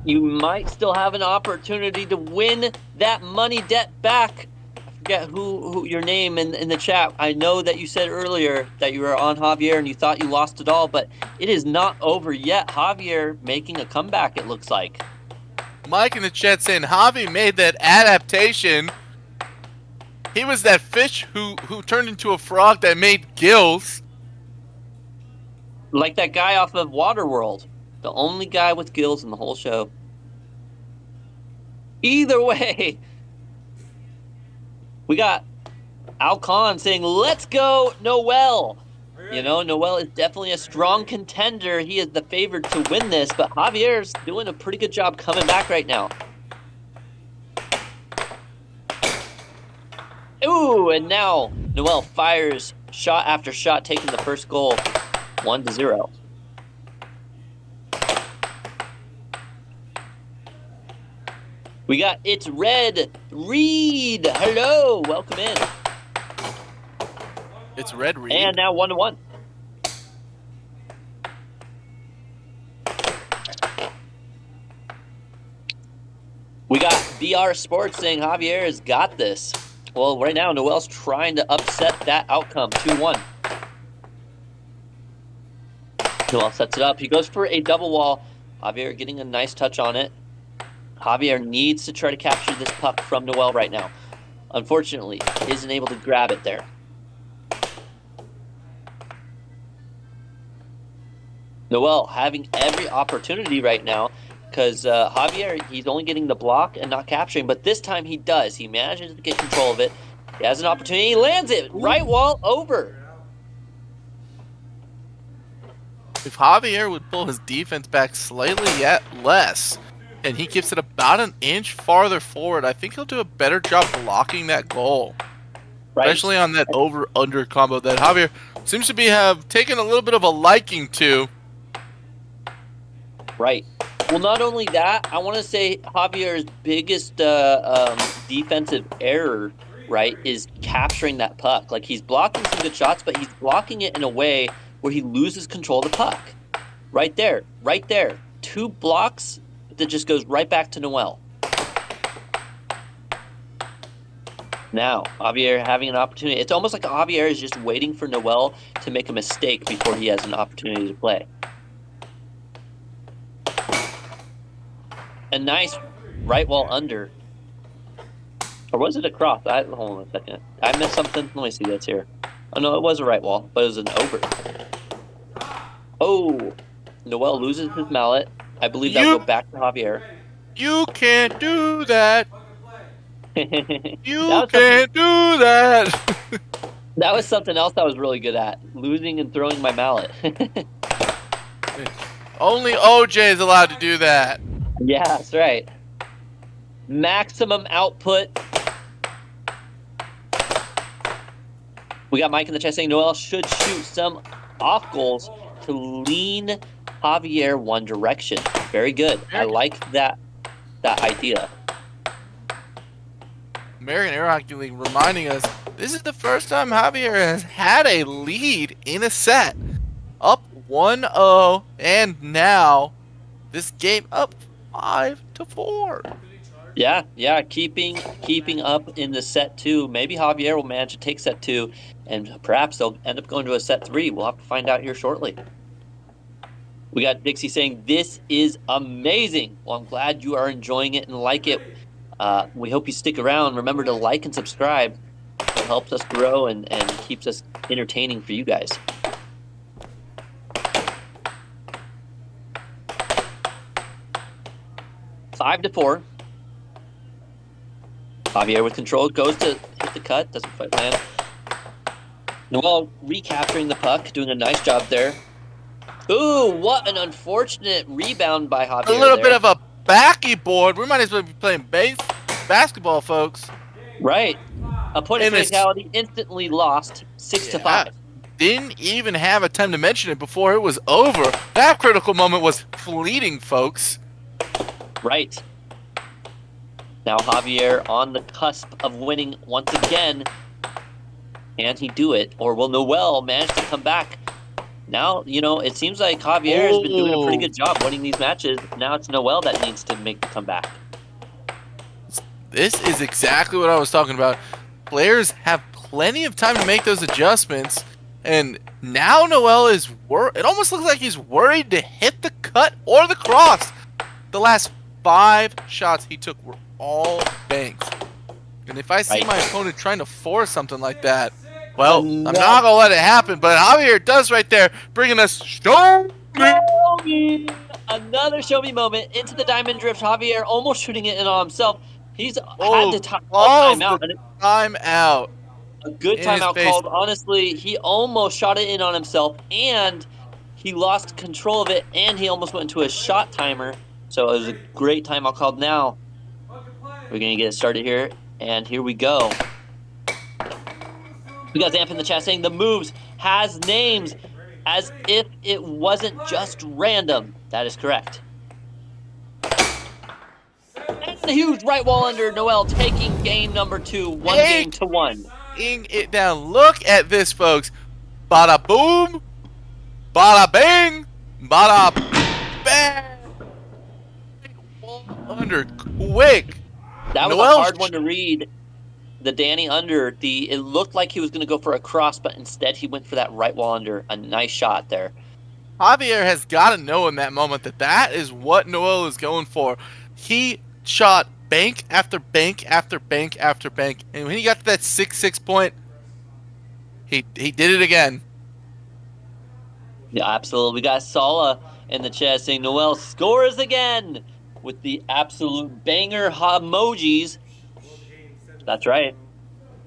D: You might still have an opportunity to win that money debt back. I forget who your name in the chat. I know that you said earlier that you were on Javier and you thought you lost it all, but it is not over yet. Javier making a comeback, it looks like.
E: Mike in the chat saying Javi made that adaptation. He was that fish who turned into a frog that made gills.
D: Like that guy off of Waterworld. The only guy with gills in the whole show. Either way, we got Al Khan saying, let's go, Noel. You know, Noel is definitely a strong contender. He is the favorite to win this, but Javier's doing a pretty good job coming back right now. Ooh, and now Noel fires shot after shot, taking the first goal, 1-0. We got It's Red Reed. Hello, welcome in.
E: It's Red Reed.
D: And now 1-1. We got BR Sports saying Javier has got this. Well, right now Noel's trying to upset that outcome, 2-1. Noel sets it up. He goes for a double wall. Javier getting a nice touch on it. Javier needs to try to capture this puck from Noel right now. Unfortunately, isn't able to grab it there. Noel having every opportunity right now because Javier, he's only getting the block and not capturing, but this time he does. He manages to get control of it. He has an opportunity. He lands it. Right wall over.
E: If Javier would pull his defense back slightly yet less, and he keeps it about an inch farther forward, I think he'll do a better job blocking that goal. Right. Especially on that over-under combo that Javier seems to have taken a little bit of a liking to.
D: Right. Well, not only that, I want to say Javier's biggest defensive error, right, is capturing that puck. Like, he's blocking some good shots, but he's blocking it in a way where he loses control of the puck. Right there. Right there. 2 blocks that just goes right back to Noel. Now, Javier having an opportunity. It's almost like Javier is just waiting for Noel to make a mistake before he has an opportunity to play. A nice right wall under. Or was it a cross? Hold on a second. I missed something. Let me see that's here. Oh, no, it was a right wall, but it was an over. Oh, Noel loses his mallet. I believe that will go back to Javier.
E: You can't do that. You
D: That was
E: can't do that.
D: That was something else I was really good at, losing and throwing my mallet.
E: Only OJ is allowed to do that.
D: Yeah, that's right. Maximum output. We got Mike in the chat saying Noel should shoot some off goals to lean Javier one direction. Very good. I like that idea.
E: American Air Hockey League reminding us this is the first time Javier has had a lead in a set. Up 1-0, and now this game up 5-4.
D: Yeah, keeping up in the set 2. Maybe Javier will manage to take set 2, and perhaps they'll end up going to a set 3. We'll have to find out here shortly. We got Dixie saying, this is amazing. Well, I'm glad you are enjoying it and like it. We hope you stick around. Remember to like and subscribe. It helps us grow and keeps us entertaining for you guys. Five to 4. Javier with control goes to hit the cut. Doesn't quite land. Noel recapturing the puck. Doing a nice job there. Ooh, what an unfortunate rebound by Javier.
E: A little bit of a backy board. We might as well be playing basketball, folks.
D: Right. A point of fatality instantly lost 6-5.
E: Didn't even have a time to mention it before it was over. That critical moment was fleeting, folks.
D: Right. Now Javier on the cusp of winning once again. Can he do it? Or will Noel manage to come back? Now, it seems like Javier has been doing a pretty good job winning these matches. Now it's Noel that needs to make the comeback.
E: This is exactly what I was talking about. Players have plenty of time to make those adjustments. And now Noel is it almost looks like he's worried to hit the cut or the cross. The last 5 shots he took were all banked. And if I see my opponent trying to force something like that, well, I'm not going to let it happen. But Javier does right there, bringing us show me.
D: Another show me moment into the diamond drift. Javier almost shooting it in on himself. He's had to timeout.
E: Timeout.
D: A good timeout called. Honestly, he almost shot it in on himself, and he lost control of it, and he almost went into a shot timer. So it was a great timeout called. Now we're going to get it started here, and here we go. We got Zamp in the chat saying the moves has names as if it wasn't just random. That is correct. And a huge right wall under. Noel taking game number 2, 1-1.
E: It down. Look at this, folks. Bada boom, bada bang, bada bang. Wall under quick.
D: That was a hard one to read. The Danny under, it looked like he was going to go for a cross, but instead he went for that right wall under. A nice shot there.
E: Javier has got to know in that moment that is what Noel is going for. He shot bank after bank after bank after bank, and when he got to that 6-6 point, he did it again.
D: Yeah, absolutely. We got Sala in the chat saying Noel scores again with the absolute banger emojis. That's right.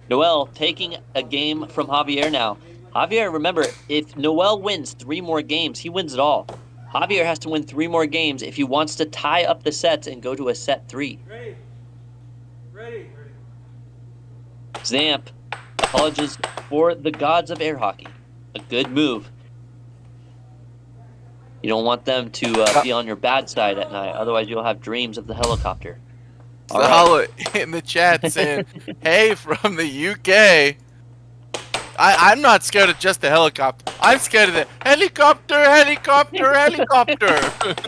D: Noel taking a game from Javier now. Javier, remember, if Noel wins 3 more games, he wins it all. Javier has to win 3 more games if he wants to tie up the sets and go to a set 3.
I: Ready.
D: Zamp apologizes for the gods of air hockey. A good move. You don't want them to be on your bad side at night. Otherwise, you'll have dreams of the helicopter.
E: Right. In the chat saying, hey, from the UK. I'm not scared of just the helicopter. I'm scared of the helicopter.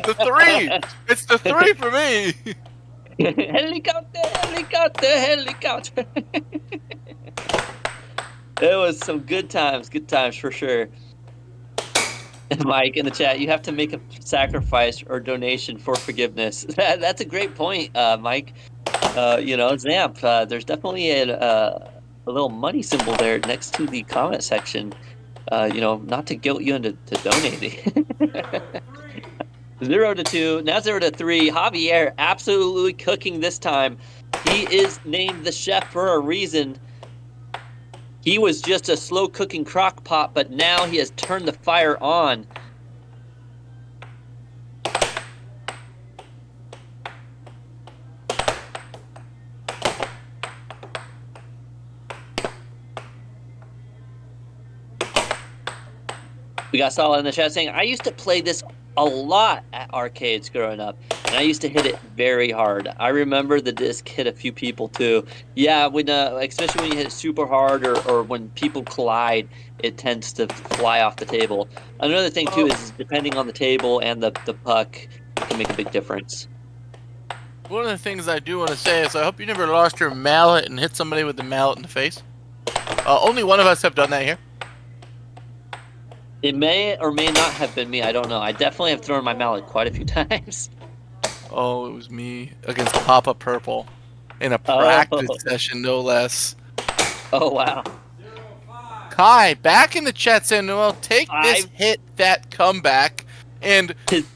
E: The 3. It's the 3 for me.
D: Helicopter. It was some good times for sure. Mike in the chat, you have to make a sacrifice or donation for forgiveness. That's a great point, Mike. Zamp, there's definitely a little money symbol there next to the comment section. Not to guilt you into donating. 0-2, now 0-3. Javier absolutely cooking this time. He is named the chef for a reason. He was just a slow cooking crock pot, but now he has turned the fire on. We got Solid in the chat saying, I used to play this a lot at arcades growing up, and I used to hit it very hard. I remember the disc hit a few people too. Yeah, when especially when you hit it super hard or when people collide, it tends to fly off the table. Another thing too is depending on the table and the puck, it can make a big difference.
E: One of the things I do want to say is I hope you never lost your mallet and hit somebody with the mallet in the face. Only one of us have done that here.
D: It may or may not have been me. I don't know. I definitely have thrown my mallet quite a few times.
E: Oh, it was me against Papa Purple in a practice session, no less.
D: Oh, wow.
E: Kai, back in the chat saying, Noel, take this hit, that comeback. And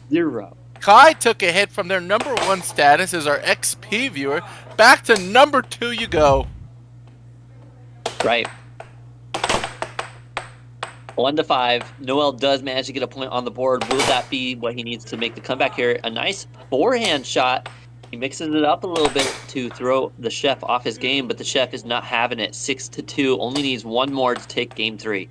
D: 0.
E: Kai took a hit from their #1 status as our XP viewer. Back to #2 you go.
D: Right. 1-5. Noel does manage to get a point on the board. Will that be what he needs to make the comeback here? A nice forehand shot. He mixes it up a little bit to throw the chef off his game, but the chef is not having it. 6-2. Only needs one more to take game 3.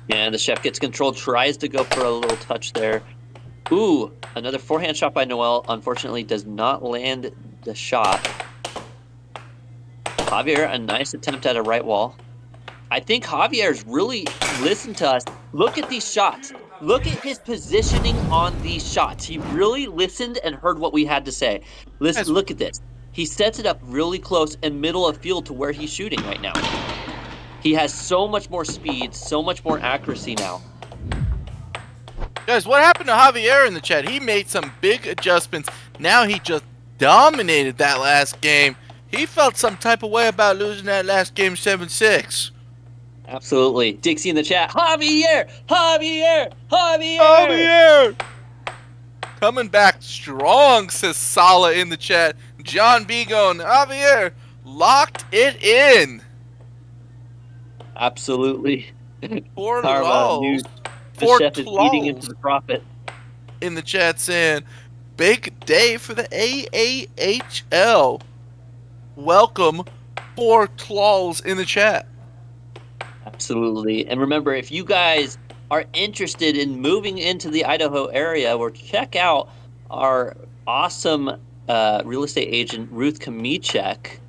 D: And the chef gets control, tries to go for a little touch there. Ooh, another forehand shot by Noel. Unfortunately, does not land the shot. Javier, a nice attempt at a right wall. I think Javier's really listened to us. Look at these shots. Look at his positioning on these shots. He really listened and heard what we had to say. Listen, look at this. He sets it up really close in middle of field to where he's shooting right now. He has so much more speed, so much more accuracy now.
E: Guys, what happened to Javier in the chat? He made some big adjustments. Now he just dominated that last game. He felt some type of way about losing that last game 7-6.
D: Absolutely. Dixie in the chat. Javier! Javier! Javier!
E: Javier! Coming back strong, says Sala in the chat. John B going, Javier locked it in.
D: Absolutely.
E: For
D: Karma news. The chef is eating into the profit.
E: In the chat saying, big day for the AAHL. Welcome, 4 claws in the chat.
D: Absolutely. And remember, if you guys are interested in moving into the Idaho area, or check out our awesome real estate agent, Ruth Kamichek.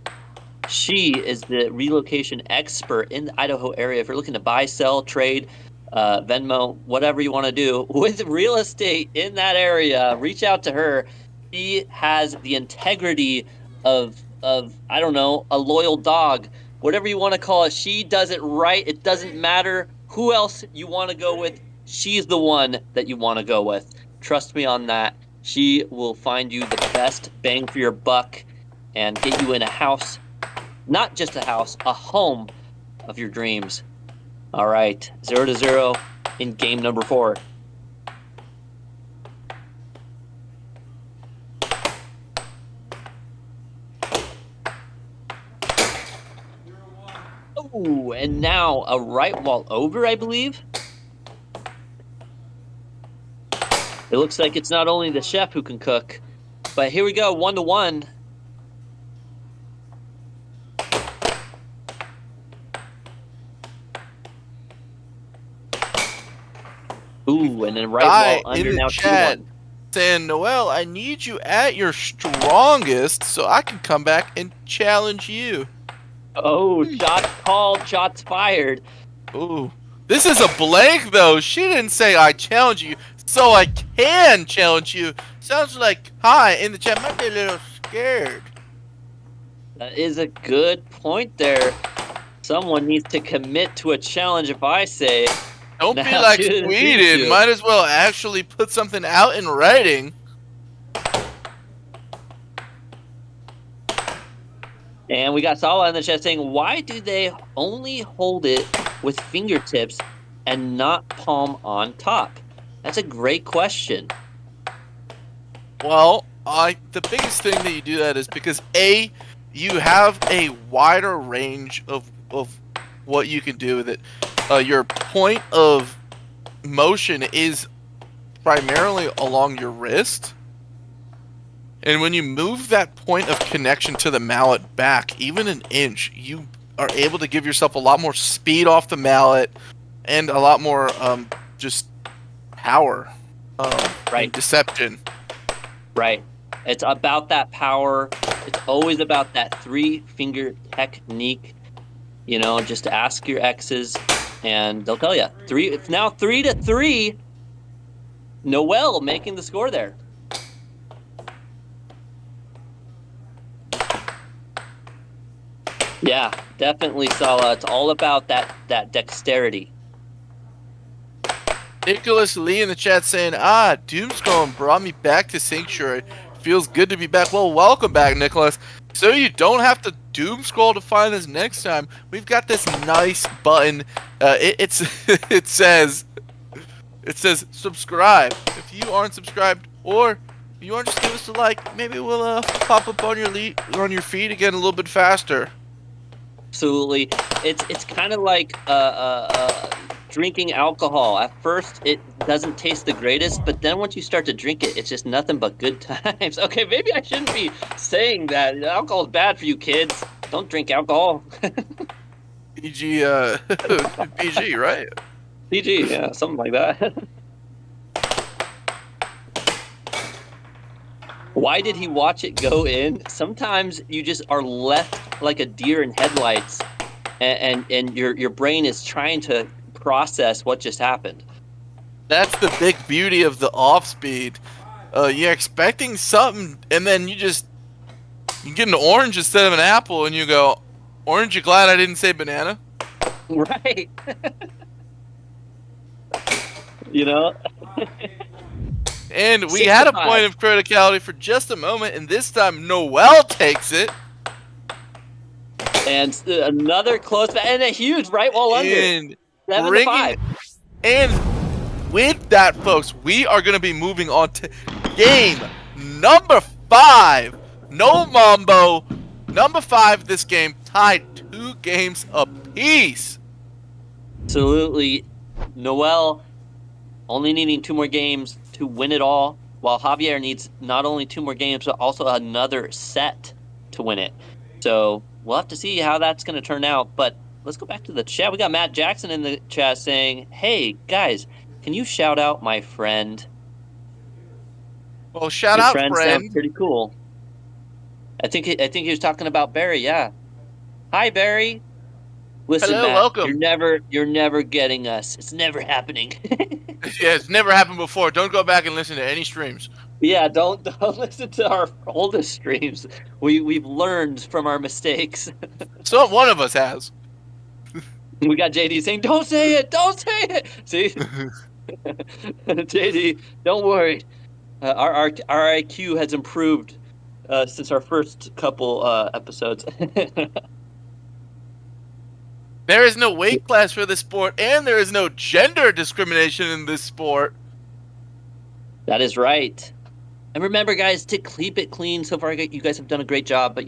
D: She is the relocation expert in the Idaho area. If you're looking to buy, sell, trade, Venmo, whatever you want to do with real estate in that area, reach out to her. She has the integrity of I don't know, a loyal dog. Whatever you want to call it, she does it right. It doesn't matter who else you want to go with. She's the one that you want to go with. Trust me on that. She will find you the best bang for your buck and get you in a house, not just a house, a home of your dreams. All right, 0-0 in game number 4. Ooh, and now a right wall over, I believe. It looks like it's not only the chef who can cook, but here we go, 1-1. Ooh, and then right wall under, now 2-1.
E: Saying, Noel, I need you at your strongest so I can come back and challenge you.
D: Oh, shots called, shots fired.
E: Ooh. This is a blank, though. She didn't say I challenge you, so I can challenge you. Sounds like, hi, in the chat, might be a little scared.
D: That is a good point there. Someone needs to commit to a challenge, if I say.
E: Don't be like Sweden. Might as well actually put something out in writing.
D: And we got Sala in the chat saying, why do they only hold it with fingertips and not palm on top? That's a great question.
E: Well, the biggest thing that you do that is because A, you have a wider range of what you can do with it. Your point of motion is primarily along your wrist. And when you move that point of connection to the mallet back, even an inch, you are able to give yourself a lot more speed off the mallet and a lot more just power and deception.
D: Right. It's about that power. It's always about that 3-finger technique. You know, just ask your exes, and they'll tell you. It's now 3-3. Noel making the score there. Yeah, definitely, Sala. It's all about that dexterity.
E: Nicholas Lee in the chat saying, Doomscroll brought me back to Sanctuary. Feels good to be back. Well, welcome back, Nicholas. So you don't have to Doomscroll to find us next time. We've got this nice button. It says subscribe. If you aren't subscribed, or you want to just give us a like, maybe we'll pop up on your feed again a little bit faster.
D: Absolutely. It's kind of like drinking alcohol. At first, it doesn't taste the greatest, but then once you start to drink it, it's just nothing but good times. Okay, maybe I shouldn't be saying that. Alcohol is bad for you kids. Don't drink alcohol.
E: PG, PG, right?
D: PG, yeah, something like that. Why did he watch it go in? Sometimes you just are left like a deer in headlights, and your brain is trying to process what just happened.
E: That's the big beauty of the off speed. You're expecting something, and then you get an orange instead of an apple, and you go, "Orange, you glad I didn't say banana?"
D: Right. You know.
E: And we had a point of criticality for just a moment, and this time Noel takes it.
D: And another close, and a huge right wall under.
E: And
D: 7-5.
E: And with that, folks, we are going to be moving on to game number 5. No Mambo. Number 5 this game, tied 2 games apiece.
D: Absolutely. Noel only needing 2 more games to win it all, while Javier needs not only 2 more games, but also another set to win it. So we'll have to see how that's going to turn out. But let's go back to the chat. We got Matt Jackson in the chat saying, "Hey, guys, can you shout out my friend?"
E: Well, shout
D: Your
E: out,
D: friend.
E: friend.
D: Sounds pretty cool. I think he was talking about Barry. Yeah. Hi, Barry. Listen,
E: Hello,
D: Matt,
E: welcome.
D: You're never getting us. It's never happening.
E: Yeah, it's never happened before. Don't go back and listen to any streams.
D: Yeah, don't listen to our oldest streams. We've learned from our mistakes.
E: So one of us has.
D: We got JD saying, "Don't say it, don't say it." See, JD, don't worry. Our IQ has improved since our first couple episodes.
E: There is no weight class for this sport, and there is no gender discrimination in this sport.
D: That is right. And remember, guys, to keep it clean. So far, you guys have done a great job, but,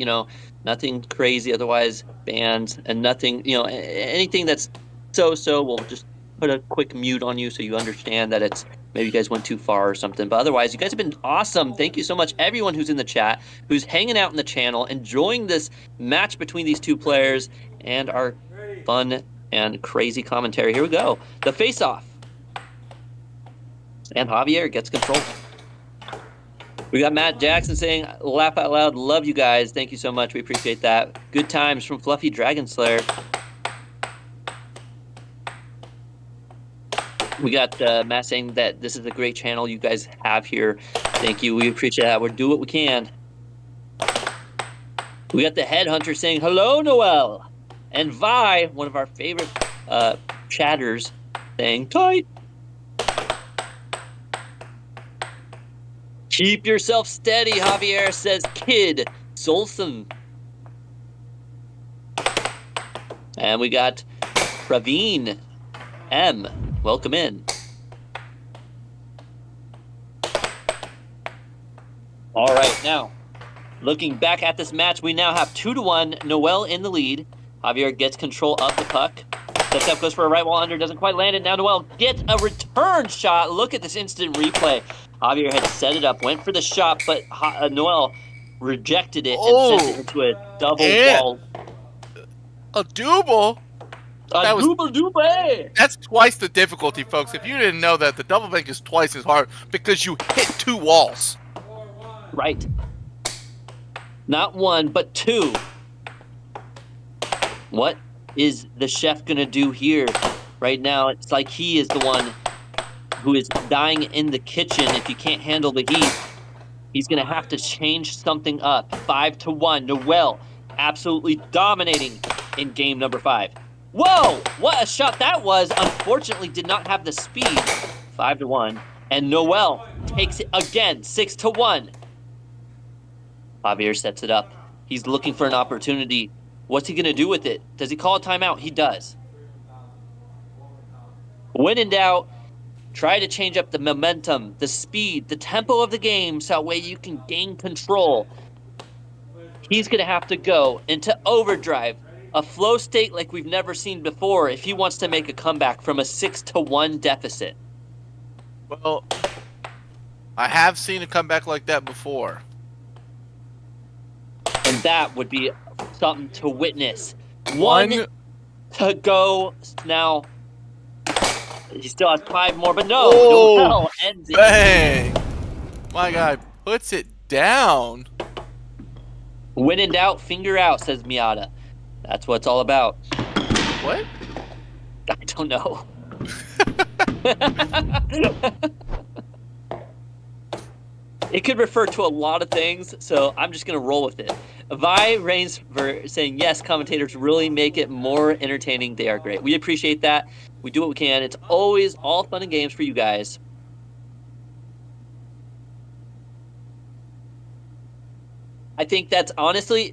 D: nothing crazy. Otherwise, bans and nothing, anything that's so, we'll just put a quick mute on you so you understand that it's maybe you guys went too far or something. But otherwise, you guys have been awesome. Thank you so much, everyone who's in the chat, who's hanging out in the channel, enjoying this match between these 2 players and our fun and crazy commentary. Here we go. The face-off. And Javier gets control. We got Matt Jackson saying, "Laugh out loud. Love you guys. Thank you so much. We appreciate that. Good times from Fluffy Dragon Slayer." We got Matt saying that this is a great channel you guys have here. Thank you. We appreciate that. We'll do what we can. We got the Headhunter saying, "Hello, Noel." And Vi, one of our favorite chatters, saying, "Tight." Keep yourself steady, Javier, says Kid Solson. And we got Praveen M. Welcome in. All right, now, looking back at this match, we now have 2-1, Noel in the lead. Javier gets control of the puck. Steps up, goes for a right wall under, doesn't quite land it. Now Noel gets a return shot. Look at this instant replay. Javier had set it up, went for the shot, but Noel rejected it and sent it into a double
E: and
D: wall.
E: a double?
D: A double.
E: That's twice the difficulty, folks. If you didn't know that, the double bank is twice as hard because you hit 2 walls.
D: Right. Not 1, but 2. What is the chef gonna do here? Right now, it's like he is the one who is dying in the kitchen. If you can't handle the heat, he's gonna have to change something up. 5-1, Noel absolutely dominating in game number 5. Whoa, what a shot that was. Unfortunately, did not have the speed. 5-1, and Noel takes it again, 6-1. Javier sets it up. He's looking for an opportunity. What's he gonna do with it? Does he call a timeout? He does. When in doubt, try to change up the momentum, the speed, the tempo of the game so that way you can gain control. He's gonna have to go into overdrive, a flow state like we've never seen before if he wants to make a comeback from a 6-1 deficit.
E: Well, I have seen a comeback like that before.
D: And that would be something to witness. 1 to go now. He still has 5 more, but no, Noel ends it.
E: Bang! My guy puts it down.
D: When in doubt, finger out, says Miata. That's what it's all about.
E: What?
D: I don't know. It could refer to a lot of things, so I'm just going to roll with it. Vi reigns for saying, yes, commentators really make it more entertaining. They are great. We appreciate that. We do what we can. It's always all fun and games for you guys. I think that's honestly,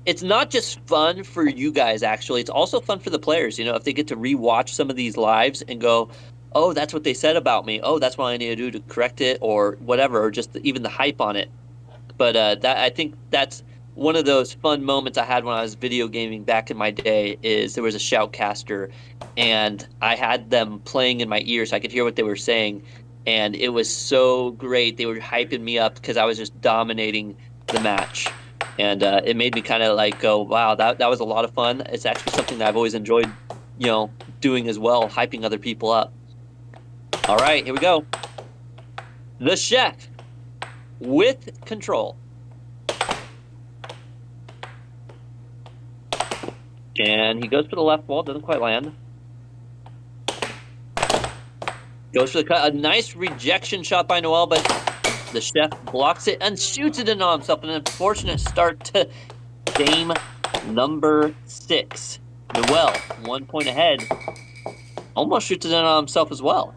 D: it's not just fun for you guys, actually. It's also fun for the players, you know, if they get to rewatch some of these lives and go, oh, that's what they said about me. Oh, that's what I need to do to correct it or whatever, or just even the hype on it. But I think that's one of those fun moments I had when I was video gaming back in my day is there was a shoutcaster and I had them playing in my ear so I could hear what they were saying. And it was so great. They were hyping me up because I was just dominating the match. And it made me kind of like go, wow, that was a lot of fun. It's actually something that I've always enjoyed, you know, doing as well, hyping other people up. All right, here we go. The chef with control. And he goes for the left wall, doesn't quite land. Goes for the cut. A nice rejection shot by Noel, but the chef blocks it and shoots it in on himself. An unfortunate start to game number 6. Noel, 1 point ahead. Almost shoots it in on himself as well.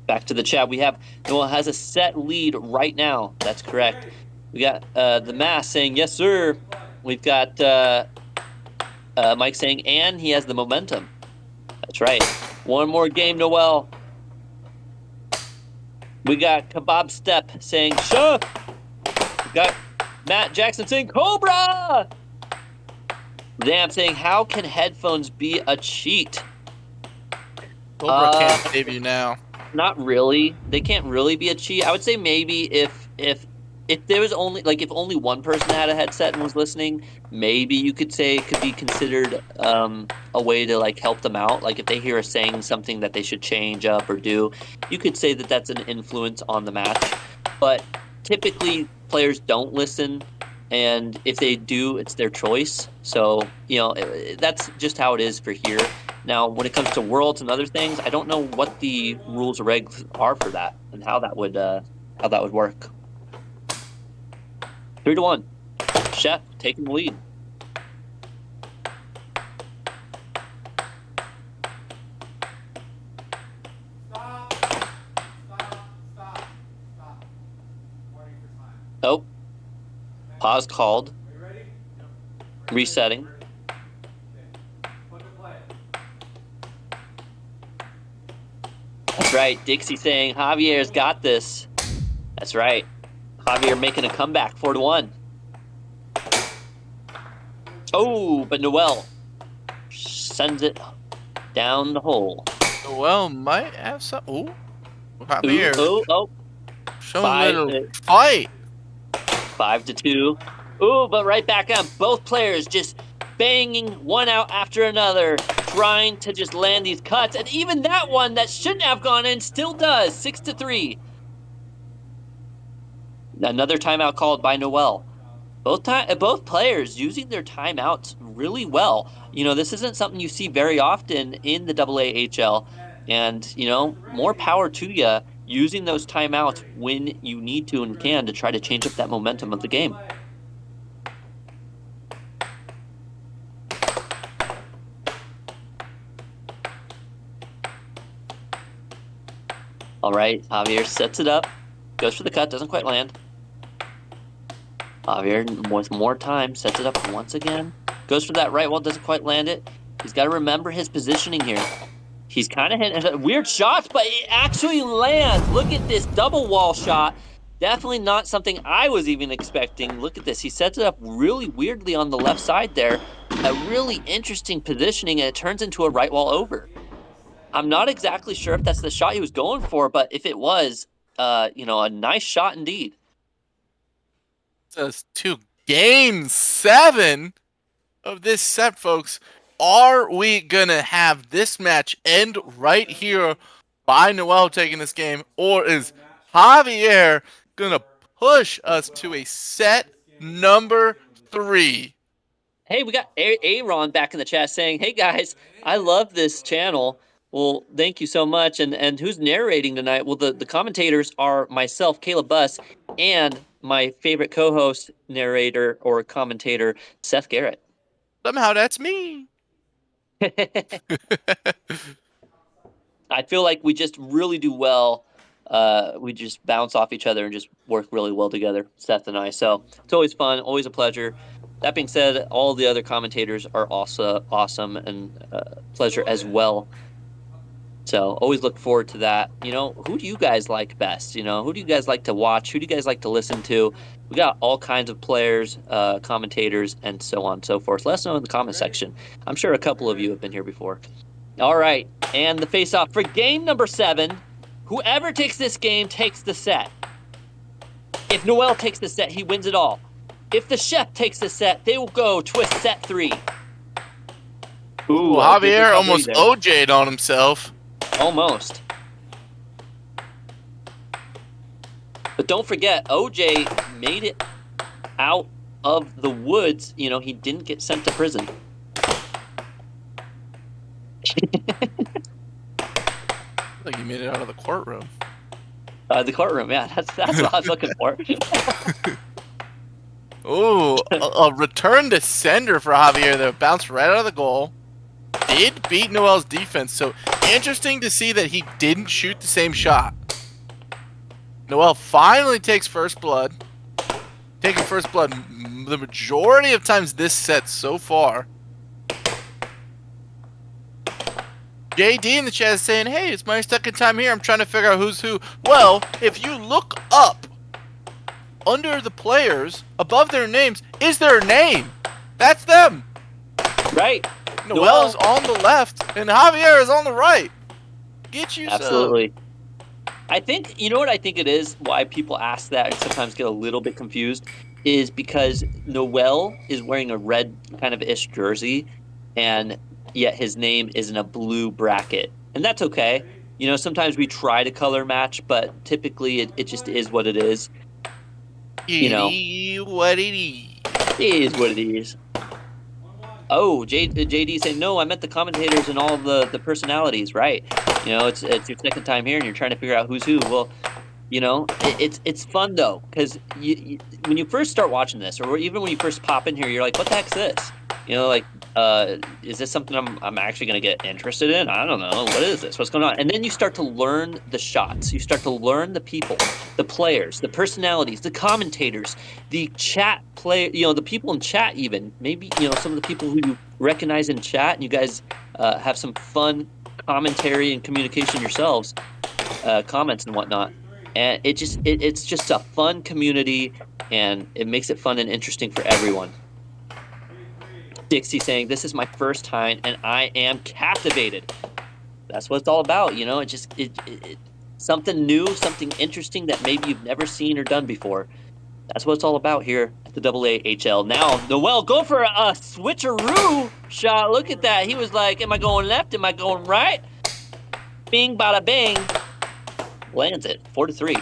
D: Back to the chat. We have Noel has a set lead right now. That's correct. We got the Mass saying, yes, sir. We've got Mike saying, and he has the momentum. That's right. One more game, Noel. We got Kebab Step saying, chef. We got Matt Jackson saying, Cobra. Damn saying, how can headphones be a cheat?
E: Cobra can't save you now.
D: Not really. They can't really be a cheat. I would say maybe if there was only if only one person had a headset and was listening, maybe you could say it could be considered a way to help them out. Like if they hear us saying something that they should change up or do, you could say that that's an influence on the match. But typically players don't listen, and if they do, it's their choice. So that's just how it is for here. Now, when it comes to Worlds and other things, I don't know what the rules or regs are for that and how that would work. 3-1. Chef taking the lead.
J: Stop.
D: Oh. Pause called.
J: Are you ready?
D: Resetting. That's right. Dixie saying Javier's got this. That's right. Javier making a comeback, 4-1. Oh, but Noel sends it down the hole.
E: Noel might have some. Ooh,
D: Ooh,
E: Javier
D: oh.
E: showing a little fight.
D: 5-2. Ooh, but right back on. Both players just banging one out after another, trying to just land these cuts. And even that one that shouldn't have gone in still does. 6-3. Another timeout called by Noel. Both players using their timeouts really well. You know, this isn't something you see very often in the AAHL. And, you know, more power to you using those timeouts when you need to and can to try to change up that momentum of the game. All right, Javier sets it up, goes for the cut, doesn't quite land. Javier, with more time, sets it up once again. Goes for that right wall, doesn't quite land it. He's got to remember his positioning here. He's kind of hitting weird shots, but it actually lands. Look at this double wall shot. Definitely not something I was even expecting. Look at this. He sets it up really weirdly on the left side there. A really interesting positioning, and it turns into a right wall over. I'm not exactly sure if that's the shot he was going for, but if it was, you know, a nice shot indeed.
E: Us to game 7 of this set, folks. Are we gonna have this match end right here by Noel taking this game, or is Javier gonna push us to a set number 3?
D: Hey, we got Aaron back in the chat saying, "Hey guys, I love this channel." Well, thank you so much. And who's narrating tonight? Well, the commentators are myself, Caleb Buss, and my favorite co-host, narrator, or commentator, Seth Garrett.
E: Somehow that's me.
D: I feel like we just really do well. We just bounce off each other and just work really well together, Seth and I. So it's always fun, always a pleasure. That being said, all the other commentators are also awesome and pleasure as well. So always look forward to that. You know, who do you guys like best? You know, who do you guys like to watch? Who do you guys like to listen to? We got all kinds of players, commentators, and so on and so forth. Let us know in the comment section. I'm sure a couple of you have been here before. All right, and the face-off for game number 7. Whoever takes this game takes the set. If Noel takes the set, he wins it all. If the chef takes the set, they will go to a set 3.
E: Ooh, Javier almost OJ'd on himself.
D: Almost. But don't forget, OJ made it out of the woods. You know, he didn't get sent to prison.
E: Like he made it out of the courtroom.
D: The courtroom, yeah, that's what I was looking for.
E: Ooh, a return to sender for Javier there. Bounced right out of the goal. Did beat Noel's defense, so interesting to see that he didn't shoot the same shot. Noel finally takes first blood. Taking first blood the majority of times this set so far. JD in the chat is saying, hey, it's my second time here. I'm trying to figure out who's who. Well, if you look up under the players, above their names, is their name. That's them.
D: Right.
E: Noel is on the left, and Javier is on the right. Get you
D: Absolutely. I think, you know what I think it is, why people ask that and sometimes get a little bit confused, is because Noel is wearing a red kind of ish jersey, and yet his name is in a blue bracket. And that's okay. You know, sometimes we try to color match, but typically it just is what it is. You know,
E: what it is.
D: It is what it is. Oh, JD saying, no, I meant the commentators and all of the personalities, right? You know, it's your second time here and you're trying to figure out who's who. Well, you know, it's fun, though, because when you first start watching this, or even when you first pop in here, you're like, what the heck's this? You know, like, is this something I'm actually going to get interested in? I don't know. What is this? What's going on? And then you start to learn the shots. You start to learn the people, the players, the personalities, the commentators, the chat you know, the people in chat even. Maybe, you know, some of the people who you recognize in chat, and you guys have some fun commentary and communication yourselves, comments and whatnot. And it's just a fun community, and it makes it fun and interesting for everyone. Dixie saying, "This is my first time, and I am captivated." That's what it's all about, you know. It something new, something interesting that maybe you've never seen or done before. That's what it's all about here at the AAHL. Now, Noel, go for a switcheroo shot. Look at that. He was like, am I going left? Am I going right? Bing, bada, bing. Lands it, 4-3.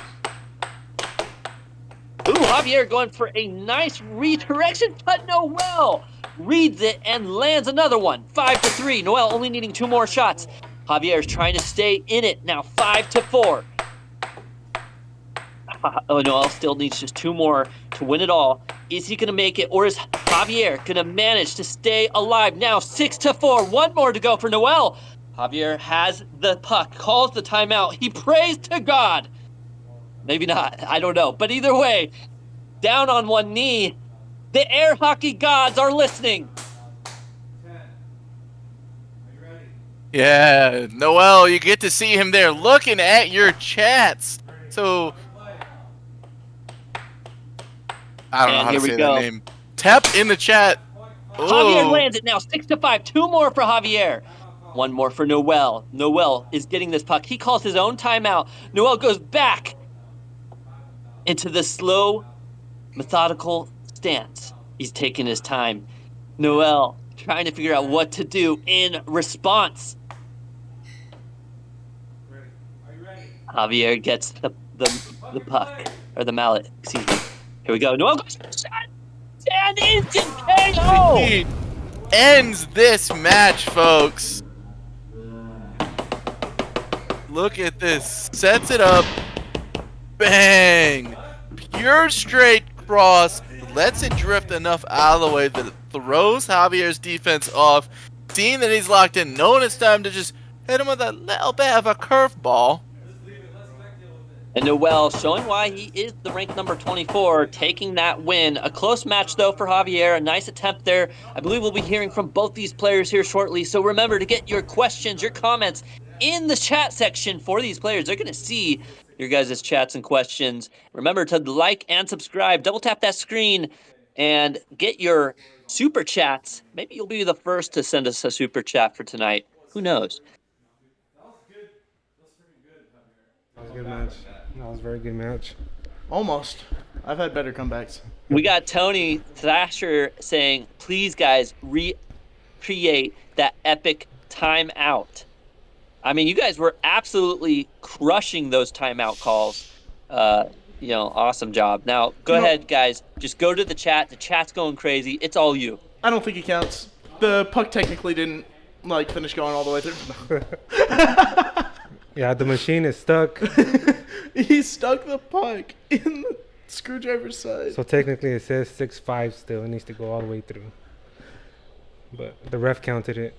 D: Ooh, Javier going for a nice redirection, but Noel reads it and lands another one. 5-3. Noel only needing 2 more shots. Javier is trying to stay in it. Now 5-4. Oh, Noel still needs just 2 more to win it all. Is he going to make it, or is Javier going to manage to stay alive? Now 6-4. 1 more to go for Noel. Javier has the puck, calls the timeout. He prays to God. Maybe not. I don't know. But either way, down on one knee, the air hockey gods are listening.
E: Yeah, Noel, you get to see him there looking at your chats. So, I don't know how to say that name. Tap in the chat.
D: Javier
E: Ooh.
D: lands it now, 6-5. 2 more for Javier. 1 more for Noel. Noel is getting this puck. He calls his own timeout. Noel goes back into the slow, methodical stance. He's taking his time. Noel trying to figure out what to do in response. Javier gets the puck, or the mallet, excuse me. Here we go. Noel goes for the shot. And instant KO!
E: He ends this match, folks. Look at this. Sets it up. Bang! Pure straight cross. Lets it drift enough out of the way that it throws Javier's defense off. Seeing that he's locked in, knowing it's time to just hit him with a little bit of a curveball.
D: And Noel showing why he is the ranked number 24, taking that win. A close match, though, for Javier. A nice attempt there. I believe we'll be hearing from both these players here shortly. So remember to get your questions, your comments in the chat section for these players. They're going to see your guys' chats and questions. Remember to like and subscribe. Double tap that screen and get your super chats. Maybe you'll be the first to send us a super chat for tonight. Who knows?
I: That was a good match. That was a very good match.
H: Almost. I've had better comebacks.
D: We got Tony Thrasher saying, please, guys, recreate that epic timeout. I mean, you guys were absolutely crushing those timeout calls. Awesome job. Now, go ahead, guys. Just go to the chat. The chat's going crazy. It's all you.
H: I don't think it counts. The puck technically didn't, finish going all the way through.
I: Yeah, the machine is stuck.
H: He stuck the puck in the screwdriver's side.
I: So technically it says 6-5 still. It needs to go all the way through. But the ref counted it.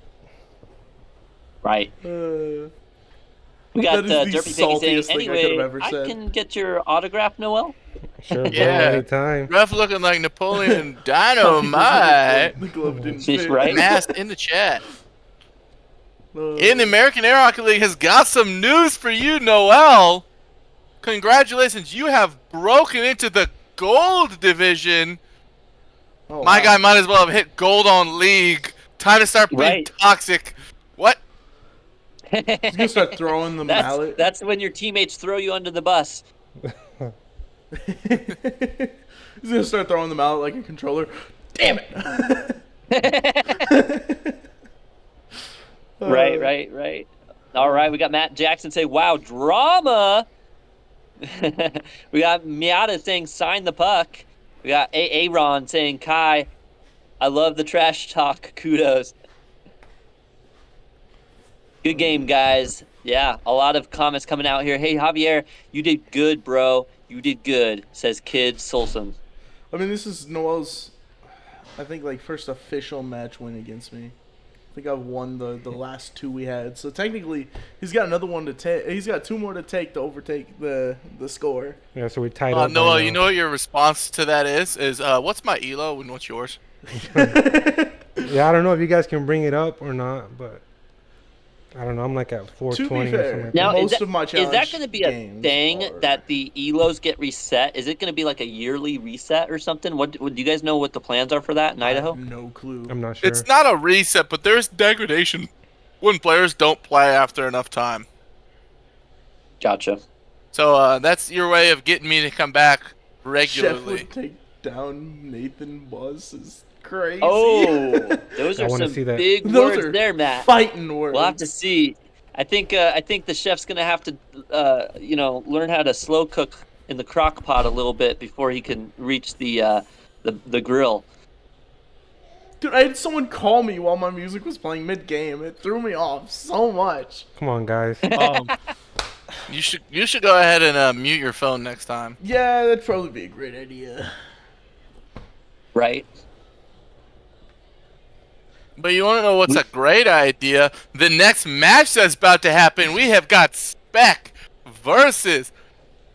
D: Right. We got Derpy Piggy saying, anyway, I can get your autograph, Noel?
I: Sure, bro,
E: Yeah.
I: anytime.
E: Ref looking like Napoleon Dynamite.
H: The glove didn't
D: She's
H: fit.
D: right.
E: Mask in the chat. In the American Air Hockey League has got some news for you, Noel. Congratulations, you have broken into the gold division.
H: Oh,
E: My
H: wow.
E: guy might as well have hit gold on league. Time to start being
D: Right.
E: toxic. What?
H: He's gonna start throwing the mallet.
D: That's when your teammates throw you under the bus.
H: He's gonna start throwing the mallet like a controller. Damn it!
D: Right. All right, we got Matt Jackson say, wow, drama. We got Miata saying, sign the puck. We got Aaron saying, Kai, I love the trash talk. Kudos. Good game, guys. Yeah, a lot of comments coming out here. Hey, Javier, you did good, bro. You did good, says Kid Solson.
H: I mean, this is Noel's, I think, first official match win against me. I think I've won the last 2 we had. So technically, he's got another one to take. He's got 2 more to take to overtake the score.
I: Yeah, so we tied up.
E: Noel,
I: right
E: you
I: now.
E: know what your response to that is what's my elo and what's yours?
I: Yeah, I don't know if you guys can bring it up or not, but I don't know. I'm like at
H: To
I: 420
H: be
I: or something
H: fair,
I: like
D: Now,
I: that.
H: most of my
D: is
H: challenge
D: that going to be a
H: games
D: thing
H: are-
D: that the elos get reset? Is it going to be like a yearly reset or something? What do you guys know what the plans are for that in
H: I
D: Idaho?
H: have no clue.
I: I'm not sure.
E: It's not a reset, but there's degradation when players don't play after enough time.
D: Gotcha.
E: So that's your way of getting me to come back
H: Chef
E: regularly.
H: would take down Nathan Buzz is crazy.
D: Oh, those
I: I
D: are
I: wanna
D: some
I: see that.
D: big
H: Those
D: words
H: are
D: there, Matt.
H: fighting words.
D: We'll have to see. I think the chef's gonna have to learn how to slow cook in the crock pot a little bit before he can reach the grill.
H: Dude, I had someone call me while my music was playing mid-game. It threw me off so much.
I: Come on, guys.
E: You should go ahead and mute your phone next time.
H: Yeah, that'd probably be a great idea.
D: Right.
E: But you want to know what's a great idea? The next match that's about to happen, we have got Speck versus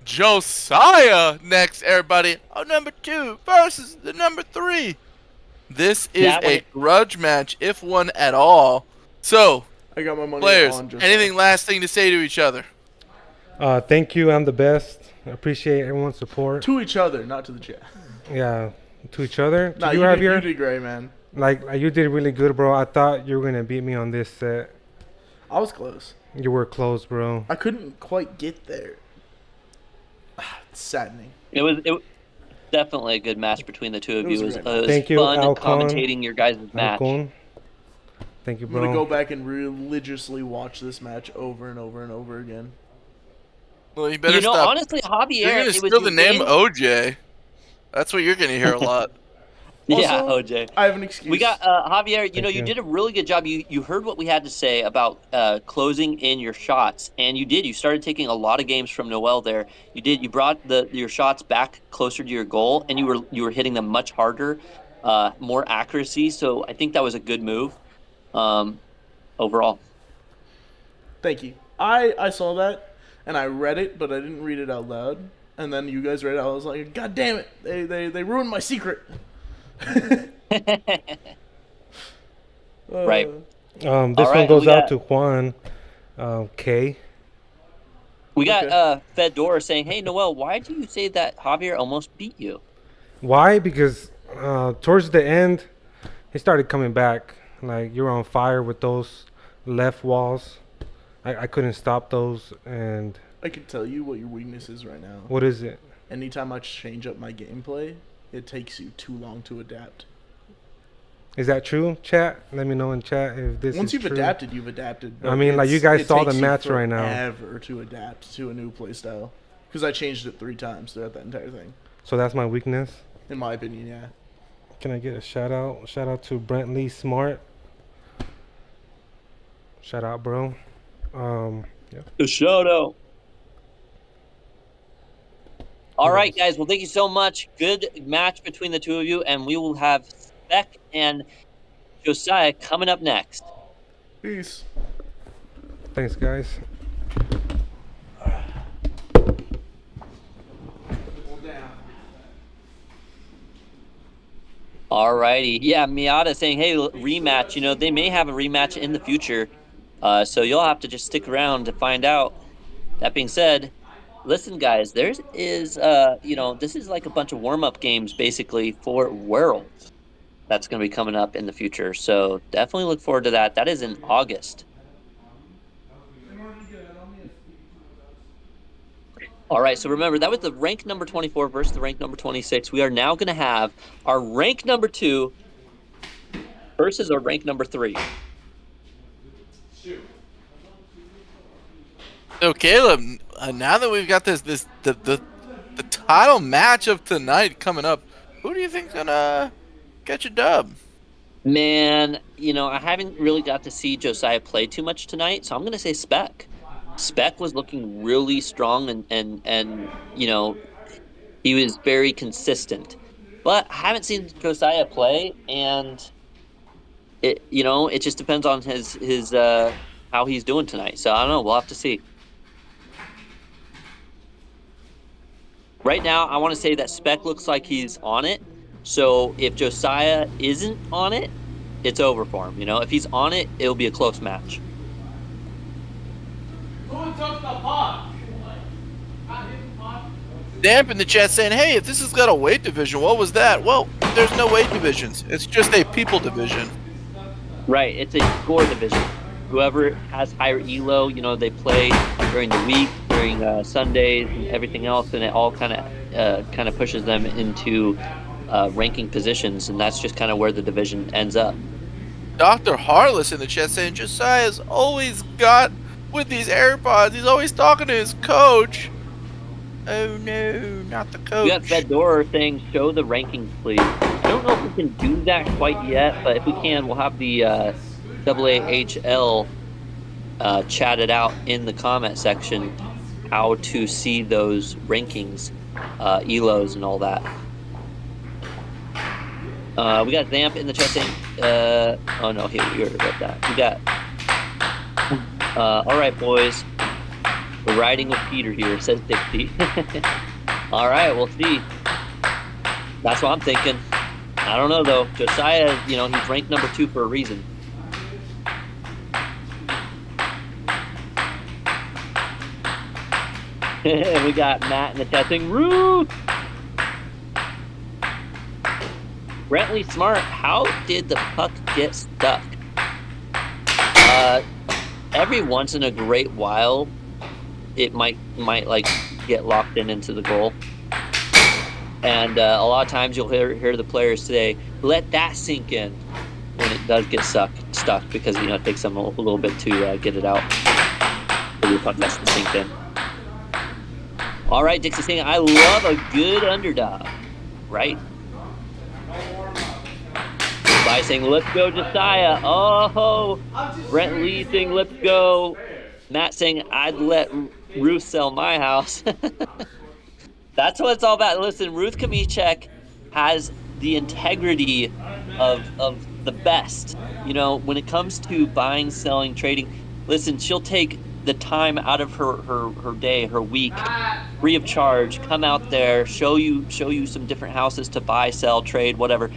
E: Josiah next, everybody. Oh, number 2 versus the number 3. This is
D: That
E: a
D: one-
E: grudge match, if one at all. So,
H: I got my money
E: players,
H: on just
E: anything last thing to say to each other?
I: Thank you. I'm the best. I appreciate everyone's support.
H: to each other, not to the chat.
I: Yeah, to each other. To
H: Nah,
I: you,
H: you
I: Javier.
H: did great, man.
I: Like you did really good, bro. I thought you were gonna beat me on this set.
H: I was close.
I: You were close, bro.
H: I couldn't quite get there. It's saddening.
D: It was definitely a good match between the two of
H: It
D: you.
H: was
D: It
H: great.
D: was
I: Thank you,
D: fun
I: Alcon.
D: commentating your guys' match.
I: Alcon. Thank you,
H: I'm
I: bro.
H: gonna go back and religiously watch this match over and over and over again.
E: Well, you better
D: You know,
E: stop.
D: honestly, Javier,
E: You're going to
D: it was
E: steal the
D: your
E: name
D: game-
E: OJ. That's what you're going to hear a lot.
D: Yeah,
H: Also,
D: OJ.
H: I have an excuse.
D: We got Javier. You
I: you.
D: did a really good job. You heard what we had to say about closing in your shots, and you did. You started taking a lot of games from Noel there. You did. You brought your shots back closer to your goal, and you were hitting them much harder, more accuracy. So I think that was a good move, overall.
H: Thank you. I saw that and I read it, but I didn't read it out loud. And then you guys read it. I was like, God damn it! They ruined my secret.
D: Right.
I: This
D: All
I: one
D: right,
I: goes
D: we
I: out
D: got-
I: to Juan. K.
D: We got
H: Okay.
D: Fedor saying, "Hey Noel, why do you say that Javier almost beat you?"
I: Why? Because towards the end, he started coming back. Like you were on fire with those left walls. I couldn't stop those. And
H: I can tell you what your weakness is right now.
I: what is it?
H: Anytime I change up my gameplay, it takes you too long to adapt.
I: Is that true, chat? Let me know in chat if this
H: Once
I: is
H: you've
I: true.
H: adapted, you've adapted.
I: I mean, like, you guys
H: it
I: saw the
H: takes you
I: match right now.
H: Forever to adapt to a new playstyle, because I changed it 3 times throughout that entire thing.
I: So that's my weakness.
H: In my opinion, yeah.
I: Can I get a shout out? Shout out to Brent Lee Smart. Shout out, bro. Yeah.
D: The shout out. All right, guys. Well, thank you so much. Good match between the two of you, and we will have Speck and Josiah coming up next.
H: Peace.
I: Thanks, guys.
D: Alrighty. Yeah, Miata saying, hey, rematch. You know, they may have a rematch in the future. So you'll have to just stick around to find out. That being said, listen, guys, this is like a bunch of warm-up games, basically, for Worlds. That's going to be coming up in the future. So definitely look forward to that. That is in August. All right, so remember, that was the rank number 24 versus the rank number 26. We are now going to have our rank number 2 versus our rank number 3.
E: So Caleb, now that we've got the title match of tonight coming up, who do you think's gonna get your dub?
D: Man, I haven't really got to see Josiah play too much tonight, so I'm going to say Speck. Speck was looking really strong and he was very consistent. But I haven't seen Josiah play, and it just depends on his how he's doing tonight. So I don't know, we'll have to see. Right now, I want to say that Speck looks like he's on it. So if Josiah isn't on it, it's over for him. If he's on it, it'll be a close match.
J: took the puck?
E: Damp in the chat saying, hey, if this has got a weight division, what was that? Well, there's no weight divisions. It's just a people division.
D: Right, it's a score division. Whoever has higher elo, they play during the week, during Sundays and everything else, and it all kind of pushes them into ranking positions, and that's just kind of where the division ends up.
E: Dr. Harless in the chat saying, Josiah's always got with these AirPods. He's always talking to his coach. Oh no, not the coach.
D: We got Fedor saying, show the rankings, please. I don't know if we can do that quite yet, but if we can, we'll have the AAHL chat it out in the comment section how to see those rankings, elos and all that. We got Zamp in the chat saying, oh no, here, we already read that. We got, all right, boys. We're riding with Peter here, says Dixie. All right, we'll see. That's what I'm thinking. I don't know, though. Josiah, he's ranked number 2 for a reason. We got Matt in the chat saying, Ruth! Brentley Smart, how did the puck get stuck? Every once in a great while, it might like get locked into the goal, and a lot of times you'll hear the players say, "Let that sink in," when it does get stuck because it takes them a little bit to get it out. So the puck has to sink in. All right, Dixie saying, "I love a good underdog," right? By saying, "Let's go, Josiah." Oh, Brent Lee saying, "Let's go." Matt saying, "I'd let Ruth sell my house." That's what it's all about. Listen, Ruth Kamichek has the integrity of the best. When it comes to buying, selling, trading, listen, she'll take the time out of her day, her week, free of charge, come out there, show you some different houses to buy, sell, trade, whatever.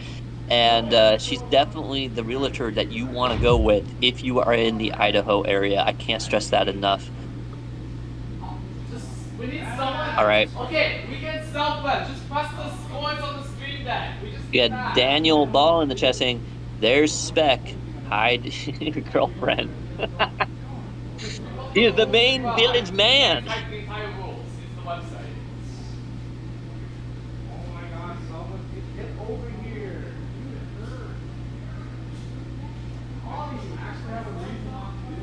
D: And she's definitely the realtor that you want to go with if you are in the Idaho area. I can't stress that enough.
J: We need someone.
D: All right.
J: Okay, we can self-bet. Just press the scores on the screen back. We just
D: We got Daniel Ball in the chat saying, "There's Speck. Hide your girlfriend." He is the main village man.
J: Type the entire rules into the website.
I: Oh my God! Someone get over here. All of you actually have a reason not to do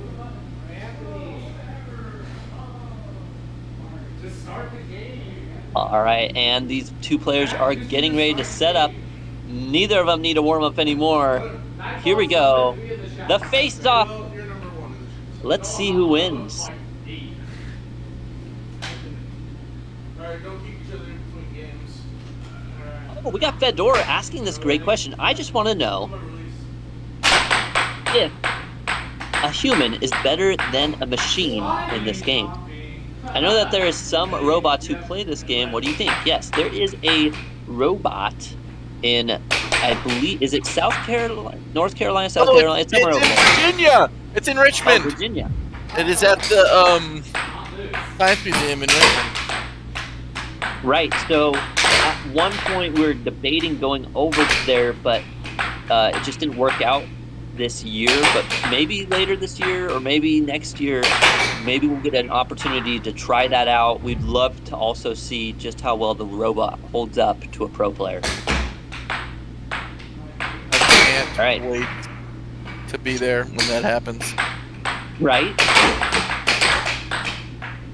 I: it. Anthony. Just start the game.
D: All right, and these two players are getting ready to set up. Neither of them need a warm-up anymore. Here we go. The face-off. Let's see who wins.
H: Alright, don't keep each other in between games.
D: Oh, we got Fedor asking this great question. I just want to know if a human is better than a machine in this game. I know that there is some robots who play this game. What do you think? Yes, there is a robot in, I believe, is it South Carolina, North Carolina, South Carolina? It's somewhere over
E: in
D: there.
E: Virginia. It's in Richmond.
D: Oh, Virginia.
E: It is at the Science Museum in Richmond.
D: Right. So at one point we were debating going over there, but it just didn't work out this year. But maybe later this year or maybe next year, maybe we'll get an opportunity to try that out. We'd love to also see just how well the robot holds up to a pro player.
E: I can't
D: All right.
E: wait to be there when that happens.
D: Right?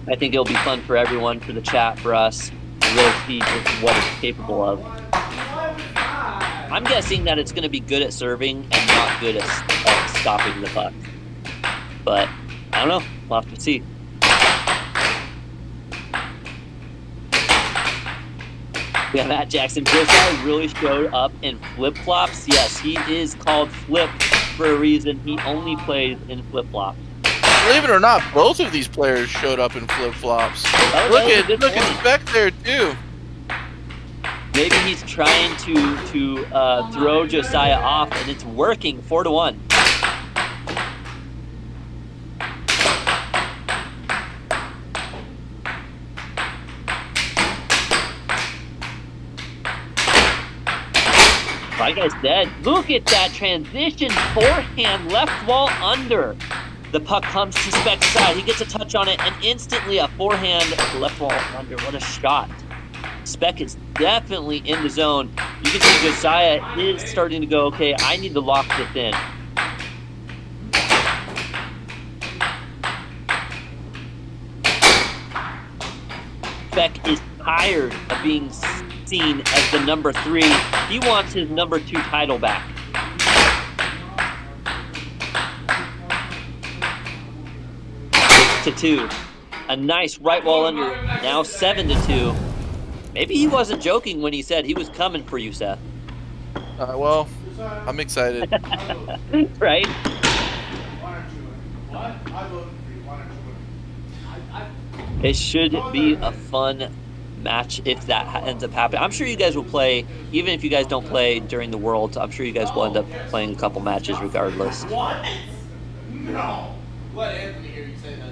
D: I think it'll be fun for everyone, for the chat, for us, to really see just what it's capable of. I'm guessing that it's going to be good at serving and not good at stopping the puck. But, I don't know. We'll have to see. We have Matt Jackson. Josiah really showed up in flip-flops. Yes, he is called Flip for a reason. He only plays in flip-flops.
E: Believe it or not, both of these players showed up in flip-flops. Look at Speck there too.
D: Maybe he's trying to throw Josiah off, and it's working. 4-1. Like I said, look at that transition. Forehand, left wall under. The puck comes to Speck's side. He gets a touch on it, and instantly a forehand left wall under. What a shot. Speck is definitely in the zone. You can see Josiah is starting to go, okay, I need to lock this in. Speck is tired of being seen as the number 3. He wants his number 2 title back. To 2. A nice right wall under. Now 7-2. Maybe he wasn't joking when he said he was coming for you, Seth.
E: Well, I'm excited.
D: Right? It should be a fun match if that ends up happening. I'm sure you guys will play, even if you guys don't play during the Worlds, I'm sure you guys will end up playing a couple matches regardless.
J: What? No. Let Anthony hear you say that.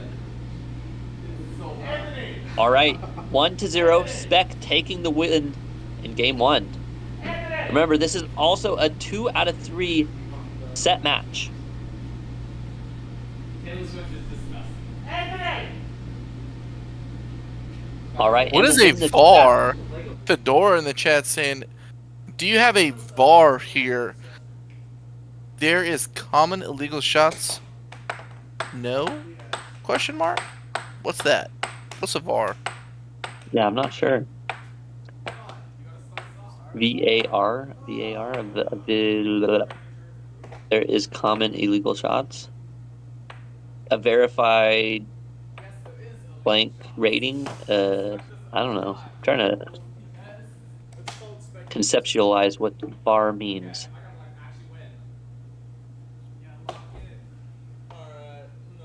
J: Anthony.
D: All right, 1-0. Speck taking the win in game 1. Remember, this is also a 2 out of 3 set match. All right.
E: What is a VAR? The door in the chat saying, "Do you have a VAR here?" There is common illegal shots. No? Question mark? What's that? What's a VAR?
D: Yeah, I'm not sure. VAR. There is common illegal shots. A verified blank rating. I don't know. I'm trying to conceptualize what VAR means.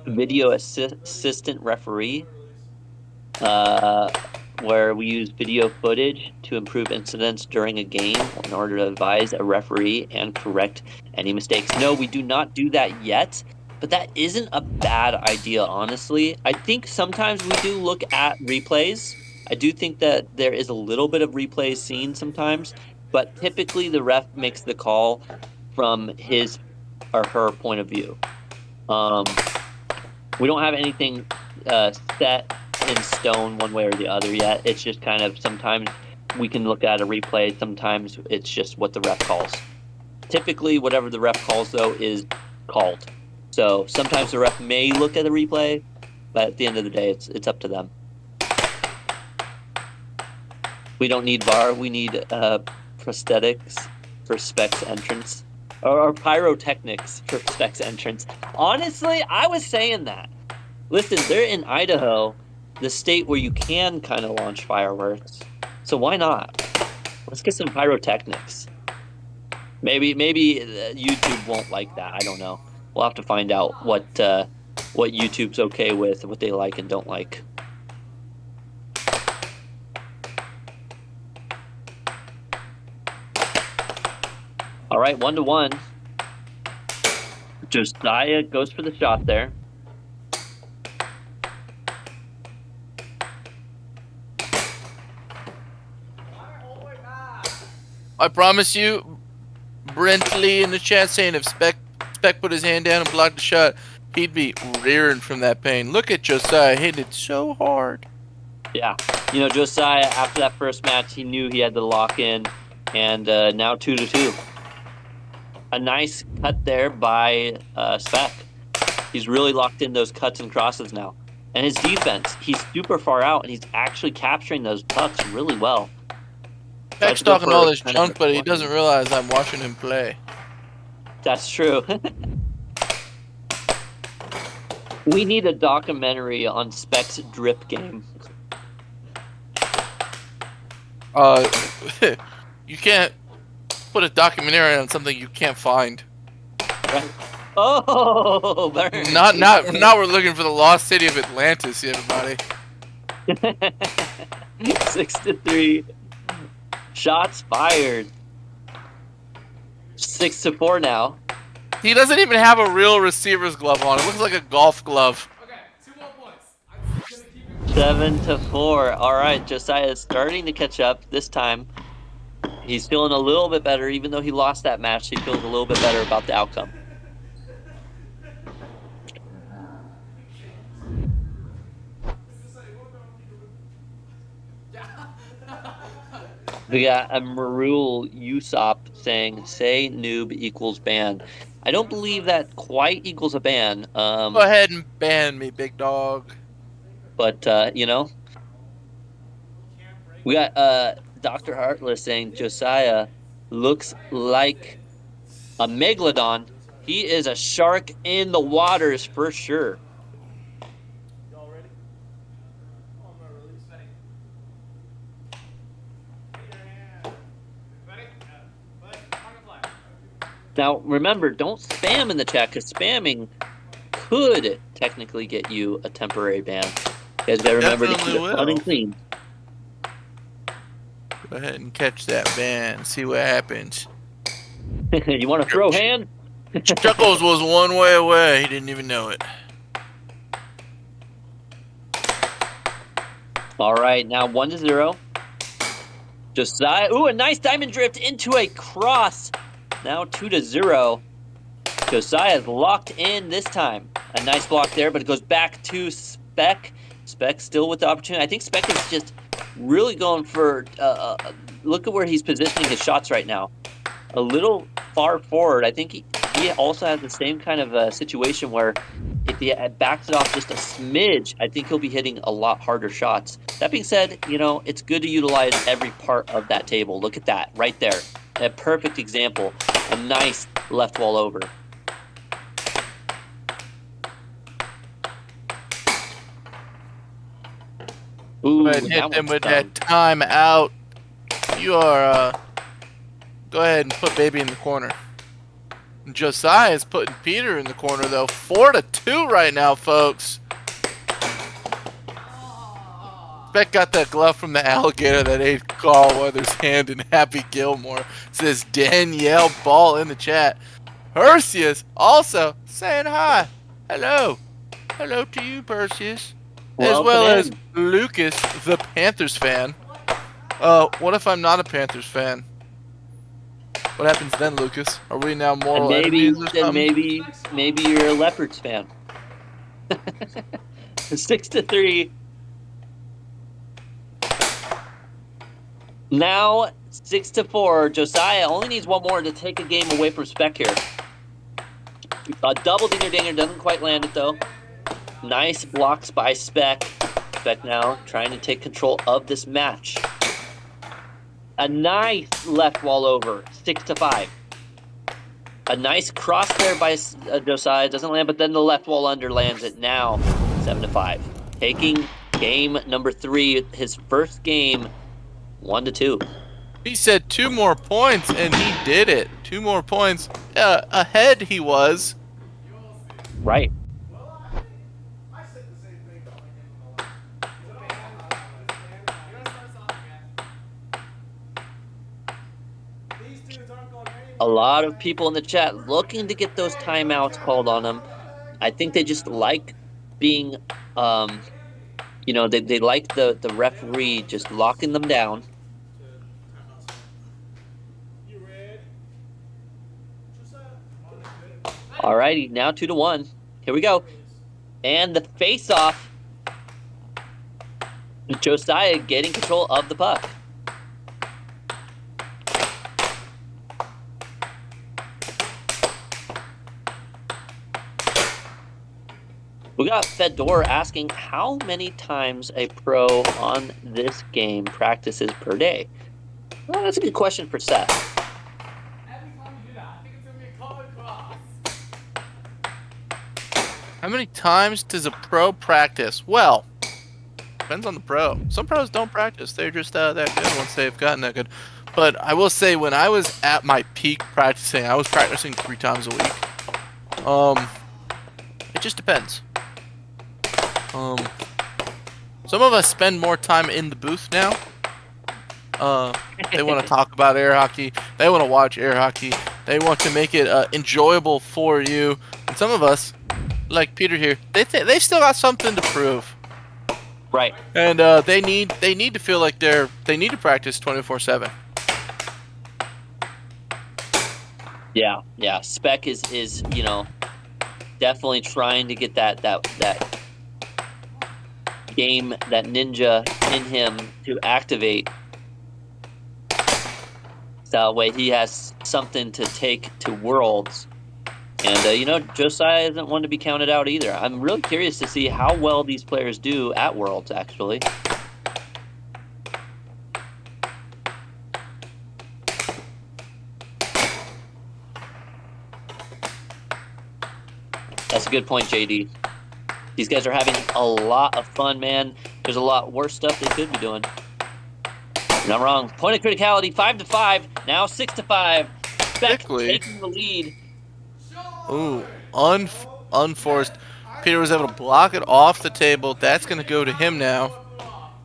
D: Video assistant referee, where we use video footage to improve incidents during a game in order to advise a referee and correct any mistakes. No, we do not do that yet, but that isn't a bad idea, honestly. I think sometimes we do look at replays. I do think that there is a little bit of replays seen sometimes, but typically the ref makes the call from his or her point of view. We don't have anything set in stone one way or the other yet. It's just kind of sometimes we can look at a replay. Sometimes it's just what the ref calls. Typically, whatever the ref calls, though, is called. So sometimes the ref may look at the replay, but at the end of the day, it's up to them. We don't need VAR. We need prosthetics for Speck's entrance. Or pyrotechnics for Speck's entrance. Honestly, I was saying that. Listen, they're in Idaho, the state where you can kind of launch fireworks. So why not? Let's get some pyrotechnics. Maybe YouTube won't like that. I don't know. We'll have to find out what YouTube's okay with, what they like and don't like. All right, 1-1. Josiah goes for the shot there.
E: I promise you, Brentley in the chat saying if Speck put his hand down and blocked the shot, he'd be rearing from that pain. Look at Josiah hitting it so hard.
D: Yeah, you know, Josiah, after that first match, he knew he had to lock in, and now 2-2. A nice cut there by Speck. He's really locked in those cuts and crosses now. And his defense, he's super far out, and he's actually capturing those pucks really well.
E: Speck's talking all this junk, but he doesn't realize I'm watching him play.
D: That's true. We need a documentary on Speck's drip game.
E: You can't put a documentary on something you can't find.
D: Right. Oh, burn.
E: Not we're looking for the lost city of Atlantis, everybody.
D: 6-3. Shots fired. 6-4 now.
E: He doesn't even have a real receiver's glove on. It looks like a golf glove.
J: Okay, 2 more points. I'm just gonna keep it.
D: 7-4. All right, Josiah is starting to catch up this time. He's feeling a little bit better, even though he lost that match. He feels a little bit better about the outcome. We got a Mehul Usopp saying, "Say noob equals ban." I don't believe that quite equals a ban.
E: Go ahead and ban me, big dog.
D: But you know, we got Dr. Heartless saying Josiah looks like a megalodon. He is a shark in the waters for sure.
H: Y'all ready? On my release.
D: Now remember, don't spam in the chat because spamming could technically get you a temporary ban. You guys gotta remember to keep
E: Definitely
D: it fun and
E: will.
D: clean.
E: Go ahead and catch that ban. See what happens.
D: You want to throw hand?
E: Chuckles was one way away. He didn't even know it.
D: All right, now 1-0. Josiah, ooh, a nice diamond drift into a cross. Now 2-0. Josiah's locked in this time. A nice block there, but it goes back to Speck. Speck still with the opportunity. I think Speck is just really going for. Look at where he's positioning his shots right now. A little far forward. I think he also has the same kind of situation where if he backs it off just a smidge, I think he'll be hitting a lot harder shots. That being said, you know, it's good to utilize every part of that table. Look at that right there. A perfect example. A nice left wall over. Ooh,
E: Go ahead and hit
D: that
E: them
D: one's
E: with
D: done.
E: that timeout. You are, go ahead and put baby in the corner. Josiah is putting Peter in the corner, though. 4-2 right now, folks. Speck got that glove from the alligator that ate Carl Weathers' hand in Happy Gilmore. Says Danielle Ball in the chat. Perseus also saying hi. Hello. Hello to you, Perseus. As well as Lucas, the Panthers fan. What if I'm not a Panthers fan? What happens then, Lucas? Are we now moral
D: And maybe,
E: enemies or something?
D: maybe you're a Leopards fan. 6-3. Now 6-4. Josiah only needs one more to take a game away from Speck here. A double dinger dinger doesn't quite land it though. Nice blocks by Speck. Speck now trying to take control of this match. A nice left wall over. 6-5. A nice cross there by Josiah. Doesn't land, but then the left wall under lands it now. 7-5. Taking game number 3. His first game. 1-2.
E: He said 2 more points, and he did it. 2 more points. Ahead he was.
D: Right. A lot of people in the chat looking to get those timeouts called on them. I think they just like being, you know, they like the referee just locking them down. Alrighty, now 2-1. Here we go. And the face-off. Josiah getting control of the puck. We got Fedor asking how many times a pro on this game practices per day. Well, that's a good question for Seth.
J: Every time you do that, I think it's gonna be a common cross.
E: How many times does a pro practice? Well, depends on the pro. Some pros don't practice. They're just that good once they've gotten that good. But I will say, when I was at my peak practicing, I was practicing 3 times a week. It just depends. Some of us spend more time in the booth now. They want to talk about air hockey. They want to watch air hockey. They want to make it enjoyable for you. And some of us, like Peter here, they've still got something to prove.
D: Right.
E: And they need to feel like they need to practice 24/7.
D: Yeah. Speck is definitely trying to get that game, that ninja in him to activate. So that way he has something to take to Worlds. And, Josiah isn't one to be counted out either. I'm really curious to see how well these players do at Worlds, actually. That's a good point, JD. These guys are having a lot of fun, man. There's a lot worse stuff they could be doing. You're not wrong. Point of criticality, 5-5. Now 6-5. Speck taking the lead.
E: Ooh, unforced. Peter was able to block it off the table. That's going to go to him now.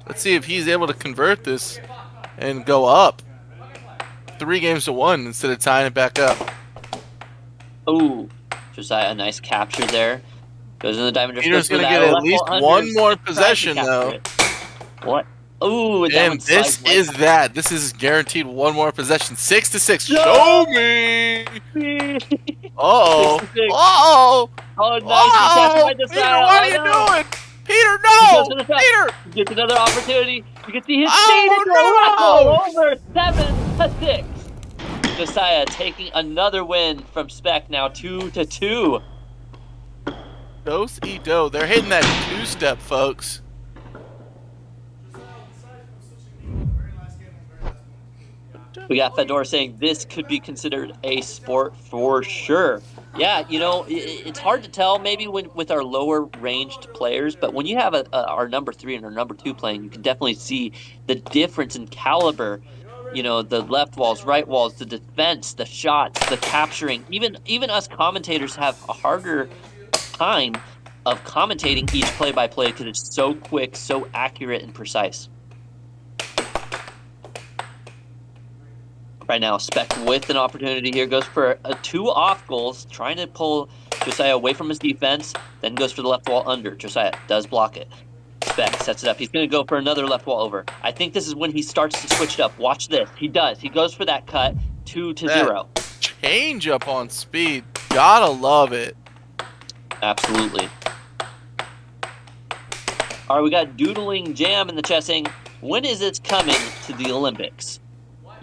E: Let's see if he's able to convert this and go up 3-1 instead of tying it back up.
D: Ooh, Josiah, a nice capture there. Goes in the diamond.
E: Peter's going to get at least one more possession, though.
D: What? Ooh,
E: and this is that. This is guaranteed one more possession. 6-6. Show me. Uh-oh. Uh-oh.
D: Oh, nice.
E: Peter, what are you doing? Peter, no. Peter.
D: He gets another opportunity. You can see his over 7-6. Josiah taking another win from Speck, now 2-2.
E: Dos-e-do. They're hitting that two-step, folks.
D: We got Fedor saying this could be considered a sport for sure. Yeah, it's hard to tell maybe with our lower ranged players, but when you have our number 3 and our number 2 playing, you can definitely see the difference in caliber. The left walls, right walls, the defense, the shots, the capturing. Even us commentators have a harder time of commentating each play-by-play because it's so quick, so accurate, and precise. Right now, Speck with an opportunity here, goes for 2 off goals, trying to pull Josiah away from his defense, then goes for the left wall under. Josiah does block it. Speck sets it up. He's going to go for another left wall over. I think this is when he starts to switch it up. Watch this. He does. He goes for that cut, 2-0.
E: Change up on speed. Gotta love it.
D: Absolutely. All right, we got Doodling Jam in the chat saying, when is it coming to the Olympics?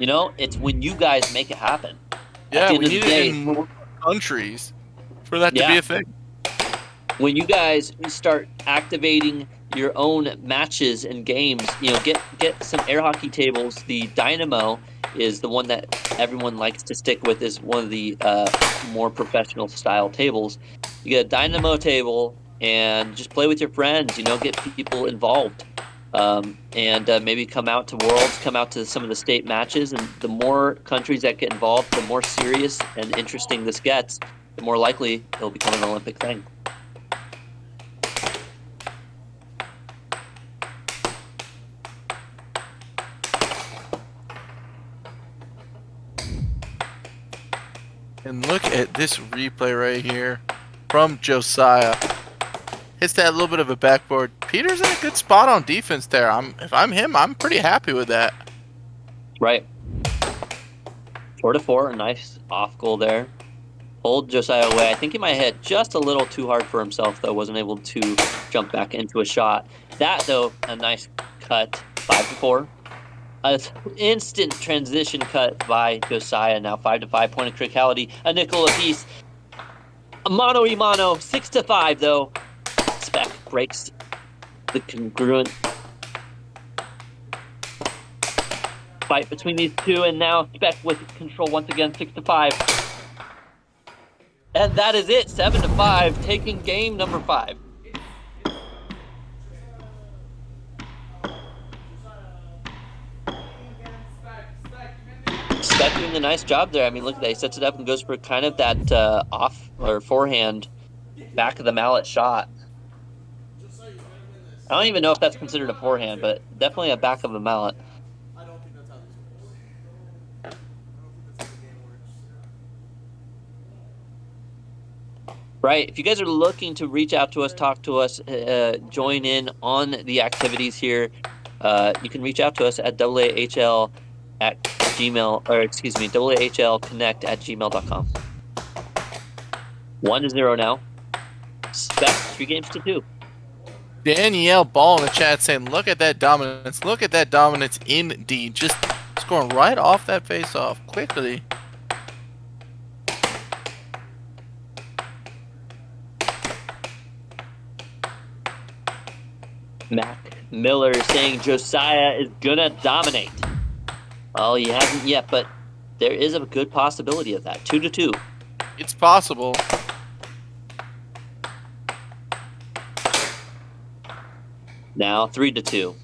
D: It's when you guys make it happen.
E: Yeah, we need it in more countries for that to be a thing.
D: When you guys start activating your own matches and games, get some air hockey tables. The Dynamo is the one that everyone likes to stick with, is one of the more professional style tables. You get a Dynamo table and just play with your friends, get people involved. And maybe come out to Worlds, come out to some of the state matches, and the more countries that get involved, the more serious and interesting this gets, the more likely it'll become an Olympic thing.
E: And look at this replay right here from Josiah. Hits that little bit of a backboard. Peter's in a good spot on defense there. If I'm him, I'm pretty happy with that.
D: Right. 4-4, a nice off goal there. Hold Josiah away. I think he might have hit just a little too hard for himself, though. Wasn't able to jump back into a shot. That, though, a nice cut. 5-4. An instant transition cut by Josiah. Now 5-5. Point of criticality. A nickel apiece. Mano-y-mano. 6-5, though. Speck breaks the congruent fight between these two, and now Speck with control once again, 6-5. And that is it, 7-5, taking game number 5. Speck doing a nice job there. I mean, look at that. He sets it up and goes for kind of that off or forehand back of the mallet shot. I don't even know if that's considered a forehand, but definitely a back of the mallet.
H: I don't think that's how this works. I don't think that's how the game works.
D: Right. If you guys are looking to reach out to us, talk to us, join in on the activities here, you can reach out to us at AAHL at Gmail, or excuse me, AAHLconnect@gmail.com. 1-0 now. Speck 3-2.
E: Danielle Ball in the chat saying, look at that dominance. Look at that dominance indeed. Just scoring right off that face-off quickly.
D: Mac Miller saying Josiah is gonna dominate. Well, he hasn't yet, but there is a good possibility of that. 2-2.
E: It's possible.
D: Now 3-2.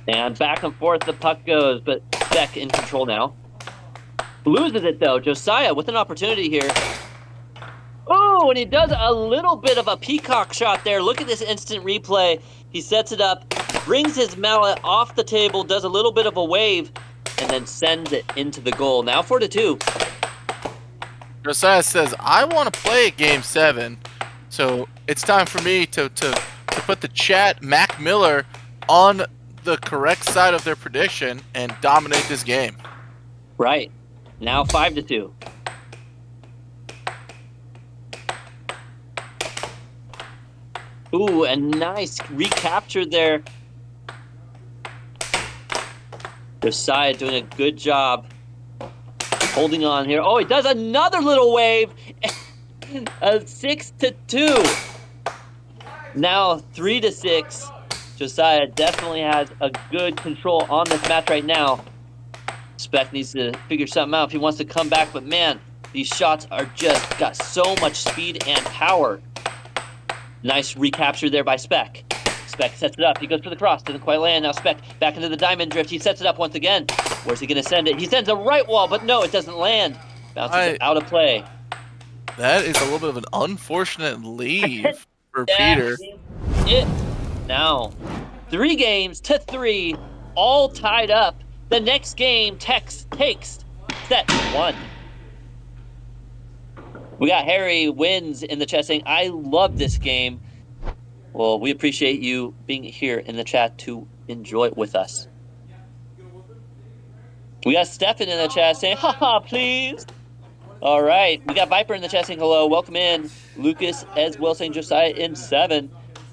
D: And back and forth the puck goes, but Speck in control now. Loses it though. Josiah with an opportunity here. Oh, and he does a little bit of a peacock shot there. Look at this instant replay. He sets it up, brings his mallet off the table, does a little bit of a wave, and then sends it into the goal. Now 4-2.
E: Josiah says, I want to play Game 7, so it's time for me to put the chat, Mac Miller, on the correct side of their prediction and dominate this game.
D: Right. Now 5-2. Ooh, a nice recapture there. Josiah doing a good job holding on here. Oh, he does another little wave. A 6-2. Now 3-6. Josiah definitely has a good control on this match right now. Speck needs to figure something out if he wants to come back, but man, these shots are just got so much speed and power. Nice recapture there by Speck. Speck sets it up. He goes for the cross. Doesn't quite land. Now Speck back into the diamond drift. He sets it up once again. Where's he going to send it? He sends a right wall, but no, it doesn't land. Bounces it out of play.
E: That is a little bit of an unfortunate leave for Peter.
D: It now 3-3, all tied up. The next game takes set 1. We got Harry wins in the chat saying, I love this game. Well, we appreciate you being here in the chat to enjoy it with us. We got Stefan in the chat saying, haha, please. All right. We got Viper in the chat saying hello. Welcome in. Lucas as well saying Josiah in 7.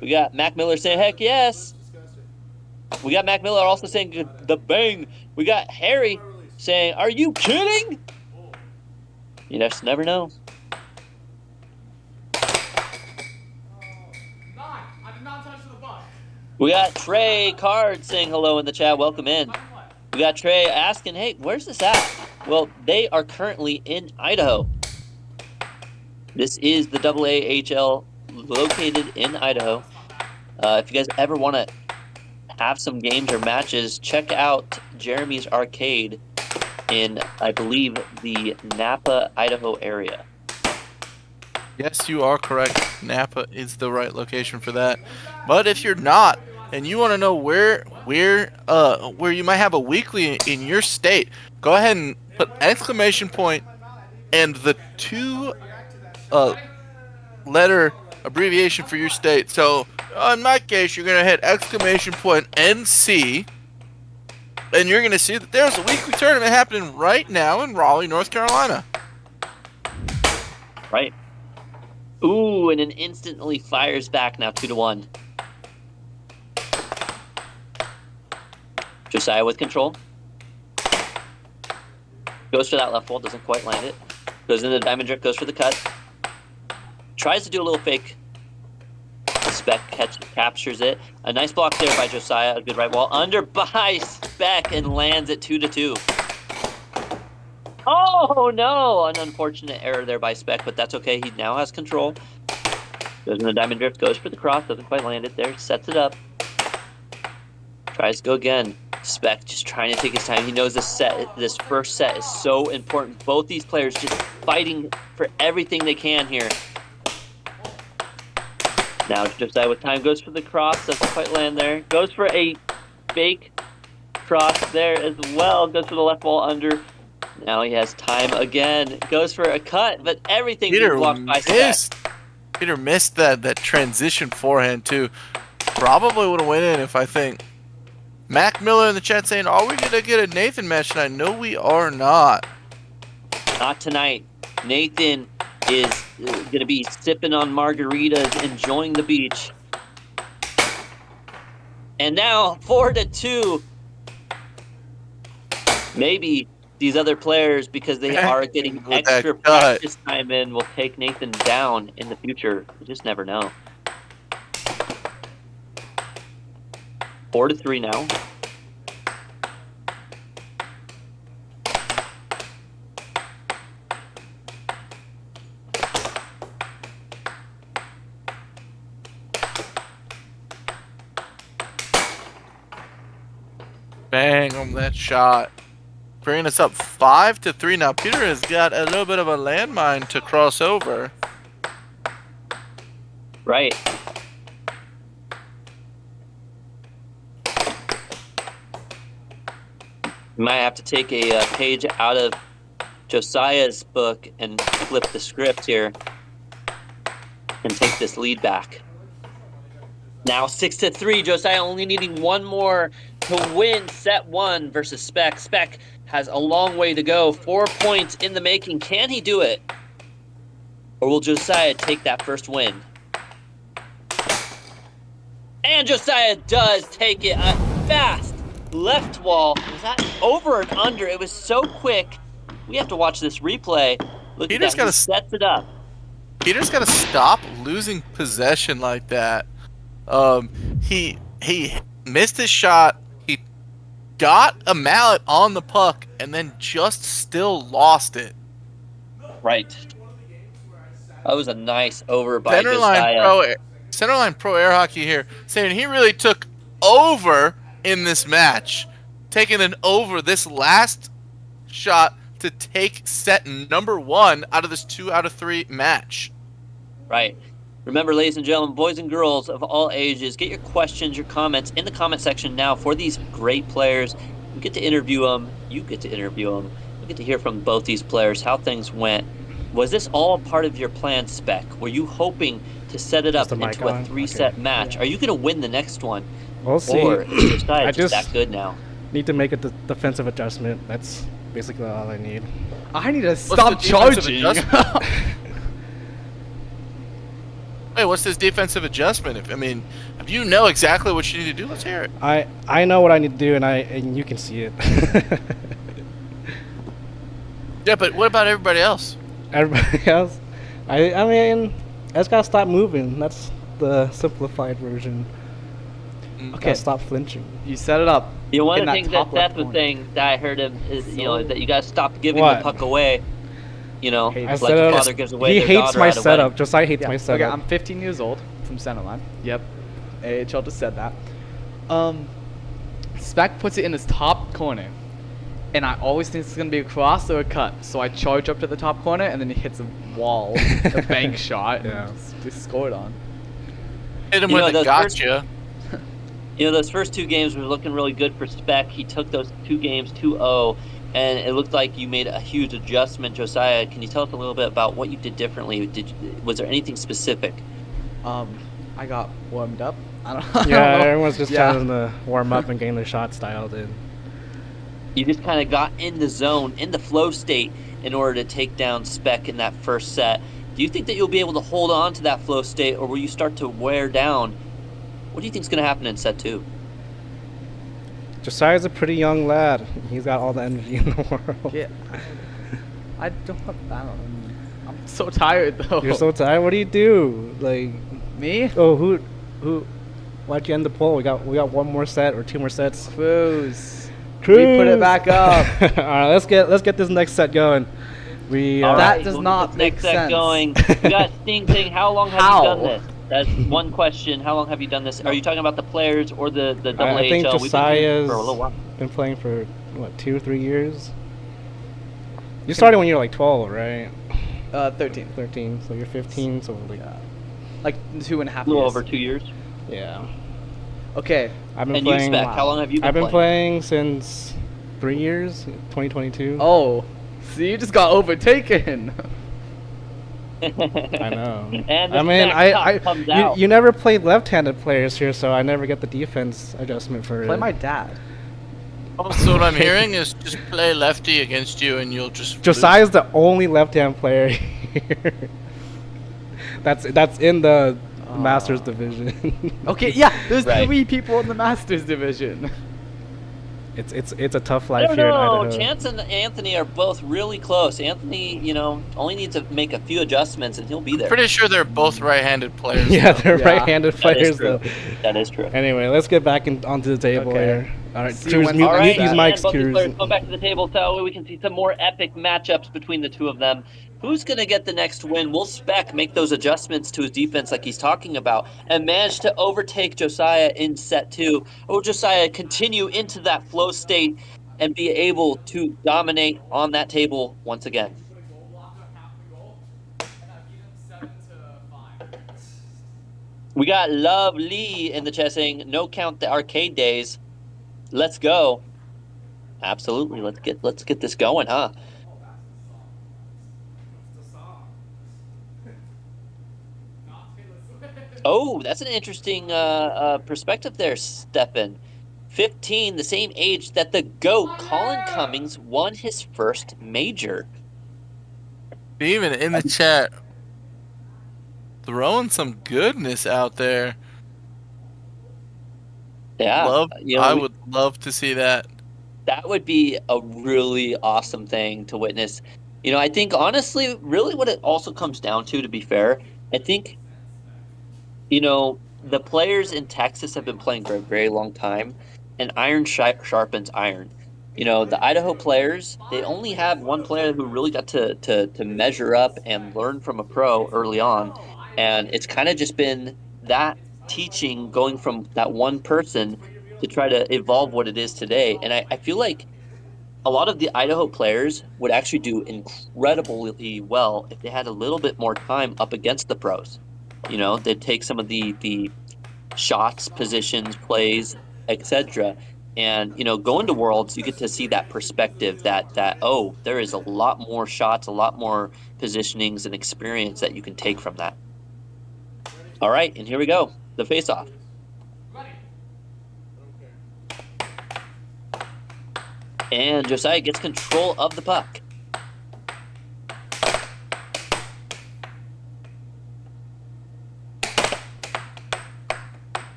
D: We got Mac Miller saying, heck yes. We got Mac Miller also saying the bang. We got Harry saying, are you kidding? You just never know. We got Trey Card saying hello in the chat. Welcome in. We got Trey asking, hey, where's this at? Well, they are currently in Idaho. This is the AAHL located in Idaho. If you guys ever want to have some games or matches, check out Jeremy's Arcade in, I believe, the Napa, Idaho area.
E: Yes, you are correct. Napa is the right location for that. But if you're not, and you want to know where you might have a weekly in your state, go ahead and put exclamation point and the 2-letter abbreviation for your state. So in my case, you're gonna hit exclamation point NC, and you're gonna see that there's a weekly tournament happening right now in Raleigh, North Carolina.
D: Right. Ooh, and it instantly fires back now 2-1. Josiah with control. Goes for that left wall, doesn't quite land it. Goes into the diamond drift, goes for the cut. Tries to do a little fake. Speck captures it. A nice block there by Josiah, a good right wall. Under by Speck and lands at 2-2. Oh no! An unfortunate error there by Speck, but that's okay. He now has control. Goes in the diamond drift, goes for the cross, doesn't quite land it there, sets it up. Tries to go again. Speck just trying to take his time. He knows this first set is so important. Both these players just fighting for everything they can here. Now Josiah with time goes for the cross, doesn't quite land there. Goes for a fake cross there as well. Goes for the left wall under. Now he has time again. Goes for a cut, but everything
E: Peter
D: being blocked by Speck.
E: missed. Peter missed that transition forehand too. Probably would have went in if I think. Mac Miller in the chat saying, "Are we gonna get a Nathan match tonight?" No, we are not.
D: Not tonight. Nathan is going to be sipping on margaritas, enjoying the beach. And now 4-2. Maybe these other players, because they are getting
E: With that
D: extra
E: cut.
D: practice time in, will take Nathan down in the future. You just never know. 4-3 now.
E: Bang on that shot. Bringing us up 5-3 now. Peter has got a little bit of a landmine to cross over.
D: Right. You might have to take a page out of Josiah's book and flip the script here and take this lead back. Now 6-3. Josiah only needing one more to win set 1 versus Speck. Speck has a long way to go. 4 points in the making. Can he do it? Or will Josiah take that first win? And Josiah does take it. A fast left wall. Was that over and under? It was so quick. We have to watch this replay. Look
E: Peter's
D: at that. He sets it up.
E: Peter's got to stop losing possession like that. He missed his shot. He got a mallet on the puck and then just still lost it.
D: Right. That was a nice over by Josiah.
E: Centerline Pro Air Hockey here saying he really took over in this match, taking an over this last shot to take set number 1 out of this 2 out of 3 match.
D: Right. Remember, ladies and gentlemen, boys and girls of all ages, get your questions, your comments in the comment section now for these great players. We get to interview them. You get to interview them. We get to hear from both these players, how things went. Was this all part of your plan, Speck? Were you hoping to set it up into a 3-set match? Are you going to win the next one?
F: We'll see.
D: Or is Josiah
F: I
D: just that good now?
F: Need to make a defensive adjustment. That's basically all I need.
J: I need to stop charging.
E: Wait, what's this defensive adjustment? If you know exactly what you need to do, let's hear it.
F: I know what I need to do, and you can see it.
E: Yeah, but what about everybody else?
F: Everybody else, I mean, I just gotta stop moving. That's the simplified version.
J: Okay,
F: gotta stop flinching.
J: You set it up.
D: One of the
J: that
D: things
J: top
D: that
J: left
D: Seth was
J: corner.
D: saying that I heard him is, that you gotta stop giving
F: What?
D: the puck away.
F: I
D: Like
F: set
D: your
F: up-
D: father gives away
F: He
D: their
F: hates
D: daughter
F: my
D: at a
F: setup.
D: wedding.
F: Josiah hates my
J: Okay,
F: setup.
J: I'm 15 years old from Centerline. Yep. AHL just said that. Speck puts it in his top corner. And I always think it's going to be a cross or a cut. So I charge up to the top corner, and then he hits a wall, a bank shot,
F: Yeah.
J: and just scored on.
E: Hit him
D: You know,
E: with a
D: those
E: gotcha.
D: Those first 2 games were looking really good for Speck. He took those 2 games 2-0, and it looked like you made a huge adjustment. Josiah, can you tell us a little bit about what you did differently? Was there anything specific?
J: I got warmed up. I don't know.
F: Yeah, everyone's just
J: Yeah.
F: trying to warm up and getting their shot styled in.
D: You just kind of got in the zone, in the flow state, in order to take down Speck in that first set. Do you think that you'll be able to hold on to that flow state, or will you start to wear down? What do you think is going to happen in set 2?
F: Josiah's a pretty young lad. He's got all the energy in the world.
J: Yeah. I don't have I'm so tired, though.
F: You're so tired. What do you do? Like,
J: Me?
F: oh, who? Why'd you end the poll? We got one more set or 2 more sets.
J: Cruz. We put it back up.
F: All right, let's get this next set going. We
D: All
J: That
D: right,
J: does
D: we'll
J: not
D: get this
J: make
D: next set
J: sense.
D: going. We got Sting saying, how long have
J: How?
D: you done this? That's one question. How long have you done this? Are you talking about the players or the AAHL?
F: I think
D: We've been doing it
F: Josiah's
D: for a little while.
F: been playing for what 2 or 3 years. You started when you were like 12, right?
J: 13.
F: 13, so you're 15, so like
J: Like 2.5
D: A little
J: years.
D: over 2 years.
F: yeah.
J: Okay.
F: I've been
D: And you,
F: playing.
D: Speck, how long have you been
F: I've been
D: playing?
F: playing since 3 years, 2022.
J: Oh, See, you just got overtaken.
F: I know.
D: And the
F: I mean,
D: Speck comes out.
F: you never played left-handed players here, so I never get the defense adjustment for
J: Play
F: it.
J: my dad.
E: Also, what I'm hearing is just play lefty against you, and you'll just.
F: Josiah's the only left-hand player here. That's in the Masters division.
J: Okay, yeah, there's
D: Right.
J: 3 people in the Masters division.
F: It's a tough
D: I
F: life
D: don't
F: here in
D: know.
F: Idaho.
D: Chance and Anthony are both really close. Anthony, only needs to make a few adjustments and he'll be there.
E: Pretty sure they're both right-handed players.
F: Yeah,
E: though.
F: they're
J: Yeah.
F: right-handed
D: That is
F: players
D: true.
F: though.
D: That is true.
F: Anyway, let's get back onto the table
J: Okay.
F: here. All right,
J: See
F: Cruz,
J: when-
F: mute,
D: All right,
F: mute these
D: and
F: mics,
D: both these
F: Cruz.
D: players go back to the table so we can see some more epic matchups between the two of them. Who's going to get the next win? Will Speck make those adjustments to his defense like he's talking about and manage to overtake Josiah in set 2? Or will Josiah continue into that flow state and be able to dominate on that table once again? We got Love Lee in the chat saying, no count the arcade days. Let's go. Absolutely. Let's get this going, huh? Oh, that's an interesting perspective there, Stefan. 15, the same age that the GOAT, Colin Cummings, won his first major.
E: Even in the chat, throwing some goodness out there.
D: Yeah.
E: I would love to see that.
D: That would be a really awesome thing to witness. I think, honestly, really what it also comes down to be fair, I think, the players in Texas have been playing for a very long time, and iron sharpens iron. The Idaho players, they only have one player who really got to measure up and learn from a pro early on, and it's kind of just been that teaching going from that one person to try to evolve what it is today. And I feel like a lot of the Idaho players would actually do incredibly well if they had a little bit more time up against the pros. They'd take some of the shots, positions, plays, etc. And, going to Worlds, you get to see that perspective that there is a lot more shots, a lot more positionings and experience that you can take from that. All right, and here we go, the face-off. And Josiah gets control of the puck.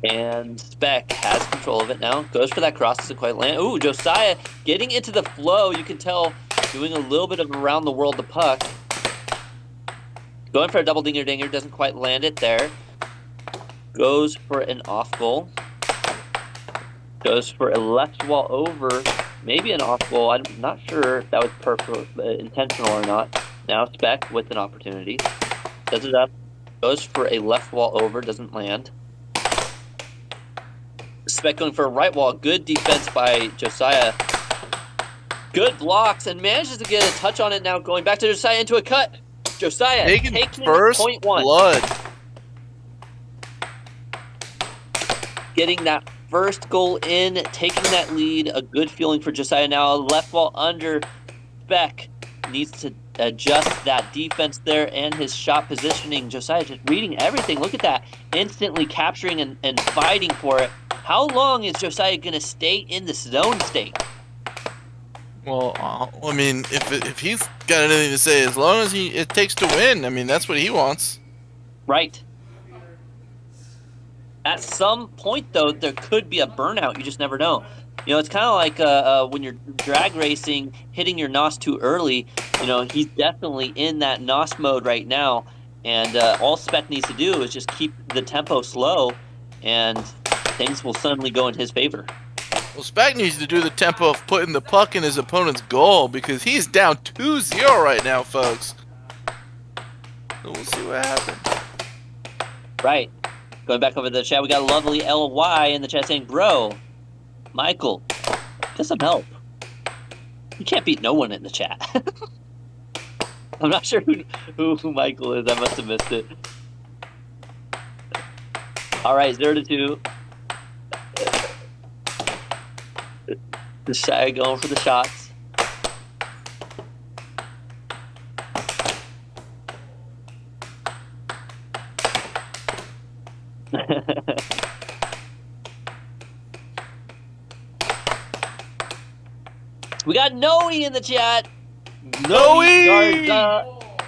D: And Speck has control of it now. Goes for that cross, doesn't quite land. Ooh, Josiah getting into the flow. You can tell doing a little bit of around the world the puck. Going for a double dinger, doesn't quite land it there. Goes for an off goal. Goes for a left wall over. Maybe an off goal. I'm not sure if that was intentional or not. Now Speck with an opportunity. Does it up. Goes for a left wall over. Doesn't land. Speck going for a right wall. Good defense by Josiah. Good blocks and manages to get a touch on it now. Going back to Josiah into a cut. Josiah
E: Taking
D: taking
E: first
D: point one.
E: blood.
D: Getting that first goal in, taking that lead. A good feeling for Josiah now. A left wall under. Speck needs to adjust that defense there and his shot positioning. Josiah just reading everything. Look at that. Instantly capturing and fighting for it. How long is Josiah going to stay in the zone state?
E: Well, I mean, if he's got anything to say, as long as it takes to win, I mean, that's what he wants.
D: Right. At some point, though, there could be a burnout. You just never know. It's kind of like when you're drag racing, hitting your NOS too early. He's definitely in that NOS mode right now. And all Speck needs to do is just keep the tempo slow, and things will suddenly go in his favor.
E: Well, Speck needs to do the tempo of putting the puck in his opponent's goal because he's down 2-0 right now, folks. So we'll see what happens.
D: Right. Going back over to the chat, we got a lovely LY in the chat saying, bro, Michael, get some help. You can't beat no one in the chat. I'm not sure who Michael is. I must have missed it. All right, 0-2. Josiah going for the shots. We got Noe in the chat.
E: Noe!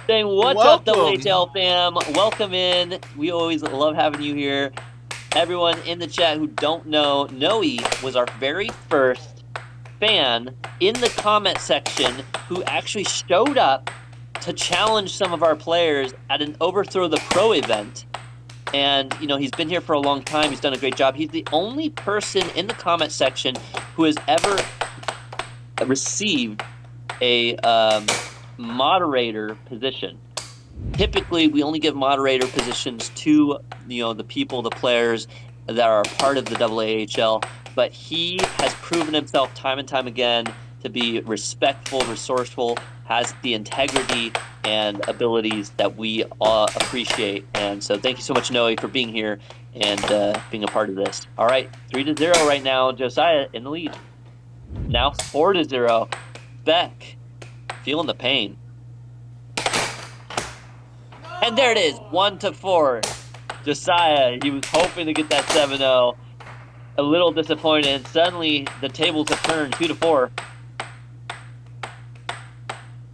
D: Saying, what's up,
E: Welcome.
D: AAHL fam? Welcome in. We always love having you here. Everyone in the chat who don't know, Noe was our very first fan in the comment section who actually showed up to challenge some of our players at an Overthrow the Pro event. And, you know, he's been here for a long time. He's done a great job. He's the only person in the comment section who has ever received a moderator position. Typically, we only give moderator positions to, you know, the people, the players that are part of the AAHL. But he has proven himself time and time again to be respectful, resourceful, has the integrity and abilities that we all appreciate. And so thank you so much, Noe, for being here and being a part of this. All right, 3-0 right now. Josiah in the lead. Now 4-0. Speck feeling the pain. And there it is, 1-4. Josiah, he was hoping to get that 7-0. A little disappointed. Suddenly, the tables have turned 2-4.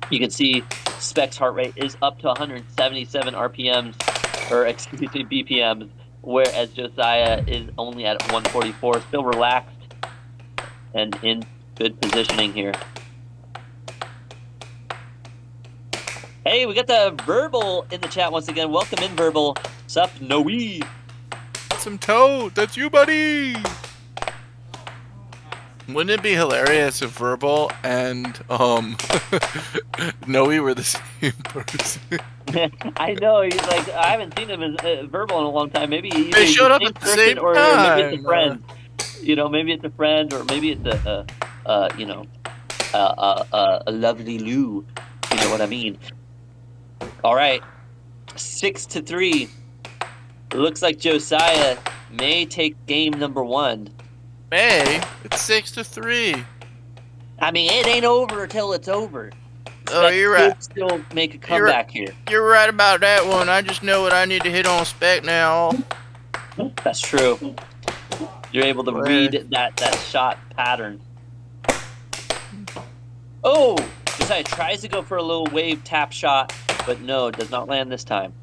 D: You can see Speck's heart rate is up to 177 RPMs, or excuse me, BPMs, whereas Josiah is only at 144, still relaxed and in good positioning here. Hey, we got the Verbal in the chat once again. Welcome in, Verbal. Sup, Noe?
E: Some Toad, that's you, buddy! Wouldn't it be hilarious if Verbal and Noe were the same person?
D: I know, he's like, I haven't seen him as Verbal in a long time. Maybe he's
E: They showed up at the same
D: or
E: time.
D: maybe it's a friend. You know, maybe it's a friend, or maybe it's a lovely Lou. You know what I mean? All right, 6-3. It looks like Josiah may take game number 1.
E: May? It's 6-3.
D: I mean, it ain't over till it's over.
E: Oh, you're right.
D: Could still make a comeback here.
E: You're right about that one. I just know what I need to hit on Speck now.
D: That's true. You're able to read that shot pattern. Oh! Josiah tries to go for a little wave tap shot, but no, does not land this time.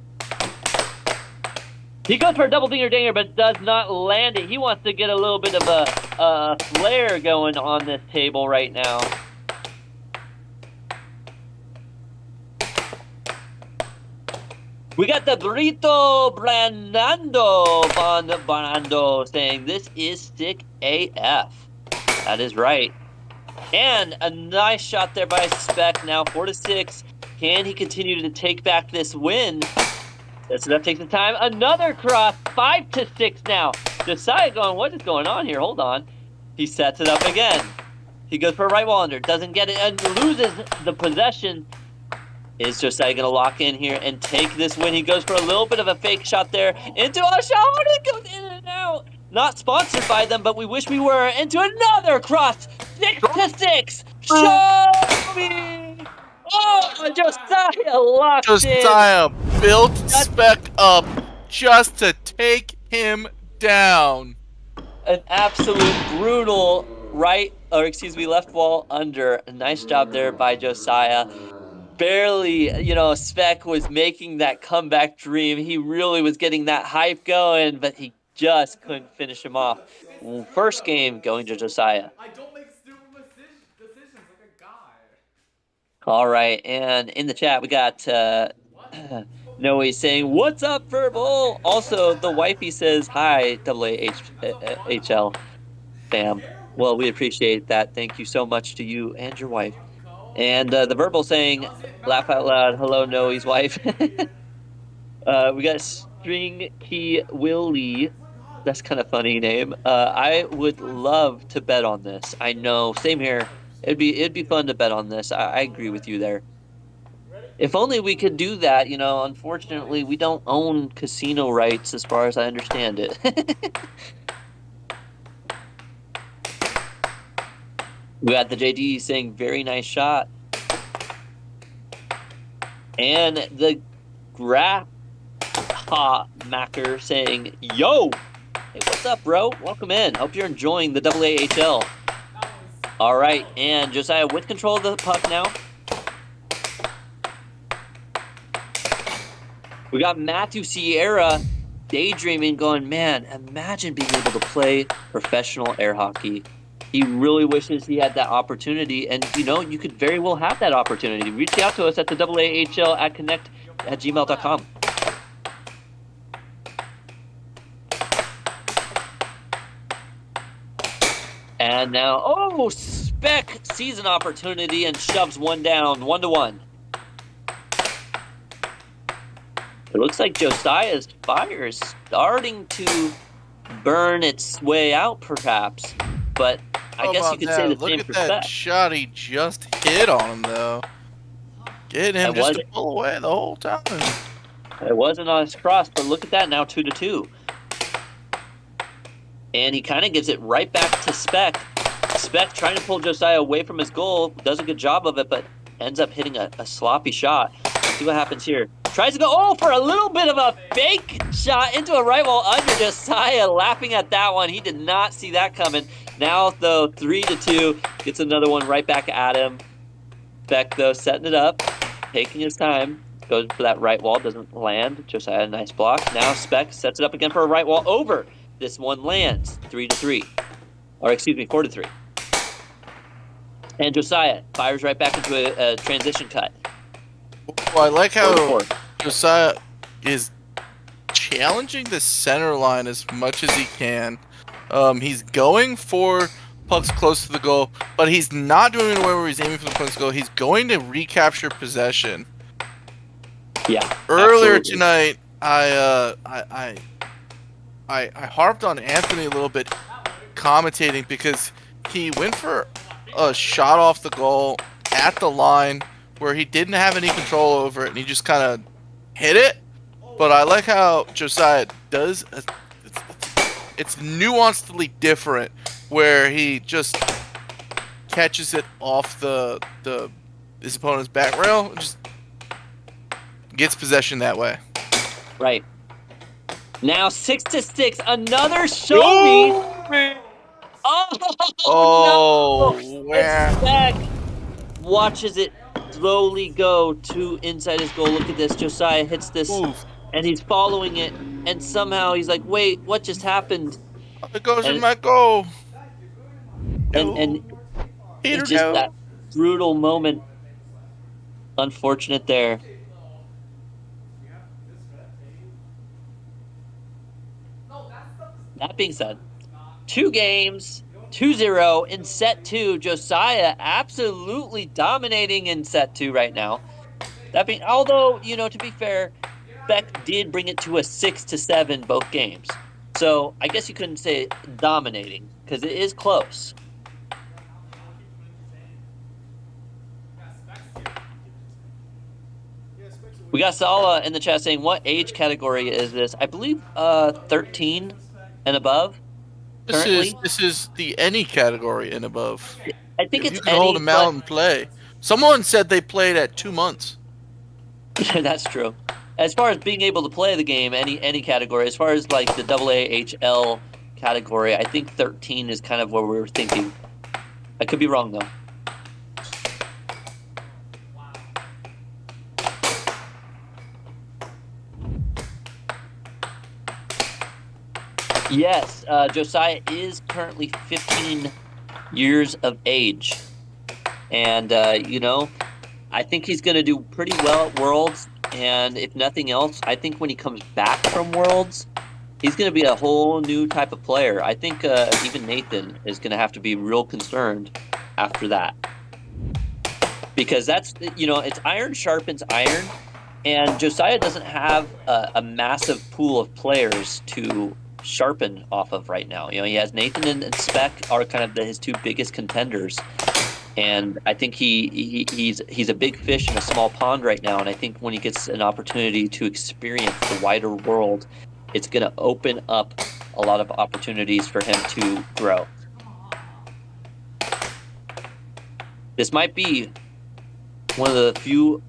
D: He goes for a double dinger dinger, but does not land it. He wants to get a little bit of a flare going on this table right now. We got the Burrito Brando saying this is sick AF. That is right. And a nice shot there by Speck. Now 4-6. Can he continue to take back this win? That's enough. Takes the time. Another cross. 5-6 now. Josiah going, what is going on here? Hold on. He sets it up again. He goes for a right wall under. Doesn't get it and loses the possession. Is Josiah going to lock in here and take this win? He goes for a little bit of a fake shot there. Into a shot. It goes in and out. Not sponsored by them, but we wish we were. Into another cross. 6-6. Show me. Oh, Josiah locked in.
E: Josiah built Speck up just to take him down.
D: An absolute brutal left wall under. A nice job there by Josiah. Barely, you know, Speck was making that comeback dream. He really was getting that hype going, but he just couldn't finish him off. First game going to Josiah.
J: I don't make stupid decisions like a guy.
D: All right, and in the chat we got Noe saying, "What's up, Verbal?" Also, the wifey says, "Hi, AAHL fam." Well, we appreciate that. Thank you so much to you and your wife. And the Verbal saying, "Laugh out loud." Hello, Noe's wife. We got String Key Willie. That's kind of funny name. I would love to bet on this. I know, same here. It'd be fun to bet on this. I agree with you there. If only we could do that, you know. Unfortunately, we don't own casino rights as far as I understand it. We got the JD saying very nice shot. And the Grapha Macker saying, yo! Hey, what's up, bro? Welcome in. Hope you're enjoying the AAHL. All right, and Josiah with control of the puck now. We got Matthew Sierra daydreaming, going, man, imagine being able to play professional air hockey. He really wishes he had that opportunity, and you could very well have that opportunity. Reach out to us at the AAHL at connect@gmail.com. And now, Speck sees an opportunity and shoves one down, 1-1. It looks like Josiah's fire is starting to burn its way out, perhaps. But I guess you could say the same for
E: Look at that
D: Speck.
E: shot he just hit on him, though. Getting him just to pull away the whole time.
D: It wasn't on his cross, but look at that, now 2-2. And he kind of gives it right back to Speck. Speck trying to pull Josiah away from his goal, does a good job of it, but ends up hitting a sloppy shot. Let's see what happens here. Tries to go, for a little bit of a fake shot into a right wall under. Josiah laughing at that one. He did not see that coming. Now, though, 3-2, gets another one right back at him. Speck, though, setting it up, taking his time. Goes for that right wall, doesn't land. Josiah, nice block. Now Speck sets it up again for a right wall over. This one lands, 3-3. Or, excuse me, 4-3. And Josiah fires right back into a transition cut.
E: Well, I like how Josiah is challenging the center line as much as he can. He's going for pucks close to the goal, but he's not doing it in a way where he's aiming for the pucks to go. He's going to recapture possession.
D: Yeah.
E: Earlier
D: absolutely.
E: tonight, I harped on Anthony a little bit, commentating, because he went for a shot off the goal at the line where he didn't have any control over it, and he just kind of hit it. But I like how Josiah does. It's nuancedly different, where he just catches it off his opponent's back rail, and just gets possession that way.
D: Right. Now 6-6, another show me.
E: Oh,
D: no! And Speck watches it slowly go to inside his goal. Look at this. Josiah hits this, and he's following it, and somehow he's like, wait, what just happened?
E: It goes in my goal.
D: And it's just that brutal moment. Unfortunate there. That being said, 2 games, 2-0 in set 2. Josiah absolutely dominating in set 2 right now. Although, to be fair, Speck did bring it to a 6-7 both games. So I guess you couldn't say dominating, because it is close. We got Sala in the chat saying, what age category is this? I believe 13 and above.
E: This is the any category and above.
D: I think
E: if
D: it's
E: you can hold them out and play. Someone said they played at 2 months.
D: That's true. As far as being able to play the game, any category, as far as like the AAHL category, I think 13 is kind of where we were thinking. I could be wrong though. Yes, Josiah is currently 15 years of age. And, I think he's going to do pretty well at Worlds. And if nothing else, I think when he comes back from Worlds, he's going to be a whole new type of player. I think even Nathan is going to have to be real concerned after that. Because that's, it's iron sharpens iron. And Josiah doesn't have a massive pool of players to sharpen off of right now. He has Nathan and Speck are kind of his 2 biggest contenders, and I think he's a big fish in a small pond right now. And I think when he gets an opportunity to experience the wider world, it's going to open up a lot of opportunities for him to grow. This might be one of the few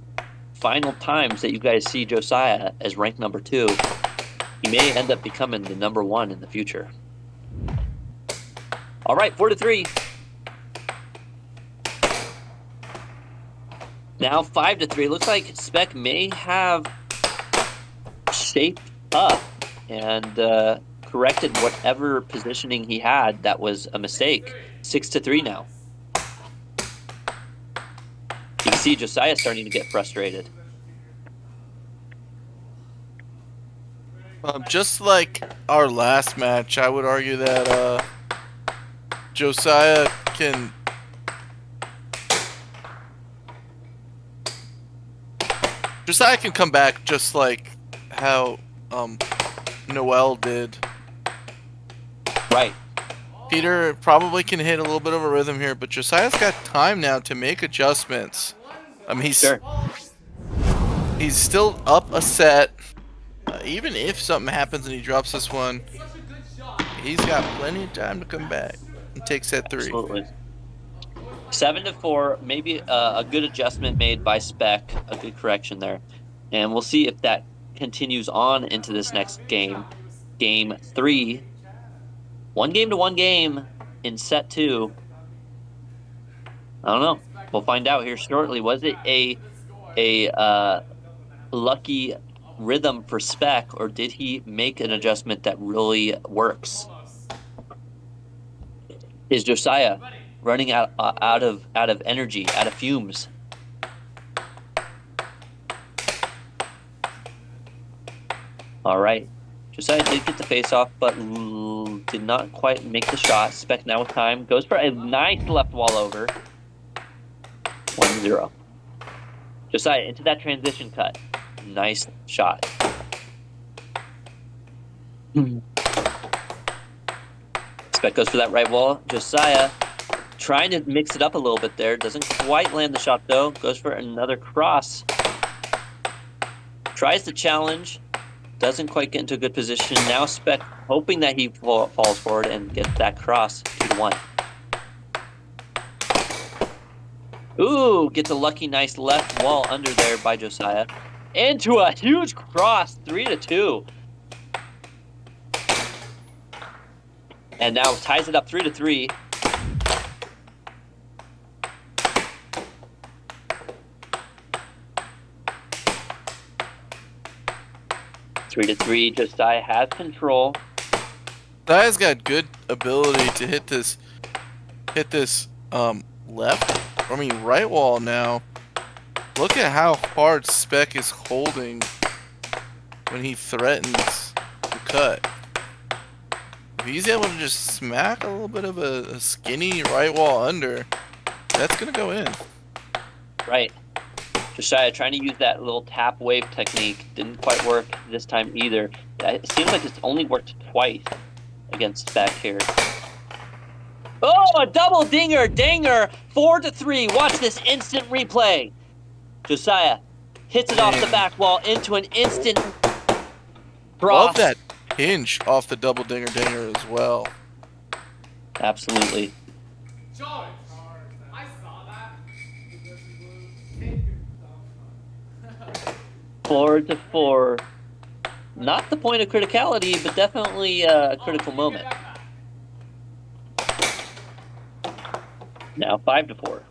D: final times that you guys see Josiah as rank number 2. He may end up becoming the number 1 in the future. All right, 4-3. Now 5-3. Looks like Speck may have shaped up and corrected whatever positioning he had that was a mistake. 6-3 now. You can see Josiah starting to get frustrated.
E: Just like our last match, I would argue that Josiah can come back just like how Noel did.
D: Right.
E: Peter probably can hit a little bit of a rhythm here, but Josiah's got time now to make adjustments. I mean, he's still up a set. Even if something happens and he drops this one, he's got plenty of time to come back and take set 3.
D: Absolutely. 7-4, maybe a good adjustment made by Speck, a good correction there. And we'll see if that continues on into this next game. Game 3. 1 game to 1 game in set 2. I don't know. We'll find out here shortly. Was it a lucky rhythm for Speck, or did he make an adjustment that really works? Is Josiah running out of energy, out of fumes? All right. Josiah did get the face-off, but did not quite make the shot. Speck now with time. Goes for a nice left wall over. 1-0. Josiah into that transition cut. Nice shot. Speck goes for that right wall. Josiah trying to mix it up a little bit there. Doesn't quite land the shot, though. Goes for another cross. Tries to challenge. Doesn't quite get into a good position. Now Speck hoping that he falls forward and gets that cross 2-1. Ooh, gets a lucky nice left wall under there by Josiah. Into a huge cross, 3-2. And now ties it up 3-3. Three to 3. Josiah has control.
E: Josiah's got good ability to hit this right wall now. Look at how hard Speck is holding when he threatens the cut. If he's able to just smack a little bit of a skinny right wall under, that's going to go in.
D: Right. Josiah trying to use that little tap wave technique. Didn't quite work this time either. It seems like it's only worked twice against Speck here. Oh, a double dinger. 4-3. Watch this instant replay. Josiah hits it off the back wall into an instant cross.
E: Love that hinge off the double dinger as well.
D: Absolutely.
J: I saw that.
D: 4-4. Not the point of criticality, but definitely a critical moment. Now 5-4.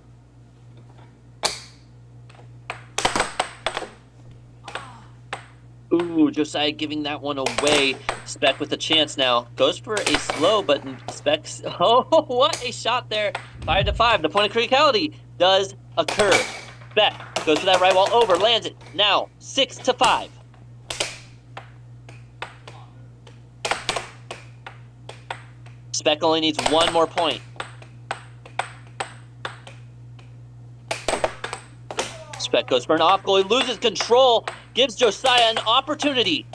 D: Ooh, Josiah giving that one away. Speck with a chance now. Goes for a slow, but Speck's... Oh, what a shot there. 5-5. The point of criticality does occur. Speck goes for that right wall over. Lands it. Now 6-5. Speck only needs one more point. Speck goes for an off goal. He loses control. Gives Josiah an opportunity.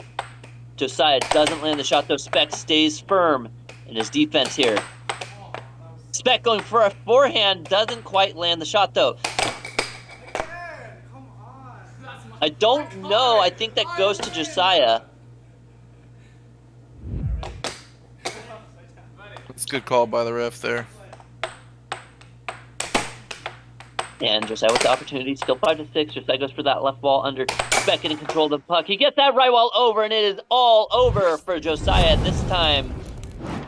D: Josiah doesn't land the shot, though. Speck stays firm in his defense here. Speck going for a forehand. Doesn't quite land the shot, though. I don't know. I think that goes to Josiah.
E: That's a good call by the ref there.
D: And Josiah with the opportunity, still 5-6. Josiah goes for that left ball under. Speck getting control of the puck. He gets that right wall over, and it is all over for Josiah this time.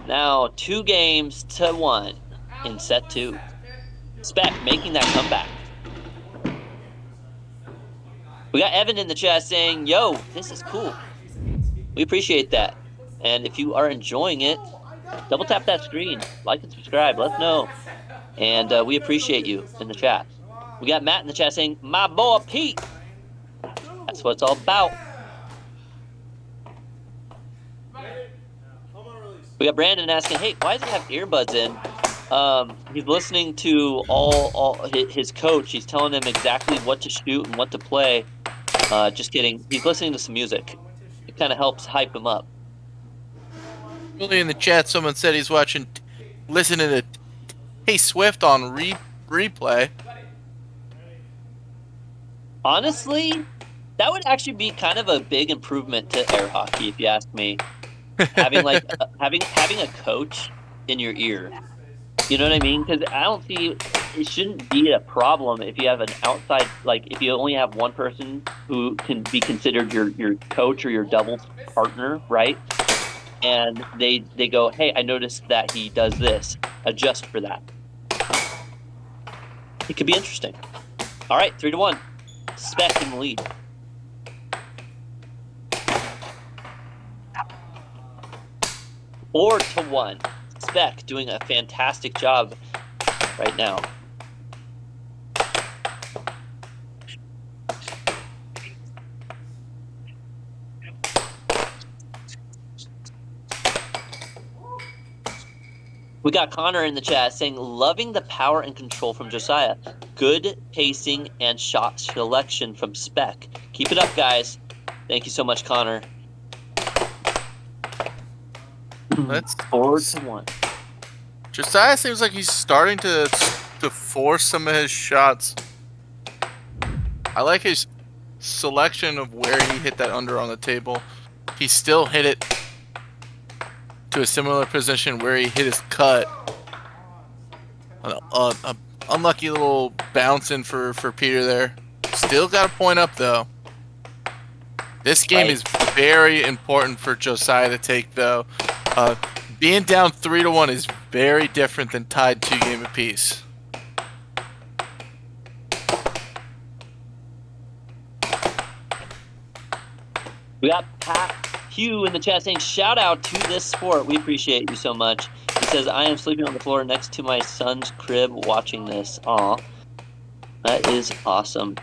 D: Now 2-1 in set 2. Speck making that comeback. We got Evan in the chat saying, yo, this is cool. We appreciate that. And if you are enjoying it, double tap that screen, like and subscribe, let us know. And we appreciate you in the chat. We got Matt in the chat saying, my boy Pete. That's what it's all about. We got Brandon asking, hey, why does he have earbuds in? He's listening to all his coach. He's telling him exactly what to shoot and what to play. Just kidding. He's listening to some music. It kind of helps hype him up.
E: Really in the chat, someone said he's listening to Hey Swift on replay.
D: Honestly, that would actually be kind of a big improvement to air hockey, if you ask me. Having like having a coach in your ear. You know what I mean? Because I don't see it shouldn't be a problem if you have an outside, like if you only have one person who can be considered your coach or your double partner, right? And they go, hey, I noticed that he does this. Adjust for that. It could be interesting. All right, 3-1. Speck in the lead. Or to 1. Speck doing a fantastic job right now. We got Connor in the chat saying, loving the power and control from Josiah. Good pacing and shot selection from Speck. Keep it up, guys. Thank you so much, Connor.
E: Let's
D: 4-1.
E: Josiah seems like he's starting to force some of his shots. I like his selection of where he hit that under on the table. He still hit it to a similar position where he hit his cut. An unlucky little bounce in for Peter there. Still got a point up though. This game is very important for Josiah to take though. Being down 3-1 is very different than tied 2-game apiece.
D: We got Pat Hugh in the chat saying, shout out to this sport. We appreciate you so much. He says, I am sleeping on the floor next to my son's crib watching this. Aw. That is awesome.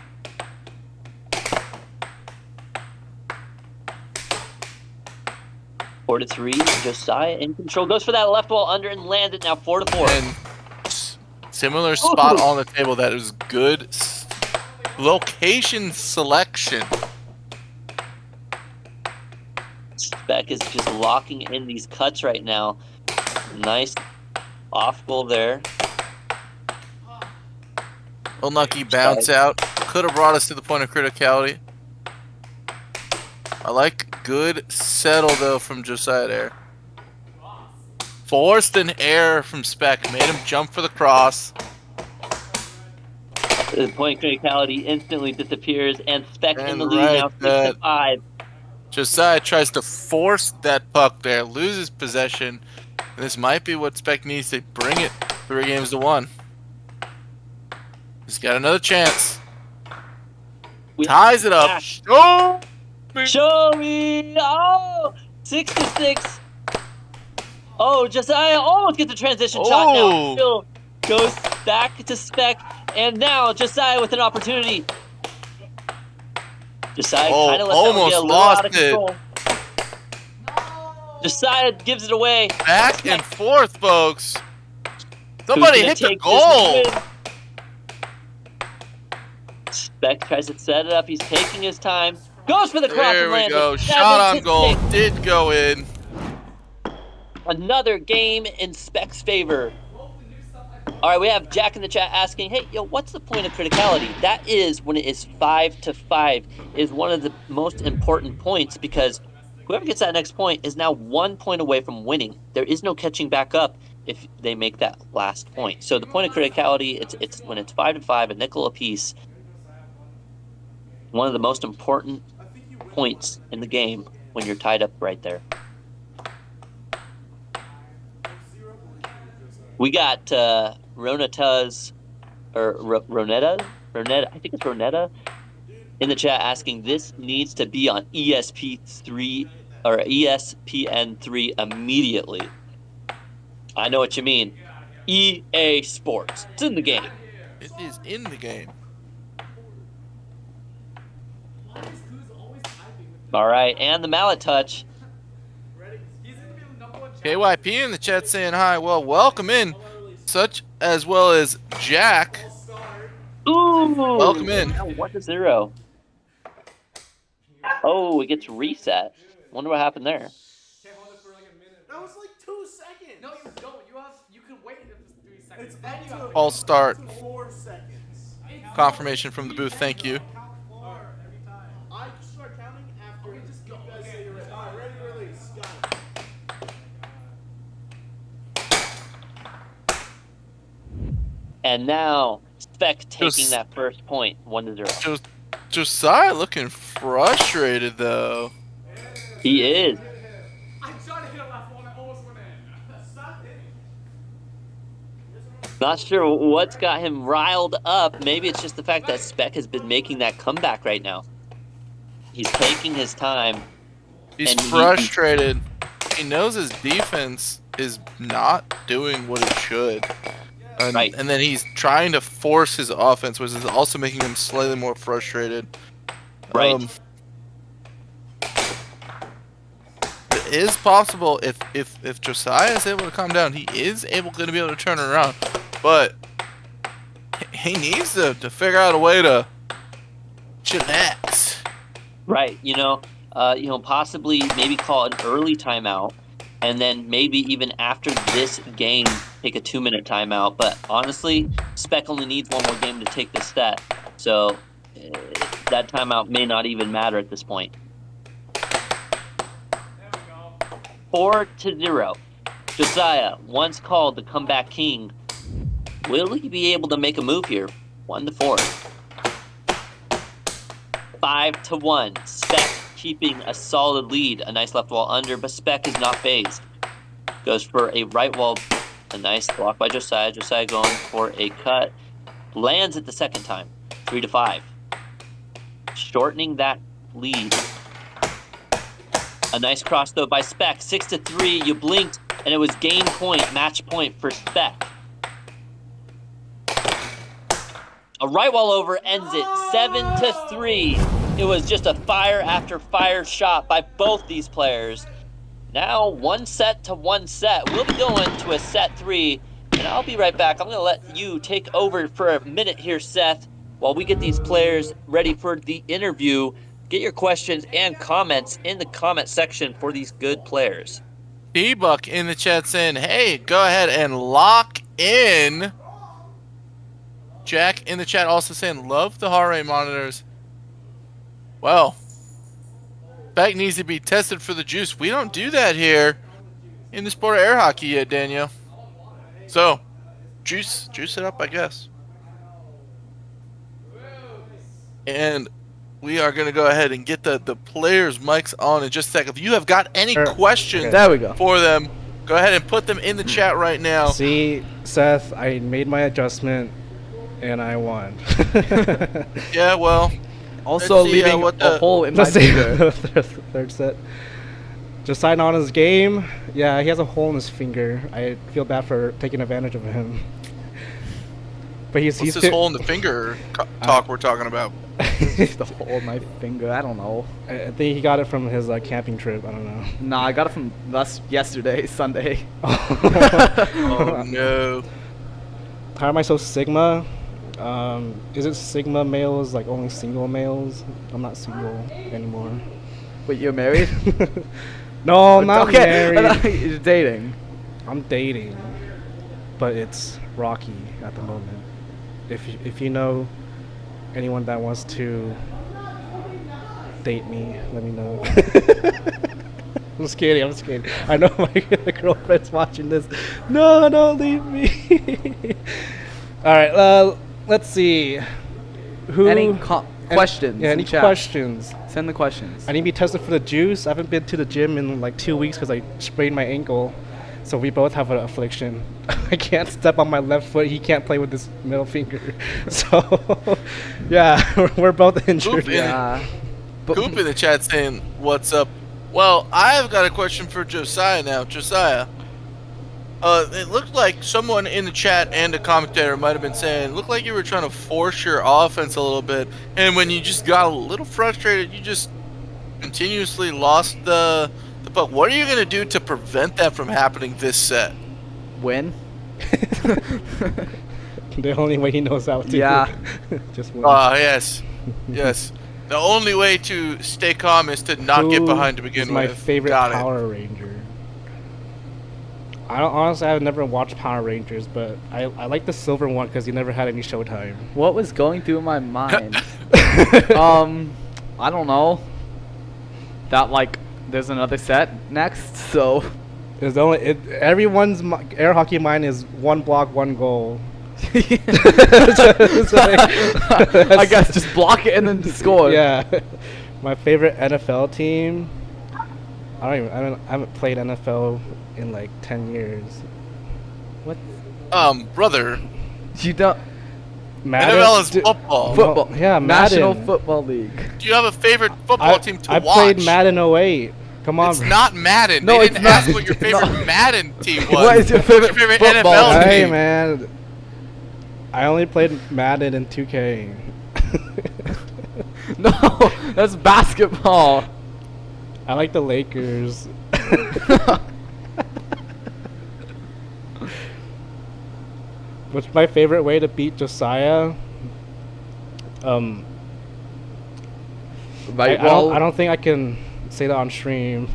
D: Four to 3. Josiah in control. Goes for that left wall under and lands it now 4-4.
E: And similar spot on the table. That is good location selection.
D: Speck is just locking in these cuts right now. Nice off goal there.
E: Unlucky bounce out. Could have brought us to the point of criticality. I like good settle though from Josiah there. Forced an error from Speck. Made him jump for the cross.
D: The point of criticality instantly disappears and Speck in the lead
E: right,
D: now 6-5.
E: Josiah tries to force that puck there, loses possession. And this might be what Speck needs to bring it 3-1. He's got another chance. Ties it up.
D: Show me! Oh! 6-6. Oh, Josiah almost gets a transition shot now. Still goes back to Speck. And now Josiah with an opportunity. Josiah kind of lets that one get a little out of control. Josiah gives it away.
E: Back and forth, folks. Somebody hit the goal.
D: Speck tries to set it up. He's taking his time. Goes for the cross and lands.
E: There we go. Shot on goal. Did go in.
D: Another game in Speck's favor. All right, we have Jack in the chat asking, hey, yo, what's the point of criticality? That is when it is 5-5 is one of the most important points because whoever gets that next point is now 1 point away from winning. There is no catching back up if they make that last point. So the point of criticality, it's when it's 5-5, a nickel apiece. One of the most important points in the game when you're tied up right there. We got Ronetta, I think it's Ronetta, in the chat asking, this needs to be on ESP3 or ESPN3 immediately. I know what you mean. EA Sports. It's in the game.
E: It is in the game.
D: All right, and the mallet touch.
E: KYP in the chat saying hi. Well, welcome in, such as well as Jack.
D: Ooh!
E: Welcome in.
D: 1-0. Oh, it gets reset. Wonder what happened there.
H: That was like 2 seconds.
J: No, you don't. You can wait if it's 3 seconds. Then you have
E: All start.
H: 4 seconds.
E: Confirmation from the booth. Thank you.
H: I start counting after you guys say you're ready. All right, ready, release. Got it.
D: And now Speck taking that first point, 1-0.
E: Josiah looking frustrated though.
D: He is.
J: I tried to hit a left one. I almost went in. Stop hitting.
D: Not sure what's got him riled up. Maybe it's just the fact that Speck has been making that comeback right now. He's taking his time.
E: He's
D: and
E: frustrated. He knows his defense is not doing what it should. And,
D: Right.
E: and then he's trying to force his offense, which is also making him slightly more frustrated.
D: Right.
E: It is possible if Josiah is able to calm down, he is going to be able to turn it around. But he needs to figure out a way to chillax.
D: Right. Possibly maybe call an early timeout, and then maybe even after this game, take a 2-minute timeout. But honestly, Speck only needs one more game to take this set. So that timeout may not even matter at this point. 4-0. Josiah, once called the comeback king, will he be able to make a move here? 1-4. 5-1. Speck keeping a solid lead. A nice left wall under, but Speck is not phased. Goes for a right wall. A nice block by Josiah. Josiah going for a cut. Lands it the second time. 3-5. Shortening that lead. A nice cross though by Speck. 6-3. You blinked and it was game point, match point for Speck. A right wall over ends it 7-3. It was just a fire after fire shot by both these players. Now 1 set to 1 set. We'll be going to a set 3, and I'll be right back. I'm going to let you take over for a minute here, Seth, while we get these players ready for the interview. Get your questions and comments in the comment section for these good players.
E: T-Buck in the chat saying, hey, go ahead and lock in. Jack in the chat also saying, love the heart rate monitors. Well, Speck needs to be tested for the juice. We don't do that here in the sport of air hockey yet, Daniel. So, juice it up, I guess. And we are going to go ahead and get the players' mics on in just a second. If you have got any questions
F: There we go.
E: for them, go ahead and put them in the chat right now.
F: See, Seth, I made my adjustment, and I won.
E: Yeah, well,
J: Also
E: let's see,
J: leaving
E: what
J: a
E: the-
J: hole in my
F: Let's see.
J: finger.
F: Third set. Just signed on his game. Yeah, he has a hole in his finger. I feel bad for taking advantage of him. But
E: what's this hole in the finger talk we're talking about?
J: The hole in my finger. I don't know.
F: I think he got it from his camping trip. I don't know.
J: Nah, I got it from yesterday, Sunday.
E: Oh, no.
F: How am I so Sigma? Is it Sigma males, like only single males? I'm not single anymore.
J: Wait, you're married?
F: No, I'm not
J: okay.
F: married.
J: You're dating.
F: I'm dating, but it's rocky at the moment. If you know anyone that wants to date me, let me know. I'm just kidding. I'm just kidding. I know my girlfriend's watching this. No, don't leave me. All right. Let's see.
J: Any questions?
F: Yeah, any
J: in chat?
F: questions?
J: Send the questions.
F: I need to be tested for the juice. I haven't been to the gym in like 2 weeks because I sprained my ankle. So we both have an affliction. I can't step on my left foot. He can't play with his middle finger. So, yeah, we're both injured.
E: Coop in the chat saying, "What's up?" Well, I've got a question for Josiah now. Josiah, it looked like someone in the chat and a commentator might have been saying, "Looked like you were trying to force your offense a little bit, and when you just got a little frustrated, you just continuously lost the puck." What are you gonna do to prevent that from happening this set?
J: Win.
F: The only way he knows how to.
J: Yeah.
F: Just win.
E: Yes, yes. The only way to stay calm is to not get behind to begin
F: is
E: with.
F: my favorite
E: Got
F: Power Ranger. Honestly, I've never watched Power Rangers, but I like the silver one because he never had any showtime.
J: What was going through my mind? I don't know. That like, there's another set next, so.
F: There's everyone's air hockey mind is 1 block, 1 goal.
J: I guess just block it and then score.
F: Yeah. My favorite NFL team. I haven't played NFL in like 10 years. What?
E: Brother.
J: You don't.
E: Madden? NFL is football.
J: Football.
F: Yeah, Madden.
J: National Football League.
E: Do you have a favorite football team to watch?
F: I played Madden 08. Come on.
E: It's not Madden.
J: No,
E: they didn't ask what your favorite Madden team was.
J: What is your favorite football
E: NFL team?
F: Hey, man. I only played Madden and 2K.
J: No, that's basketball.
F: I like the Lakers. What's my favorite way to beat Josiah? I don't think I can say that on stream.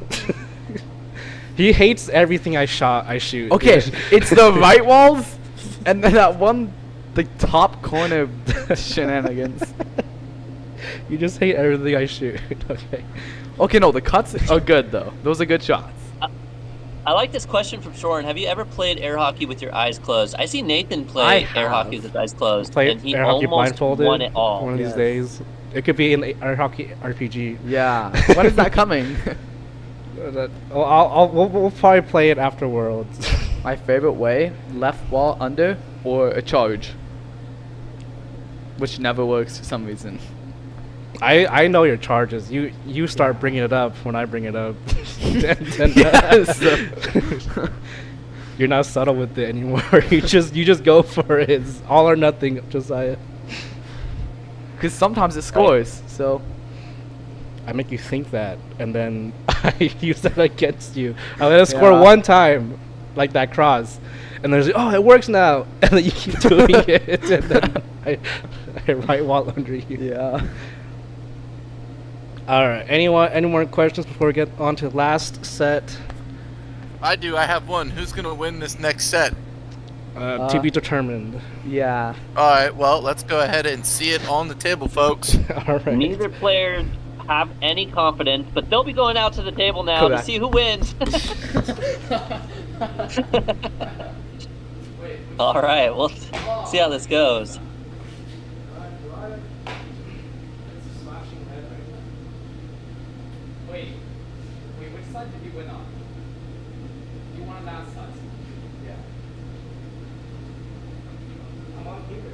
F: He hates everything I shoot.
J: Okay, it's the right walls, and then that one, the top corner shenanigans.
F: You just hate everything I shoot. Okay.
J: Okay, no, the cuts are good though. Those are good shots.
D: I like this question from Shoren. Have you ever played air hockey with your eyes closed? I see Nathan play air hockey with his eyes closed, and he
F: air hockey
D: almost
F: blindfolded
D: won it all.
F: One of these days. It could be in the air hockey RPG.
J: Yeah. When is that coming?
F: We'll probably play it after Worlds.
J: My favorite way: left wall under or a charge, which never works for some reason.
F: I know your charges. You start bringing it up when I bring it up.
J: Yes.
F: You're not subtle with it anymore. You just go for it. It's all or nothing, Josiah.
J: Because sometimes it scores. So
F: I make you think that, and then I use that against you. I let it score one time, like that cross, and there's it works now, and then you keep doing it, and then I right wall under you.
J: Yeah.
F: All right. Any more questions before we get on to the last set?
E: I do. I have one. Who's gonna win this next set?
F: To be determined.
J: Yeah.
E: All right. Well, let's go ahead and see it on the table, folks.
F: All right.
D: Neither player have any confidence, but they'll be going out to the table now to see who wins. All right. We'll see how this goes.
J: Wait, which side did you win on? You won on that side. Yeah.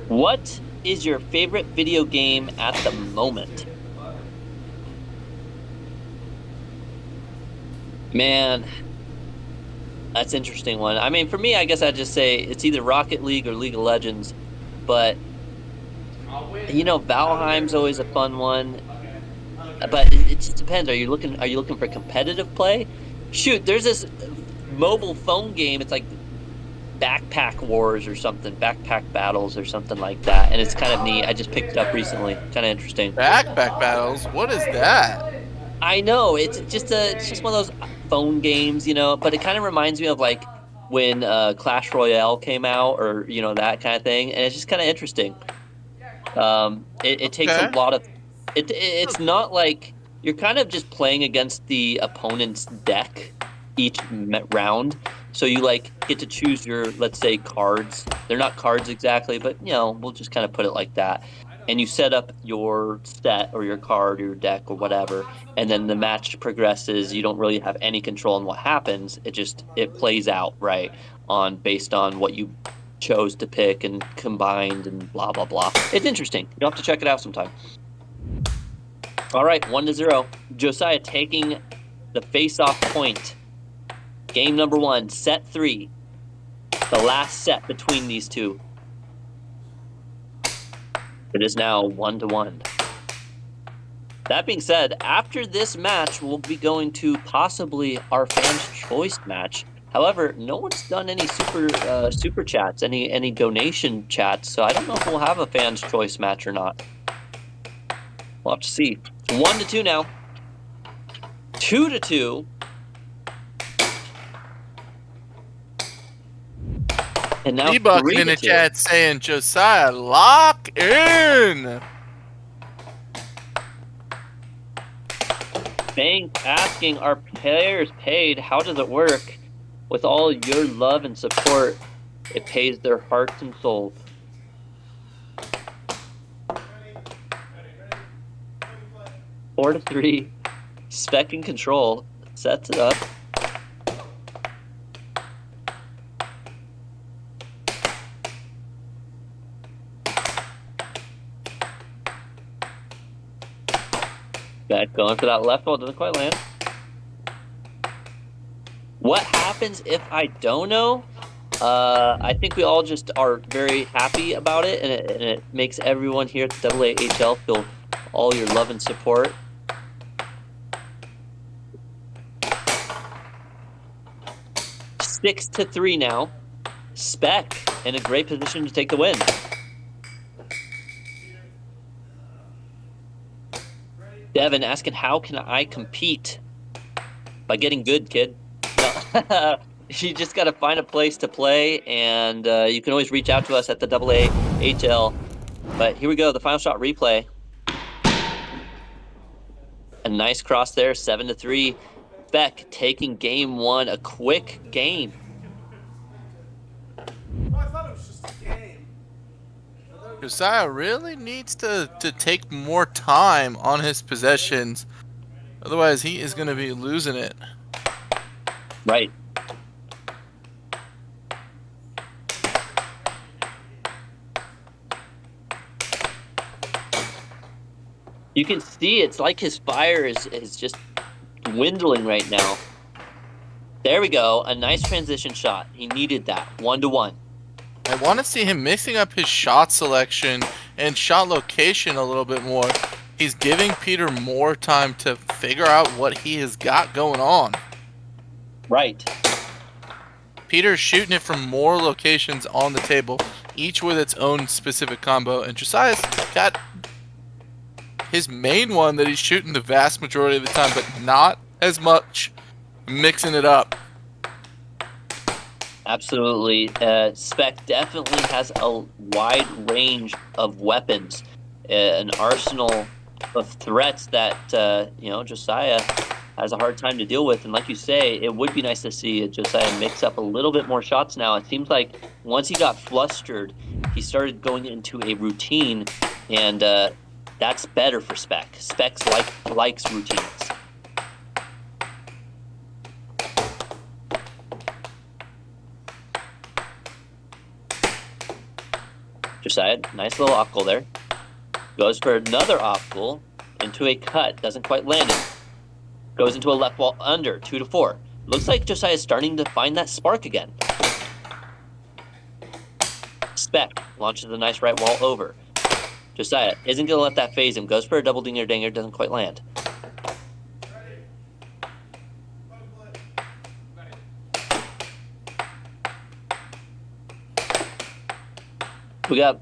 D: What is your favorite video game at the moment? Man, that's an interesting one. I mean, for me, I guess I'd just say it's either Rocket League or League of Legends, but Valheim's always a fun one. But it just depends. Are you looking for competitive play? Shoot, there's this mobile phone game. It's like Backpack Wars or something, Backpack Battles or something like that, and it's kind of neat. I just picked it up recently. Kind of interesting.
E: Backpack Battles? What is that?
D: I know it's just one of those phone games, but it kind of reminds me of like when Clash Royale came out, or that kind of thing, and it's just kind of interesting. It takes a lot of. It's not like you're kind of just playing against the opponent's deck each round. So you like get to choose your, let's say, cards. They're not cards exactly, but you know, we'll just kind of put it like that. And you set up your set or your card or your deck or whatever, and then the match progresses. You don't really have any control on what happens. It plays out, right, on based on what you chose to pick and combined and blah blah blah. It's interesting. You'll have to check it out sometime. All right, 1-0. Josiah taking the face-off point. Game number 1, set 3. The last set between these two. It is now 1-1. That being said, after this match, we'll be going to possibly our fans' choice match. However, no one's done any super chats, any donation chats, so I don't know if we'll have a fans' choice match or not. We'll have to see. 1-2 now. 2-2. And now
E: D-Buck in the
D: 3-2.
E: chat saying, Josiah, lock in.
D: Asking, are players paid? How does it work? With all your love and support, it pays their hearts and souls. Four to 3. Speck in control. Sets it up. Speck going for that left ball. Doesn't quite land. What happens if I don't know? I think we all just are very happy about it, and it makes everyone here at the AAHL feel all your love and support. Six to 3 now. Speck in a great position to take the win. Devin asking, how can I compete? By getting good, kid. No. You just got to find a place to play, and you can always reach out to us at the AAHL. But here we go, the final shot replay. A nice cross there, 7-3. Speck taking game 1, a quick game.
H: I thought it was just a game.
E: Josiah really needs to take more time on his possessions. Otherwise, he is going to be losing it.
D: Right. You can see it's like his fire is just dwindling right now. There we go. A nice transition shot. He needed that. 1-1.
E: I want to see him mixing up his shot selection and shot location a little bit more. He's giving Peter more time to figure out what he has got going on.
D: Right.
E: Peter's shooting it from more locations on the table, each with its own specific combo, and Josiah's got his main one that he's shooting the vast majority of the time, but not as much mixing it up.
D: Absolutely. Speck definitely has a wide range of weapons, an arsenal of threats that, Josiah has a hard time to deal with. And like you say, it would be nice to see Josiah mix up a little bit more shots now. It seems like once he got flustered, he started going into a routine, and that's better for Speck. Speck likes routines. Josiah, nice little off goal there. Goes for another off goal into a cut. Doesn't quite land it. Goes into a left wall under, 2-4. Looks like Josiah is starting to find that spark again. Speck launches a nice right wall over. Josiah isn't going to let that phase him. Goes for a double dinger dinger. Doesn't quite land. We got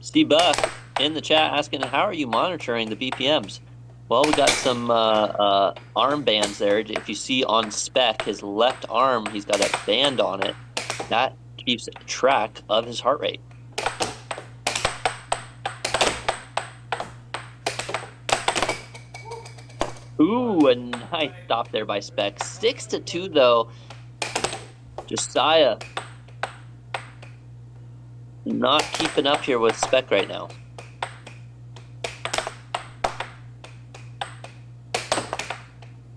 D: Steve Buck in the chat asking, how are you monitoring the BPMs? Well, we got some arm bands there. If you see on Speck, his left arm, he's got a band on it. That keeps track of his heart rate. Ooh, a nice stop there by Speck. 6-2 though. Josiah not keeping up here with Speck right now.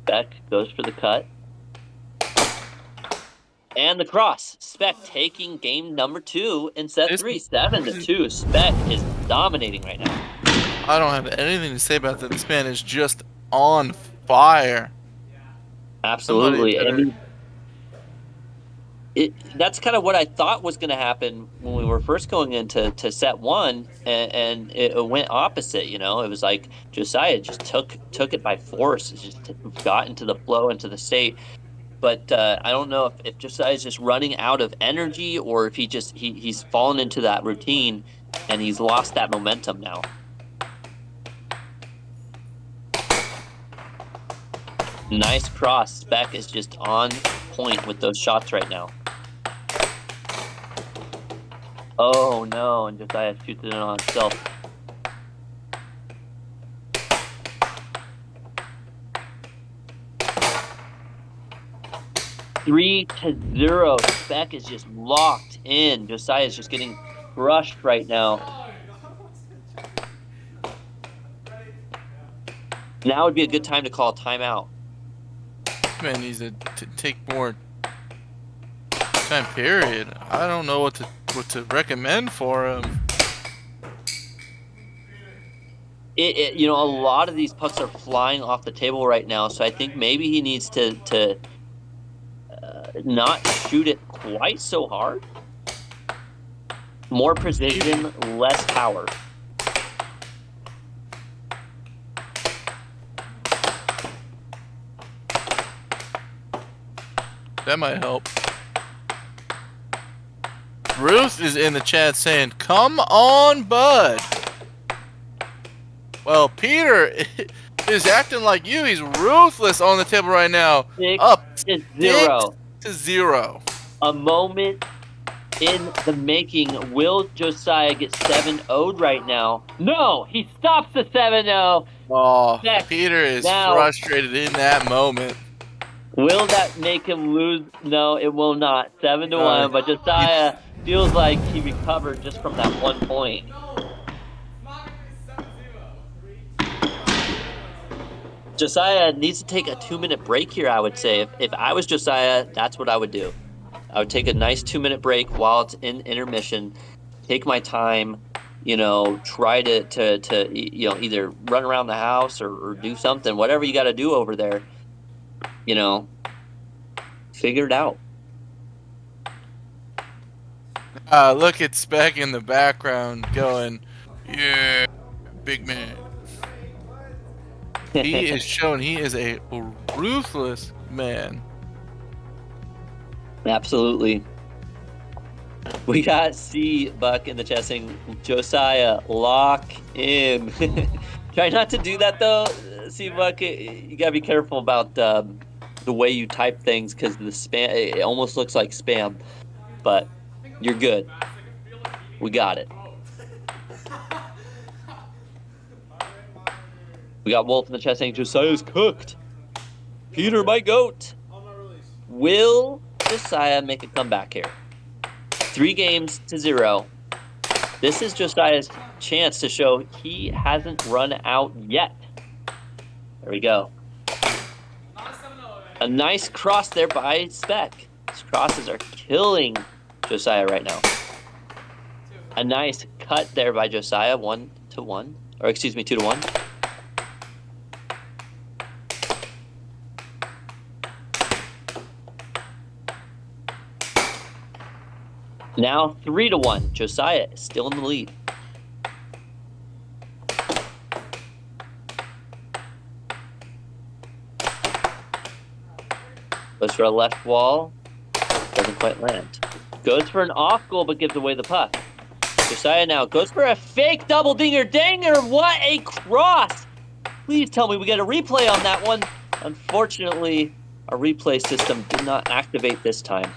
D: Speck goes for the cut. And the cross. Speck taking game number 2 in set 3, 7-2. Speck is dominating right now.
E: I don't have anything to say about that. This man is just on fire.
D: Absolutely. I mean, that's kind of what I thought was going to happen when we were first going into set 1, and it went opposite. You know, it was like Josiah just took it by force. It just got into the flow, into the state. But I don't know if Josiah's just running out of energy, or if he's fallen into that routine and he's lost that momentum now. Nice cross. Speck is just on point with those shots right now. Oh no, and Josiah shoots it in on himself. Three to 0. Speck is just locked in. Josiah is just getting crushed right now. Now would be a good time to call a timeout.
E: Man needs to take more time period. I don't know what to recommend for him.
D: You know, a lot of these pucks are flying off the table right now, so I think maybe he needs to not shoot it quite so hard. More precision, less power.
E: That might help. Ruth is in the chat saying, "Come on, bud." Well, Peter is acting like you. He's ruthless on the table right now.
D: 6-0.
E: 6-0.
D: A moment in the making. Will Josiah get 7-0'd right now? No, he stops the 7-0.
E: Oh,
D: Next.
E: Peter is
D: Now.
E: frustrated in that moment.
D: Will that make him lose? No, it will not. 7-1, but Josiah feels like he recovered just from that 1 point. Josiah needs to take a 2-minute break here, I would say. If I was Josiah, that's what I would do. I would take a nice 2-minute break while it's in intermission, take my time, you know, try to you know, either run around the house or do something, whatever you got to do over there, you know, figure it out.
E: Look at Speck in the background going, "Yeah, big man." He is shown he is a ruthless man.
D: Absolutely. We got C Buck in the chat saying, Josiah, lock in. Try not to do that though, C Buck. You gotta be careful about the way you type things, because the spam, it almost looks like spam. But you're good. We got it. We got Wolf in the chat saying Josiah's cooked. Peter, my goat. Will Josiah make a comeback here? 3-0. This is Josiah's chance to show he hasn't run out yet. There we go. A nice cross there by Speck. These crosses are killing Josiah right now. A nice cut there by Josiah, 1-1. Or excuse me, 2-1. Now 3-1. Josiah is still in the lead. Goes for a left wall. Doesn't quite land. Goes for an off goal but gives away the puck. Josiah now goes for a fake double dinger. Danger! What a cross! Please tell me we get a replay on that one. Unfortunately, our replay system did not activate this time.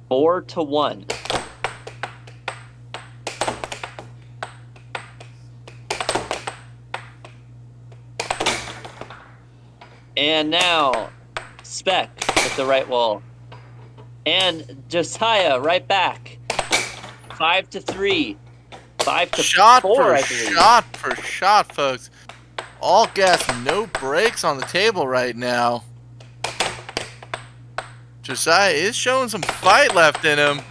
D: Four to 1. And now, Speck at the right wall. And Josiah right back. 5-3. 5-4,
E: Shot for
D: I believe.
E: shot for shot, folks. All gas, no brakes on the table right now. Josiah is showing some fight left in him.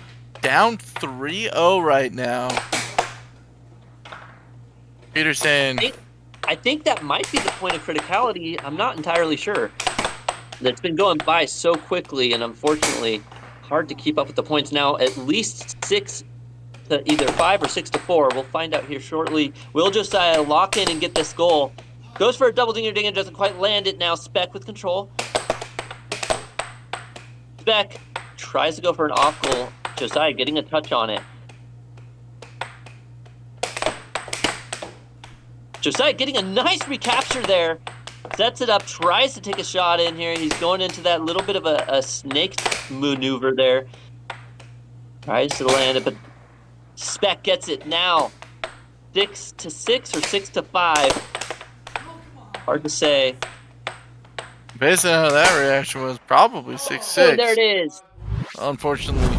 E: Down 3-0 right now. Peter saying,
D: I think that might be the point of criticality. I'm not entirely sure. It's been going by so quickly, and unfortunately, hard to keep up with the points now. At least 6 to either 5 or 6-4. We'll find out here shortly. Will Josiah lock in and get this goal? Goes for a double dinger ding and doesn't quite land it now. Speck with control. Speck tries to go for an off goal. Josiah getting a touch on it. Josiah getting a nice recapture there. Sets it up, tries to take a shot in here. He's going into that little bit of a snake maneuver there. Tries to land it, but Speck gets it now. 6-6 or 6-5. Hard to say.
E: based on how that reaction was, probably 6-6.
D: Oh, there it is.
E: Unfortunately.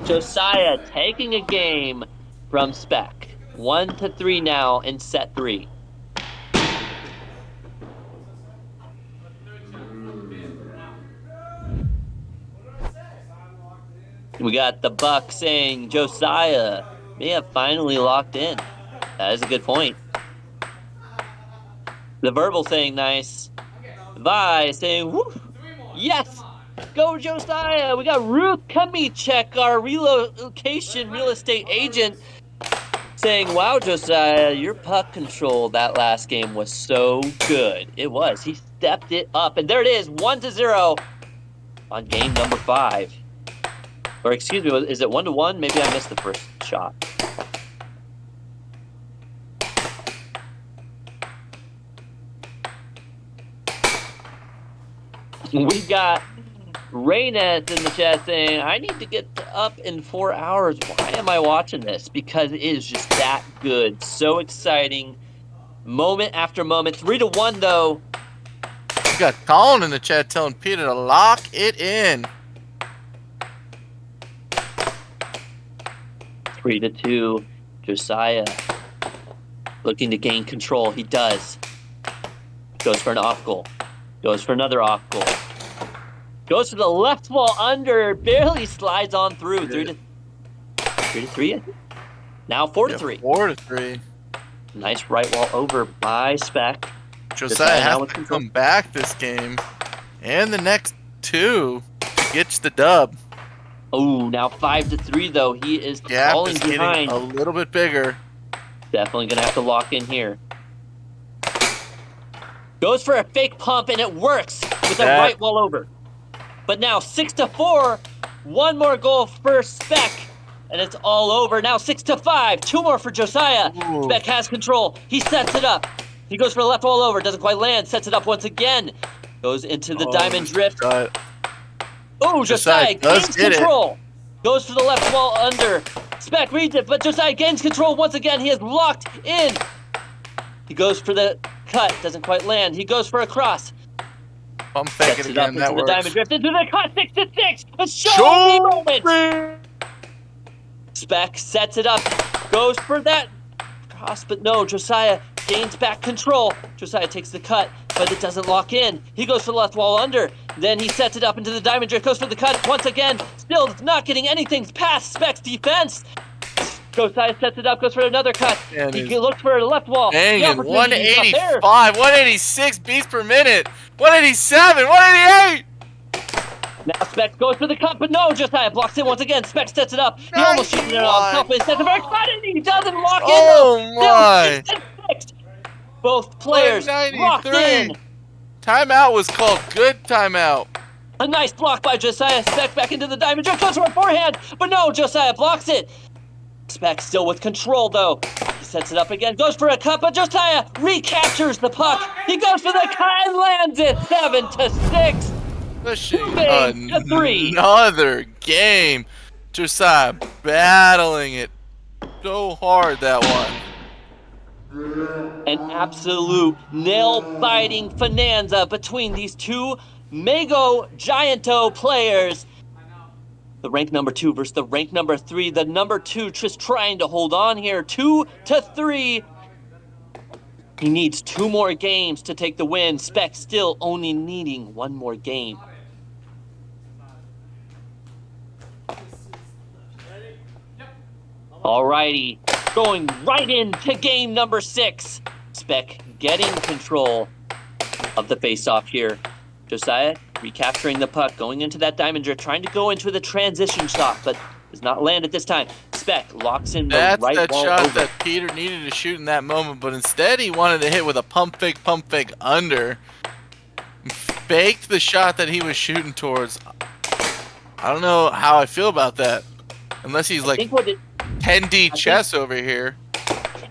D: Josiah taking a game from Speck. 1-3 now in set 3. We got the Buck saying Josiah may have finally locked in. That is a good point. The verbal saying nice. Vi saying woo. Yes. Go Josiah. We got Ruth Kamichek, our relocation real estate agent, saying, wow, Josiah, your puck control that last game was so good. It was. He stepped it up. And there it is, 1-0 on game number 5. Or excuse me, is it 1-1? Maybe I missed the first shot. We got Reynes in the chat saying, I need to get up in 4 hours. Why am I watching this? Because it is just that good. So exciting. Moment after moment. 3-1 though.
E: We got Colin in the chat telling Peter to lock it in.
D: 3-2. Josiah looking to gain control. He does. Goes for an off goal. Goes for another off goal. Goes for the left wall under. Barely slides on through. 3-3. Now 4-3.
E: Yeah, 4-3.
D: Nice right wall over by Speck.
E: Josiah has to come back this game and the next 2 to get the dub.
D: Oh, now 5-3 though. He is
E: Gap
D: falling
E: is getting
D: behind.
E: a little bit bigger.
D: Definitely gonna have to lock in here. Goes for a fake pump and it works with a right wall over. But now 6-4. One more goal for Speck. And it's all over. Now 6-5. 2 more for Josiah.
E: Ooh.
D: Speck has control. He sets it up. He goes for a left wall over. Doesn't quite land. Sets it up once again. Goes into the diamond drift. Oh, Josiah gains control. Goes for the left wall under. Speck reads it, but Josiah gains control once again. He is locked in. He goes for the cut. Doesn't quite land. He goes for a cross.
E: Pump fake it again. That
D: into the
E: works.
D: diamond drift. Into the cut. 6-6. A show me moment. Speck sets it up. Goes for that cross, but no. Josiah gains back control. Josiah takes the cut, but it doesn't lock in. He goes for the left wall under. Then he sets it up into the diamond drift. Goes for the cut once again. Still not getting anything past Speck's defense. Josiah sets it up. Goes for another cut.
E: And
D: he looks for a left wall.
E: Dang,
D: The
E: and
D: opportunity is up there.
E: 185, 186 beats per minute, 187, 188.
D: Now Speck goes for the cut, but no, Josiah blocks it once again. Speck sets it up. He almost shoots it on top, but he sets it very spot, and he doesn't lock in.
E: Oh my!
D: Still 6-6. Both players locked in.
E: Timeout was called. Good timeout.
D: A nice block by Josiah. Speck back into the diamond drift. Goes for a forehand, but no, Josiah blocks it. Speck still with control though. He sets it up again. Goes for a cut, but Josiah recaptures the puck. He goes for the cut and lands it. 7-6.
E: Pushing
D: 2-3.
E: another game. Josiah battling it so hard that one.
D: An absolute nail-biting bonanza between these two Mego Gianto players. The rank number 2 versus the rank number 3. The number 2 just trying to hold on here. 2-3. He needs 2 more games to take the win. Speck still only needing 1 more game. Alrighty, going right into game number 6. Speck getting control of the face-off here. Josiah recapturing the puck, going into that diamond drift, trying to go into the transition shot, but does not land at this time. Speck locks in the
E: That's
D: right
E: that
D: wall
E: shot
D: over.
E: that Peter needed to shoot in that moment, but instead he wanted to hit with a pump fake under. Faked the shot that he was shooting towards. I don't know how I feel about that. Unless he's like 10D chess over here.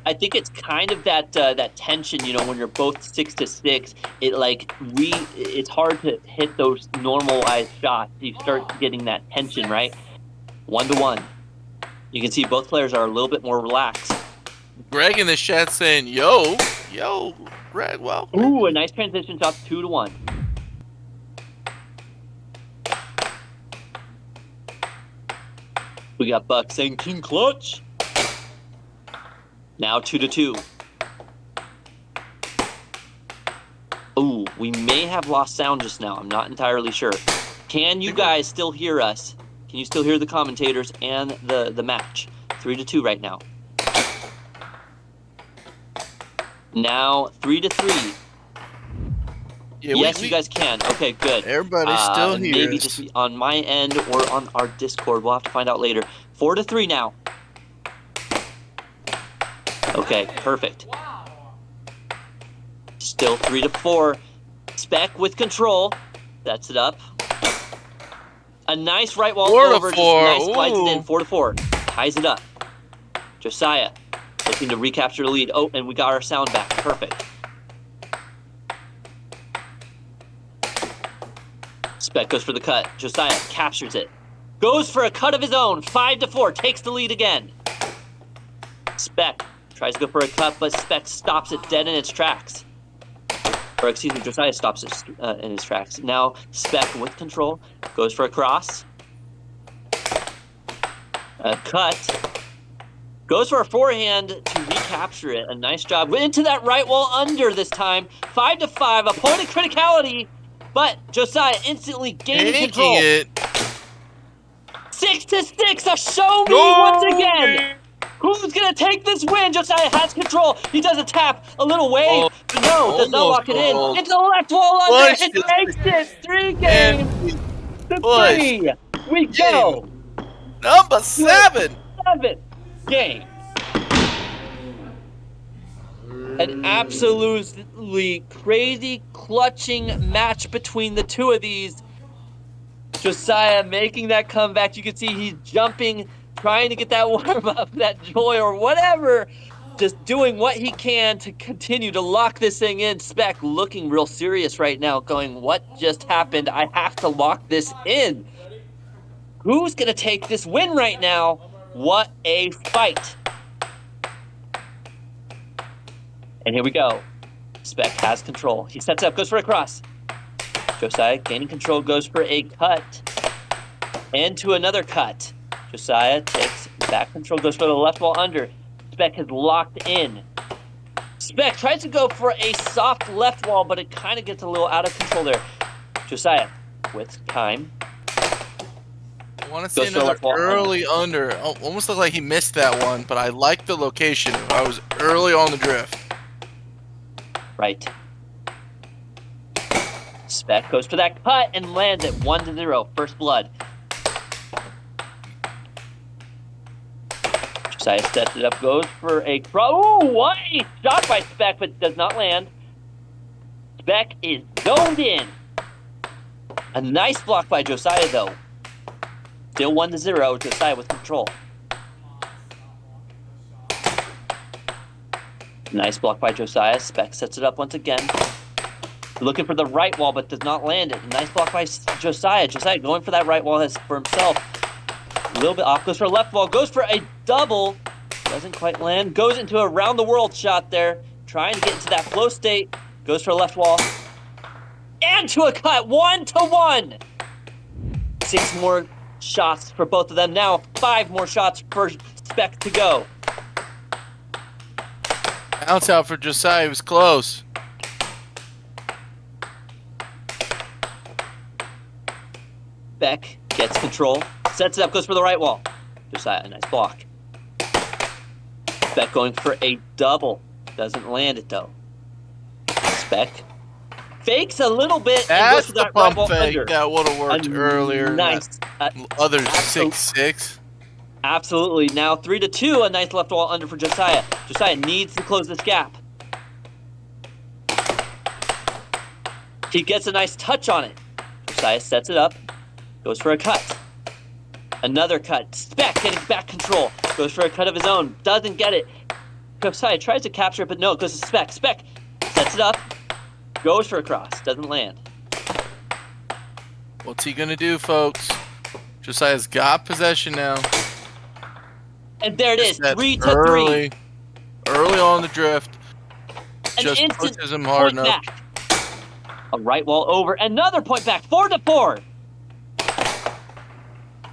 D: I think it's kind of that that tension, you know, when you're both 6-6. It's hard to hit those normalized shots. You start getting that tension, right? 1-1. You can see both players are a little bit more relaxed.
E: Greg in the chat saying, "Yo, Greg, well."
D: Ooh, a nice transition shot, 2-1. We got Buck saying King Clutch. Now 2-2. Ooh, we may have lost sound just now. I'm not entirely sure. Can you guys still hear us? Can you still hear the commentators and the match? 3-2 right now. Now 3-3.
E: Yeah,
D: yes, you guys can. Okay, good.
E: Everybody's still here.
D: Maybe just on my end or on our Discord. We'll have to find out later. 4-3 now. Okay, perfect. Still 3-4. Speck with control. Sets it up. A nice right wall over. Just nice slides it in. 4-4. Ties it up. Josiah looking to recapture the lead. Oh, and we got our sound back. Perfect. Speck goes for the cut. Josiah captures it. Goes for a cut of his own. 5-4. Takes the lead again. Speck tries to go for a cut, but Speck stops it dead in its tracks. Or excuse me, Josiah stops it in his tracks. Now Speck with control goes for a cross. A cut. Goes for a forehand to recapture it. A nice job. Into that right wall under this time. 5-5. A point of criticality. But Josiah instantly gaining control.
E: It.
D: 6-6. A show me once again. Who's going to take this win? Josiah has control. He does a tap, a little wave, but no, does not lock it in. Into the left wall under. It takes it. 3 games to 3. We go.
E: Number 7.
D: 7th game. An absolutely crazy clutching match between the two of these. Josiah making that comeback. You can see he's jumping, trying to get that warm up, that joy or whatever. Just doing what he can to continue to lock this thing in. Speck looking real serious right now, going, what just happened? I have to lock this in. Who's going to take this win right now? What a fight. And here we go. Speck has control. He sets up, goes for a cross. Josiah gaining control, goes for a cut. And to another cut. Josiah takes back control, goes for the left wall under. Speck has locked in. Speck tries to go for a soft left wall, but it kind of gets a little out of control there. Josiah with time.
E: I want to see another early under. Oh, almost looked like he missed that one, but I like the location. I was early on the drift.
D: Right. Speck goes for that cut and lands it 1-0. First blood. Josiah sets it up, goes for a cross. Ooh, what a shot by Speck, but does not land. Speck is zoned in. A nice block by Josiah, though. Still 1-0. Josiah with control. Nice block by Josiah. Speck sets it up once again. Looking for the right wall, but does not land it. Nice block by Josiah. Josiah going for that right wall for himself. A little bit off. Goes for a left wall. Goes for a double. Doesn't quite land. Goes into a round-the-world shot there. Trying to get into that flow state. Goes for a left wall. And to a cut. 1-1. 6 more shots for both of them. Now 5 more shots for Speck to go.
E: Bounce out for Josiah. He was close.
D: Speck gets control. Sets it up. Goes for the right wall. Josiah, a nice block. Speck going for a double. Doesn't land it, though. Speck fakes a little bit and goes
E: That's
D: for
E: the
D: that right
E: pump
D: wall
E: fake
D: under.
E: that would have worked earlier.
D: Nice.
E: Other 6-6.
D: Absolutely. Now 3-2. A nice left wall under for Josiah. Josiah needs to close this gap. He gets a nice touch on it. Josiah sets it up. Goes for a cut. Another cut. Speck getting back control. Goes for a cut of his own. Doesn't get it. Josiah tries to capture it, but no, it goes to Speck. Speck sets it up. Goes for a cross. Doesn't land.
E: What's he going to do, folks? Josiah's got possession now.
D: And there it is.
E: That
D: 3-3.
E: Early on the drift.
D: An
E: Just
D: instant
E: pushes him hard
D: point
E: enough.
D: back. A right wall over. Another point back. 4-4.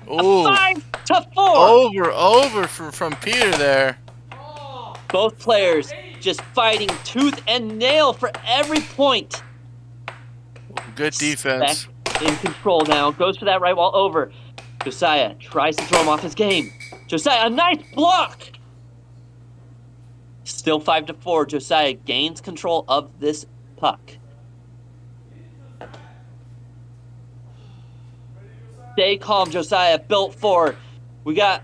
E: Ooh.
D: 5-4.
E: Over from Peter there.
D: Both players just fighting tooth and nail for every point.
E: Good defense.
D: Speck in control now. Goes for that right wall over. Josiah tries to throw him off his game. Josiah, a nice block. Still 5-4. Josiah gains control of this puck. Stay calm, Josiah. Built for. We got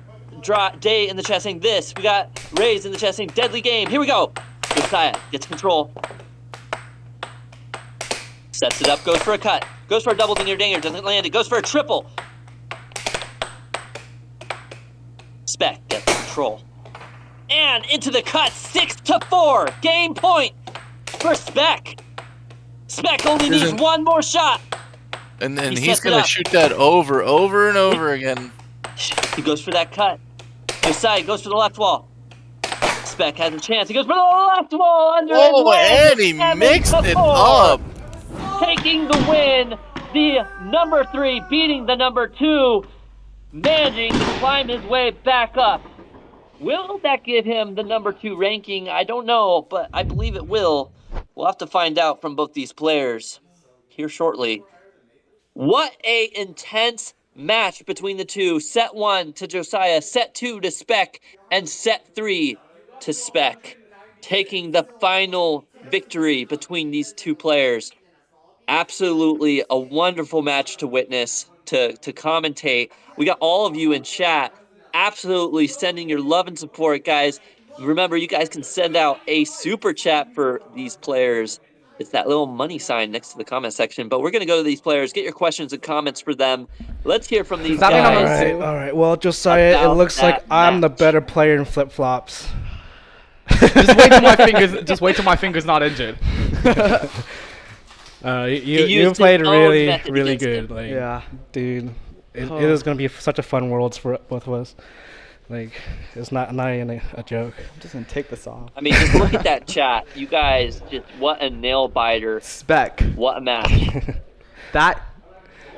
D: Day in the chat saying this. We got Rays in the chat saying deadly game. Here we go. Josiah gets control. Sets it up. Goes for a cut. Goes for a double dinger dinger. Doesn't land it. Goes for a triple. Speck gets control. And into the cut. 6-4. Game point for Speck. Speck only needs one more shot.
E: And then he's going to shoot that over and over again.
D: He goes for that cut. Josiah goes for the left wall. Speck has a chance. He goes for the left wall under
E: and he mixed it up.
D: Taking the win. The number 3 beating the number 2. Managing to climb his way back up. Will that give him the number 2 ranking? I don't know, but I believe it will. We'll have to find out from both these players here shortly. What a intense match between the two. Set 1 to Josiah, set 2 to Speck, and set 3 to Speck. Taking the final victory between these two players. Absolutely a wonderful match to witness, to commentate. We got all of you in chat absolutely sending your love and support, guys. Remember, you guys can send out a super chat for these players. It's that little money sign next to the comment section. But we're going to go to these players, get your questions and comments for them. Let's hear from these guys.
F: All right. Well, Josiah, it looks like I'm the better player in flip-flops.
J: Just wait till my fingers. Just wait till my fingers not injured.
F: You played really good. Like,
J: yeah,
F: dude, it is gonna be such a fun worlds for both of us. Like, it's not even a joke.
J: I'm just gonna take this off.
D: I mean, just look at that chat. You guys, just what a nail biter.
J: Speck.
D: What a match.
J: That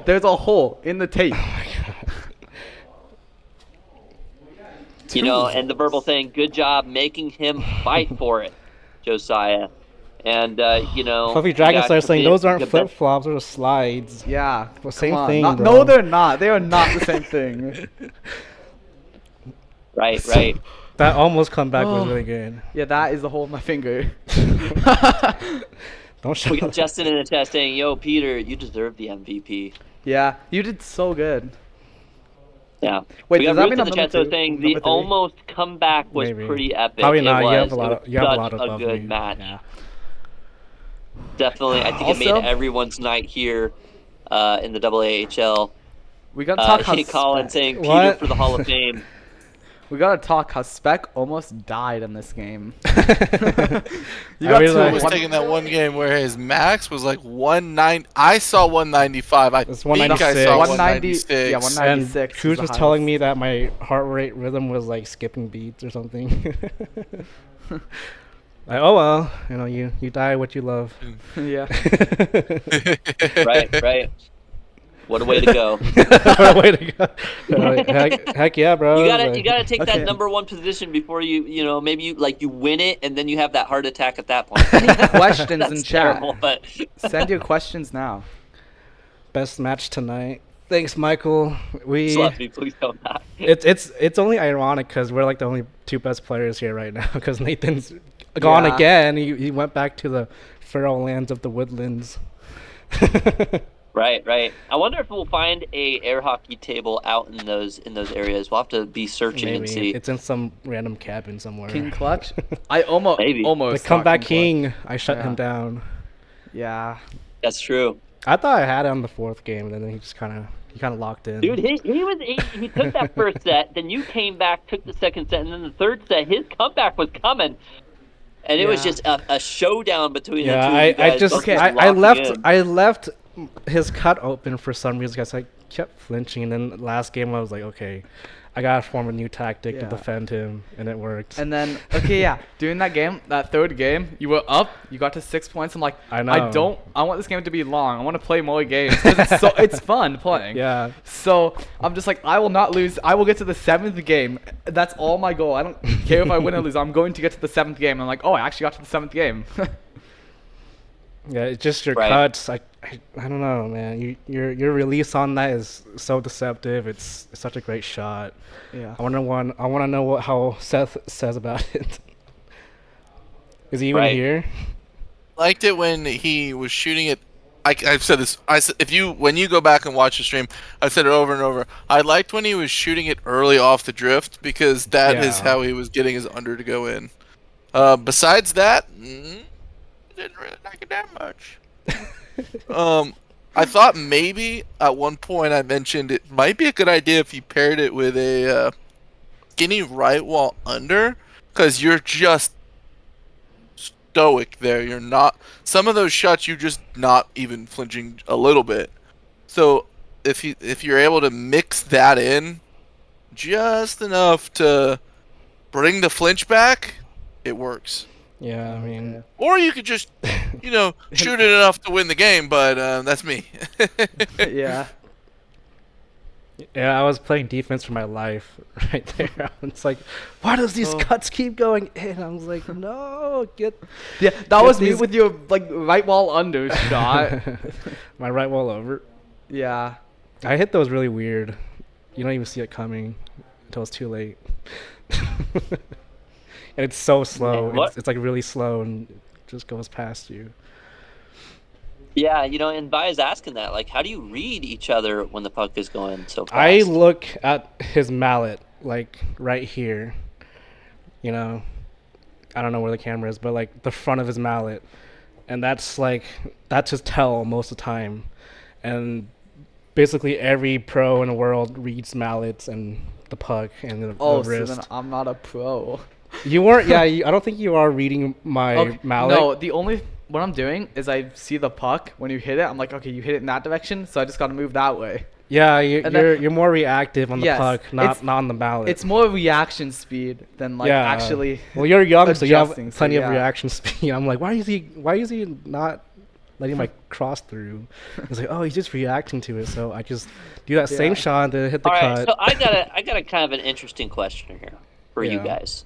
J: there's a hole in the tape.
F: Oh my God.
D: You know, and the verbal thing, good job making him fight for it, Josiah. And, you know...
F: Fluffy Dragon started saying those aren't flip-flops, those are slides.
J: Yeah.
F: Well, same thing, bro.
J: No, they're not. They are not the same thing.
D: Right.
F: That almost comeback was really good.
J: Yeah, that is the hole in my finger.
F: Don't show
D: We got Justin in the chat saying, yo, Peter, you deserve the MVP.
J: Yeah, you did so good.
D: Yeah.
J: Wait,
D: we
J: does
D: got
J: that
D: Ruth
J: mean
D: in the chat though saying the almost comeback was
F: Maybe.
D: pretty epic.
F: Probably not.
D: It
F: You have
D: was.
F: a lot
D: It was
F: above
D: such a good
F: me.
D: match.
F: Yeah.
D: Definitely, I think it made everyone's night here in the AAHL.
J: We gotta talk how
D: Colin saying Peter
F: What?
D: for the Hall of Fame.
J: We gotta talk how Speck almost died in this game.
F: I
J: got
F: really
J: two-
E: I
F: like-
E: was taking that one game where his max was like 190. I saw 195. I
F: It's
E: think I
F: 196.
E: saw
J: 190.
E: 196.
J: Yeah,
F: And
J: 196.
F: Cruz
J: is
F: was
J: the
F: telling
J: highest.
F: me that my heart rate rhythm was like skipping beats or something. Like, oh well, you die what you love.
J: Yeah.
D: Right. What a way to go.
F: What a way to go. Heck yeah, bro.
D: You gotta
F: Like,
D: take
J: Okay.
D: that #1 position before maybe you win it and then you have that heart attack at that point.
J: Questions
D: That's
J: in chat.
D: terrible, but
J: Send your questions now.
F: best match tonight. Thanks, Michael.
D: Sluffy, please don't die.
F: It's only ironic because we're like the only two best players here right now because Nathan's gone
J: Yeah.
F: again. He went back to the feral lands of the woodlands.
D: Right. I wonder if we'll find a air hockey table out in those areas. We'll have to be searching and
F: Maybe
D: see.
F: it's in some random cabin somewhere.
J: King Clutch. I almost
D: Maybe.
F: The
J: almost.
F: comeback
J: thought
F: king. I shut
J: Yeah.
F: him down.
J: Clutch. Yeah.
D: That's true.
F: I thought I had it on the fourth game, and then he just kind of locked in.
D: Dude, he took that first set, then you came back, took the second set, and then the third set, his comeback was coming. And it was
J: Yeah.
D: just a showdown between the two.
F: Yeah,
D: of you
F: I
D: guys
F: just
D: both
F: I
D: locking in.
F: left his cut open for some reason because I kept flinching, and then last game I was like, okay, I gotta form a new tactic to
J: Yeah.
F: defend him, and it worked.
J: And then during that game, that third game, you were up, you got to 6 points. I'm like,
F: I know.
J: I want this game to be long. I want to play more games 'cause it's fun playing.
F: Yeah.
J: So I'm just like, I will not lose. I will get to the 7th game. That's all my goal. I don't care if I win or lose. I'm going to get to the 7th game. I'm like, oh, I actually got to the 7th game.
F: Yeah, it's just your
D: Right.
F: cuts. I don't know, man. Your release on that is so deceptive. It's such a great shot.
J: Yeah.
F: I want to know how Seth says about it. Is he even
D: Right.
F: here?
E: Liked it when he was shooting it. I've said this. When you go back and watch the stream, I've said it over and over. I liked when he was shooting it early off the drift because that is
F: Yeah.
E: how he was getting his under to go in. Besides that, didn't really like it that much. I thought maybe at one point I mentioned it might be a good idea if you paired it with a skinny right wall under, because you're just stoic there. You're not. Some of those shots you're just not even flinching a little bit. So if you're able to mix that in just enough to bring the flinch back, it works.
F: Yeah, I mean,
E: Or you could just, shoot it enough to win the game, but that's me.
J: Yeah.
F: yeah, I was playing defense for my life right there. It's like, why does these cuts keep going in? I was like, no, get
J: Yeah, that was me
F: these-
J: with your right wall under shot.
F: my right wall over.
J: Yeah.
F: I hit those really weird. You don't even see it coming until it's too late. And it's so slow.
D: Man, what-
F: It's like really slow and it just goes past you.
D: Yeah, and Baya's asking that. Like, how do you read each other when the puck is going so fast?
F: I look at his mallet, like right here. I don't know where the camera is, but like the front of his mallet. And that's his tell most of the time. And basically every pro in the world reads mallets and the puck and the
J: So
F: wrist.
J: then I'm not a pro.
F: You weren't, yeah, I don't think you are reading my mallet.
J: No, what I'm doing is I see the puck when you hit it. I'm like, okay, you hit it in that direction, so I just got to move that way.
F: Yeah,
J: And then-
F: you're more reactive on the
J: Yes,
F: puck,
J: it's-
F: not on the mallet.
J: It's more reaction speed than actually.
F: Well, you're young, so you have
J: adjusting, so
F: plenty of
J: yeah.
F: reaction speed. I'm like, why is he not letting my cross through? It's like, oh, he's just reacting to it. So I just do that same
J: Yeah.
F: shot, then hit the
D: All
F: cut.
D: right, so I got a kind of an interesting question here for you
F: Yeah.
D: guys.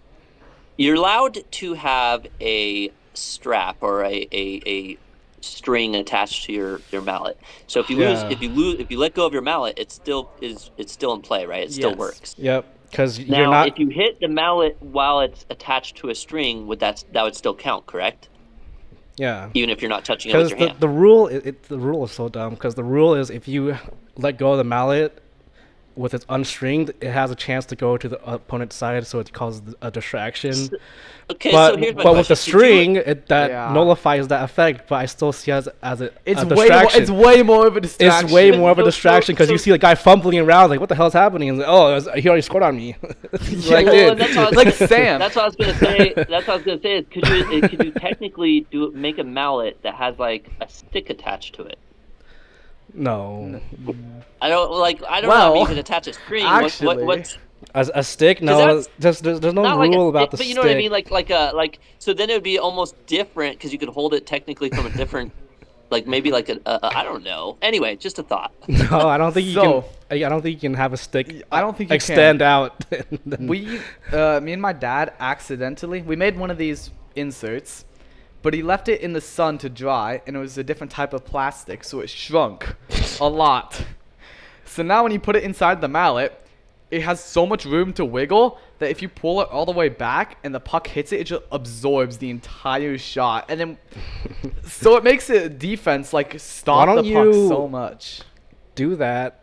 D: You're allowed to have a strap or a string attached to your mallet. So if you
F: Yeah.
D: if you let go of your mallet, it's still in play, right? It still
J: Yes.
D: works.
F: Yep, because you're
D: Now,
F: not.
D: if you hit the mallet while it's attached to a string, that would still count, correct?
F: Yeah.
D: Even if you're not touching it with
F: Because
D: your hand.
F: the rule is so dumb. Because the rule is if you let go of the mallet, with its unstringed, it has a chance to go to the opponent's side, so it causes a distraction.
D: Okay,
F: but
D: so here's my
F: but with
D: question.
F: the string, that
J: Yeah.
F: nullifies that effect. But I still see it as a
J: It's way more.
F: distraction.
J: It's way more of a distraction.
F: It's way more of a
D: So-
F: distraction because you
D: so-
F: see the guy fumbling around, like, what the hell's happening? And like, he already scored on me. It's like,
D: Well,
F: dude.
D: and that's what I was
J: Like
D: gonna-
J: Sam.
D: That's what I was gonna say. That's what I was gonna say. Is could you technically make a mallet that has like a stick attached to it?
F: No.
D: I don't know
J: Well,
D: how you can attach a string.
J: actually-
D: What's
F: A stick?
D: 'Cause
F: No,
D: that's
F: there's no
D: not
F: rule
D: like a
F: about
D: stick,
F: the
D: but
F: stick.
D: you know what I mean? Like so then it would be almost different because you could hold it technically from a different, like maybe like I don't know. Anyway, just a thought.
F: No, I don't think you
J: So-
F: can. I don't think you can have a stick.
J: I don't think you
F: extend out. and then-
J: Me and my dad accidentally, we made one of these inserts, but he left it in the sun to dry, and it was a different type of plastic, so it shrunk a lot. So now when you put it inside the mallet, it has so much room to wiggle that if you pull it all the way back and the puck hits it, it just absorbs the entire shot, and then so it makes it defense like stop
F: Why
J: the
F: don't
J: puck
F: you
J: so much.
F: do that.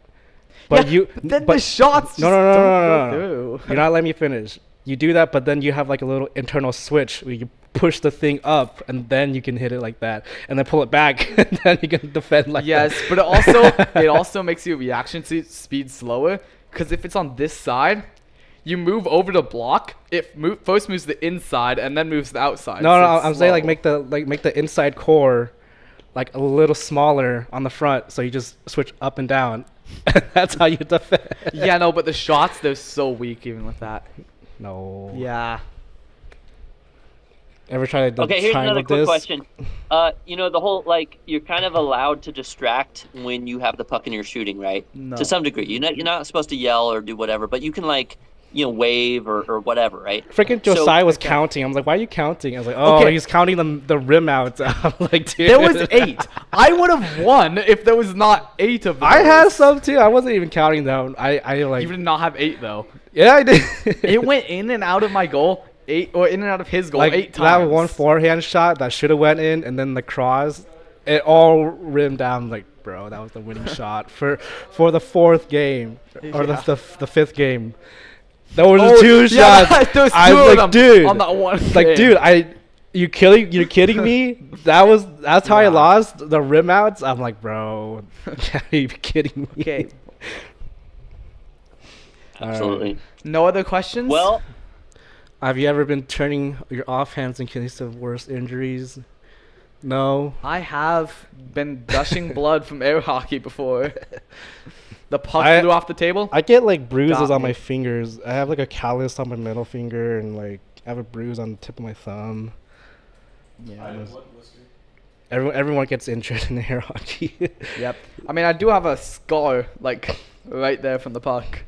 F: But
J: Yeah, but then the shots just
F: no,
J: don't
F: no.
J: go through.
F: You're not letting me finish. You do that, but then you have like a little internal switch where you push the thing up, and then you can hit it like that, and then pull it back, and then you can defend like
J: Yes,
F: that.
J: but it also makes your reaction speed slower, because if it's on this side, you move over to block. It first moves the inside and then moves the outside.
F: No,
J: so
F: no,
J: it's
F: I'm saying like
J: slow.
F: make the inside core like a little smaller on the front, so you just switch up and down. That's how you defend.
J: Yeah, no, but the shots, they're so weak even with that.
F: No.
J: Yeah.
F: Ever try to
D: Okay, here's
F: triangle
D: another quick
F: this?
D: question. You know, the whole, like, you're kind of allowed to distract when you have the puck and you're shooting, right?
J: No.
D: To some degree. You're not supposed to yell or do whatever, but you can, like, you know, wave or whatever, right?
F: Freaking
D: So-
F: Josiah was counting. I was like, why are you counting? I was like, oh,
J: Okay.
F: he's counting the rim out. I'm like, dude.
J: There was 8. I would have won if there was not 8 of them.
F: I had some too. I wasn't even counting them. I like.
J: You did not have 8 though.
F: Yeah, I did.
J: It went in and out of my goal 8, or in and out of his goal
F: like
J: 8
F: that
J: times.
F: one forehand shot that should have went in, and then the cross, it all rimmed down. Like, bro, that was the winning shot for the 4th game or
J: Yeah.
F: the 5th game. There was
J: Oh,
F: 2
J: yeah,
F: shots.
J: there was
F: I
J: two
F: was
J: of
F: like,
J: them
F: dude,
J: on that one
F: like,
J: game.
F: dude, you're kidding me? That's how I lost the rim outs. I'm like, bro, are you kidding me?
J: Okay.
D: Absolutely.
J: No other questions?
D: Well,
F: Have you ever been turning your offhands in case of worse injuries? No.
J: I have been gushing blood from air hockey before. The puck
F: I-
J: flew off the table.
F: I get like bruises
J: Got
F: on
J: me.
F: my fingers. I have like a callus on my middle finger, and like I have a bruise on the tip of my thumb.
J: Yeah.
F: Everyone gets injured in air hockey.
J: Yep. I mean, I do have a scar, like, right there from the puck.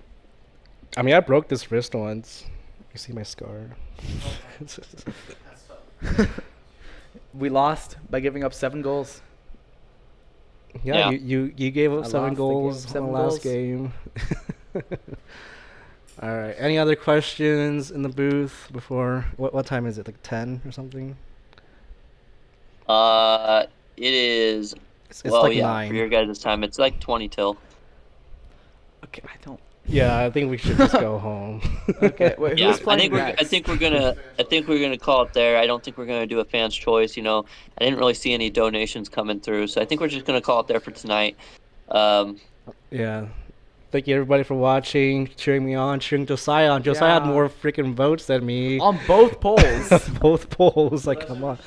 F: I mean, I broke this wrist once. You see my scar.
J: We lost by giving up 7 goals.
F: Yeah,
D: Yeah.
F: you gave up
J: I
F: 7
J: lost the game,
F: goals in
J: 7
F: the last
J: goals.
F: game. All right. Any other questions in the booth before? What time is it? Like 10 or something?
D: it is.
F: It's
D: well,
F: like
D: yeah,
F: 9.
D: for your guys' time, it's like 20 till.
J: Okay, I don't.
F: Yeah, I think we should just go home.
J: Okay, wait,
D: Yeah,
J: who's playing
D: I
J: next?
D: think we're gonna call it there. I don't think we're gonna do a fan's choice. You know, I didn't really see any donations coming through, so I think we're just gonna call it there for tonight.
F: Yeah. Thank you everybody for watching, cheering me on, cheering Josiah on. Josiah had
J: Yeah.
F: more freaking votes than me.
J: On both polls.
F: Both polls, like, come on.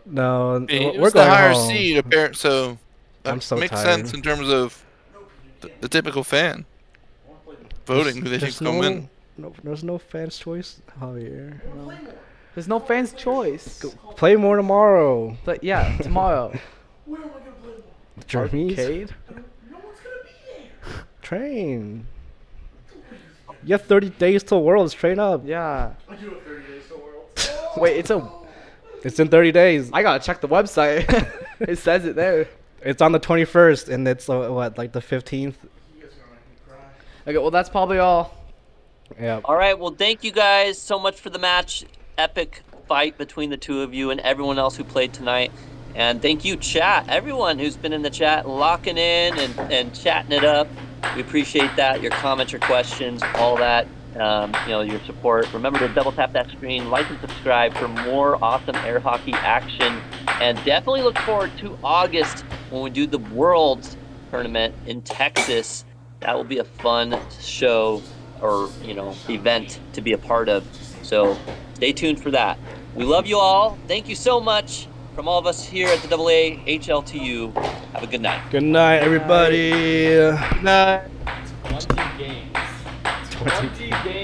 F: No,
E: It
F: we're
E: was the
F: going
E: higher
F: home.
E: seed, apparent. So that
F: I'm so
E: makes
F: tired.
E: sense in terms of the typical fan voting who they think's gonna win.
F: No, there's no fans' choice, Javier. No.
J: There's no fans' choice.
F: Play more tomorrow.
J: But yeah, tomorrow.
F: Jeremy's
J: Arcade?
F: train. You have 30 days till Worlds. Train up.
J: Yeah. Wait,
F: It's in 30 days.
J: I gotta check the website. It says it there.
F: It's on the 21st, and it's what, like the 15th?
J: Okay, well that's probably all.
F: Yeah.
D: All right. Well, thank you guys so much for the match. Epic fight between the two of you and everyone else who played tonight. And thank you, chat. Everyone who's been in the chat, locking in and chatting it up. We appreciate that. Your comments, your questions, all that. Your support. Remember to double tap that screen, like and subscribe for more awesome air hockey action. And definitely look forward to August when we do the Worlds Tournament in Texas. That will be a fun show or, event to be a part of. So stay tuned for that. We love you all. Thank you so much from all of us here at the AAHL to you. Have a good night.
G: Good night, everybody.
E: Good night.
J: 20 games. 20 games.